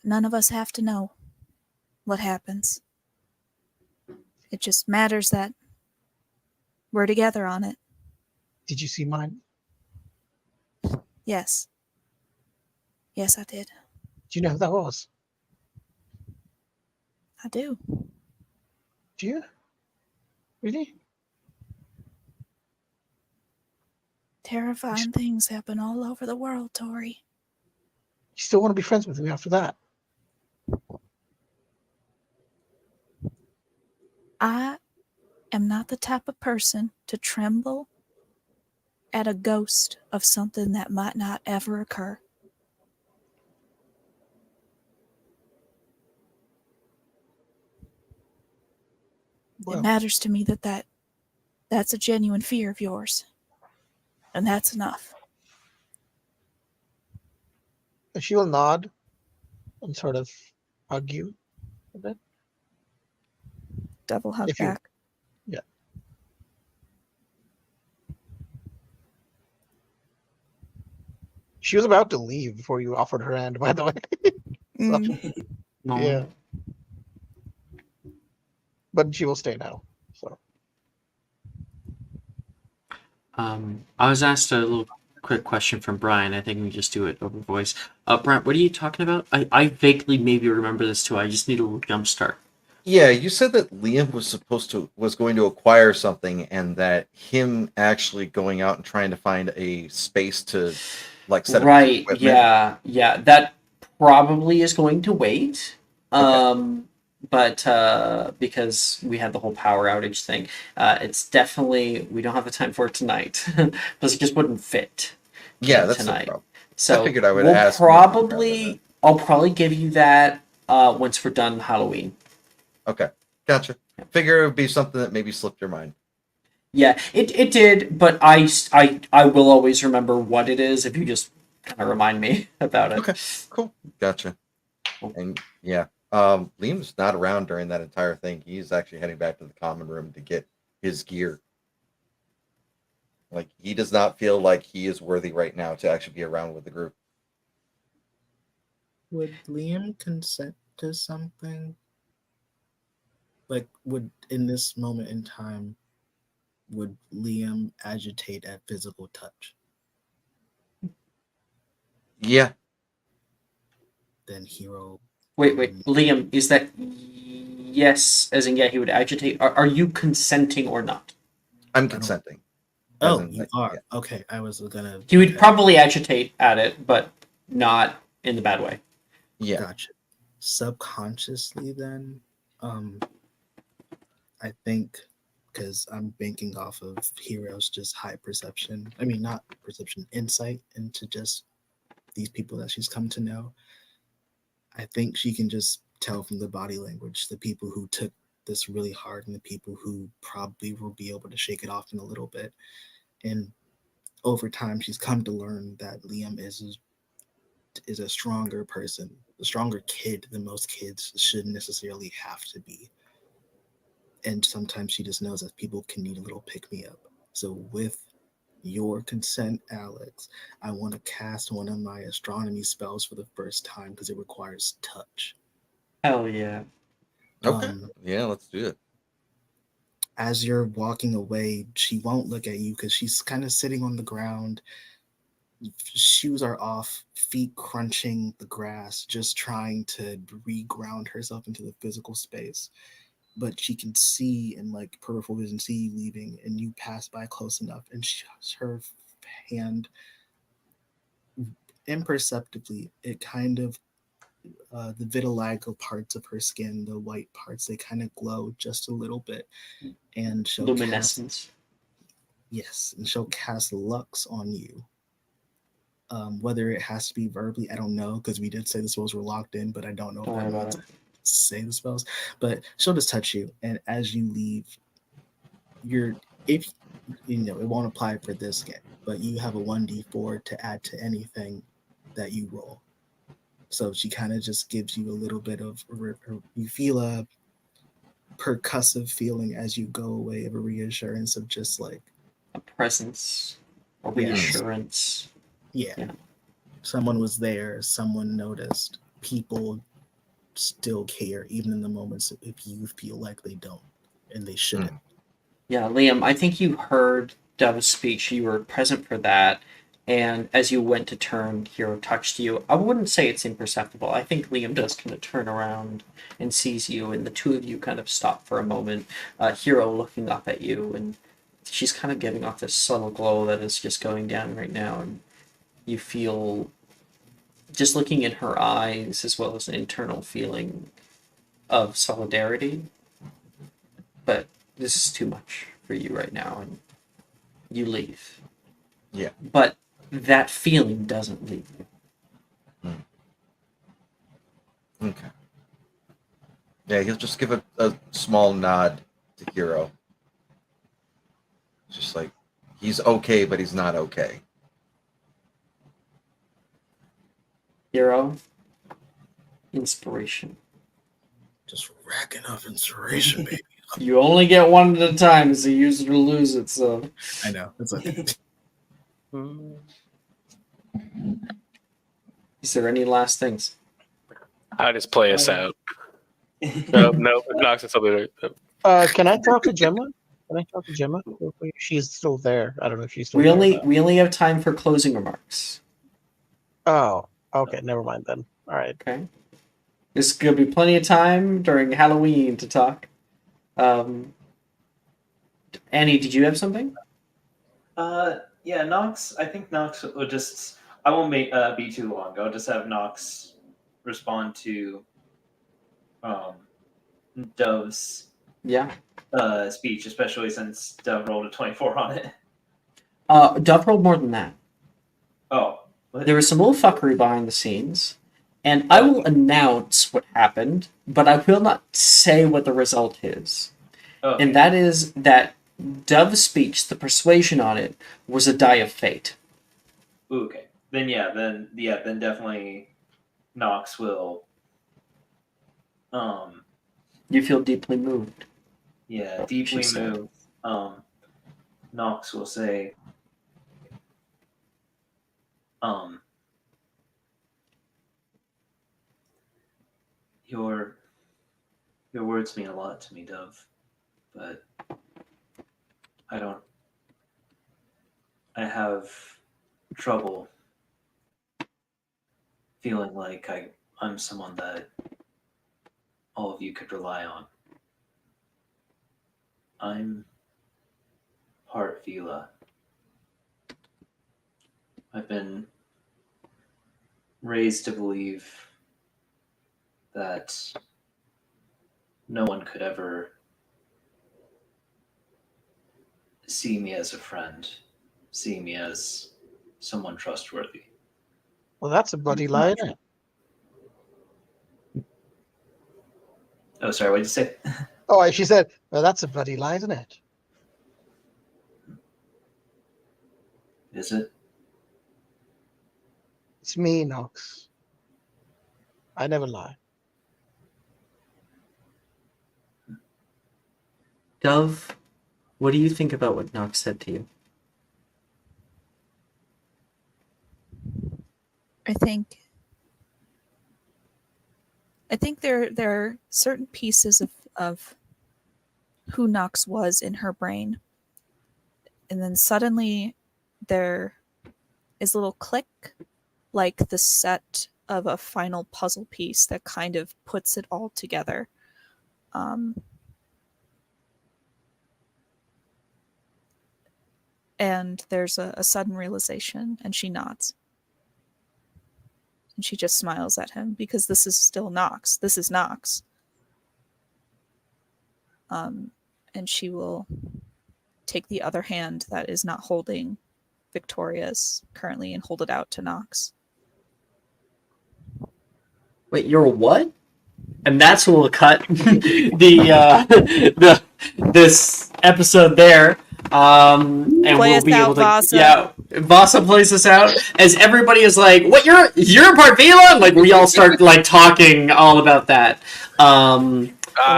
None of us have to know what happens. It just matters that we're together on it. Did you see mine? Yes. Yes, I did. Do you know who that was? I do. Do you? Really? Terrifying things happen all over the world, Tori. You still want to be friends with me after that? I am not the type of person to tremble at a ghost of something that might not ever occur. Well, it matters to me that's a genuine fear of yours. And that's enough. she will nod and sort of hug you a bit. Double hug If you- back. Yeah. She was about to leave before you offered her hand, by the way. So, No. yeah. But she will stay now. So I was asked a little quick question from Brian. I think we just do it over voice. Brent, what are you talking about? I vaguely maybe remember this too. I just need a little jump start. Yeah, you said that Liam was going to acquire something, and that him actually going out and trying to find a space to like set up his Right, equipment. yeah. That probably is going to wait. But because we had the whole power outage thing, it's definitely we don't have the time for it tonight. Because it just wouldn't fit. Yeah, that's the tonight. problem. So I figured I would we'll ask. I'll probably give you that once we're done Halloween. Okay, gotcha. Figure it would be something that maybe slipped your mind. Yeah, it did, but I will always remember what it is if you just kind of remind me about it. Okay, cool, gotcha. And yeah, Liam's not around during that entire thing. He's actually heading back to the common room to get his gear. Like, he does not feel like he is worthy right now to actually be around with the group. Would Liam consent to something? Like, would in this moment in time, would Liam agitate at physical touch? Yeah. Then Hero. Wait, Liam, is that yes, as in yeah, he would agitate? Are you consenting or not? I'm consenting. Oh, you are. Yeah. Okay, I was gonna. He would probably agitate at it, but not in the bad way. Yeah. Gotcha. Subconsciously, then, I think, because I'm banking off of Hero's just high perception. I mean, not perception, insight into just these people that she's come to know. I think she can just tell from the body language the people who took this really hard and the people who probably will be able to shake it off in a little bit. And over time, she's come to learn that Liam is a stronger person, a stronger kid than most kids should necessarily have to be. And sometimes she just knows that people can need a little pick-me-up. So with your consent, Alex, I want to cast one of my astronomy spells for the first time because it requires touch. Hell yeah. Okay. Yeah, let's do it. As you're walking away, she won't look at you because she's kind of sitting on the ground. Shoes are off, feet crunching the grass, just trying to reground herself into the physical space. But she can see in like peripheral vision, see you leaving, and you pass by close enough, and her hand imperceptibly, it kind of the vitiligo parts of her skin, the white parts, they kind of glow just a little bit, and she'll luminescence. Yes, and she'll cast Lux on you. Whether it has to be verbally, I don't know, because we did say the spells were locked in, but I don't know if that means say the spells. But she'll just touch you, and as you leave, if you know it won't apply for this game, but you have a 1d4 to add to anything that you roll. So she kind of just gives you a little bit of you feel percussive feeling as you go away of a reassurance of just like a presence or Yeah. reassurance. yeah, Yeah. someone was there, someone noticed, people still care even in the moments if you feel like they don't and they shouldn't. Yeah, Liam, I think you heard Dove's speech. You were present for that. And as you went to turn, Hero touched you. I wouldn't say it's imperceptible. I think Liam does kind of turn around and sees you, and the two of you kind of stop for a moment. Hero looking up at you, and she's kind of giving off this subtle glow that is just going down right now. And you feel, just looking in her eyes, as well as an internal feeling of solidarity. But this is too much for you right now, and you leave. Yeah. But that feeling doesn't leave you. Okay. Yeah, he'll just give a small nod to Hero. Just like, he's okay, but he's not okay. Hero, inspiration. Just racking up inspiration, baby. You only get one at a time, so use it or lose it, so... I know, it's okay. Is there any last things? I just play us out. No, Knox is something. Can I talk to Gemma? Can I talk to Gemma? She's still there. I don't know if she's still We there. only have time for closing remarks. Oh, okay. Never mind then. All right. Okay. There's gonna be plenty of time during Halloween to talk. Annie, did you have something? Yeah, Nox. I think Nox will just. I won't be too long. I'll just have Nox respond to Dove's speech, especially since Dove rolled a 24 on it. Dove rolled more than that. Oh. What? There was some little fuckery behind the scenes, and I will announce what happened, but I will not say what the result is. Okay. And that is that Dove's speech, the persuasion on it, was a die of fate. Okay. Then definitely Nox will You feel deeply moved. Yeah, deeply She said. moved. Nox will say your words mean a lot to me, Dove, but I have trouble feeling like I'm someone that all of you could rely on. I'm part Vila. I've been raised to believe that no one could ever see me as a friend, see me as someone trustworthy. Well, that's a bloody lie, isn't it? Oh, sorry, what did you say? Oh, she said, well, that's a bloody lie, isn't it? Is it? It's me, Nox. I never lie. Dove, what do you think about what Nox said to you? I think there are certain pieces of who Nox was in her brain. And then suddenly there is a little click, like the set of a final puzzle piece that kind of puts it all together. And there's a sudden realization, and she nods. And she just smiles at him because this is still Nox. This is Nox. And she will take the other hand that is not holding Victoria's currently and hold it out to Nox. Wait, you're a what? And that's where we'll cut this episode there. And Play we'll us be out, able to Vasa. yeah, Vasa plays us out as everybody is like, "What? You're a part Vila?" Like we all start like talking all about that.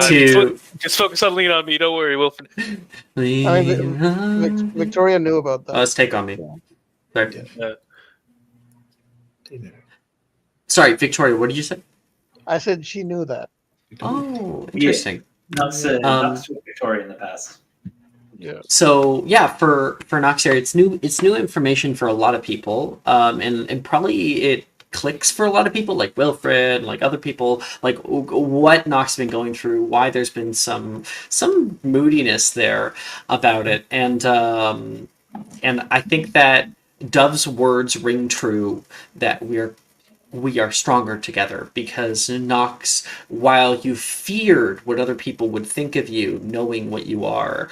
to Just focus on Lean on Me. Don't worry, we'll. Victoria knew about that. Let's take on me. Sorry. Yeah. Sorry, Victoria. What did you say? I said she knew that. Oh, interesting. Not with Victoria in the past. Yeah. So yeah, for Noxair, it's new information for a lot of people, and probably it clicks for a lot of people, like Wilfred, like other people, like what Nox has been going through, why there's been some moodiness there about it, and I think that Dove's words ring true that we are stronger together, because Nox, while you feared what other people would think of you, knowing what you are,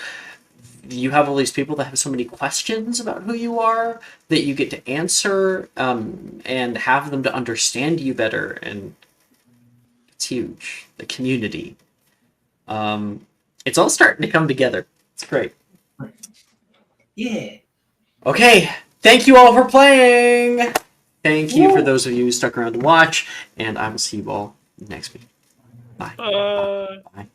you have all these people that have so many questions about who you are that you get to answer, and have them to understand you better, and it's huge. The community, it's all starting to come together. It's great. Yeah. Okay, thank you all for playing. Thank you for those of you who stuck around to watch, and I will see you all next week. Bye. Bye. Bye.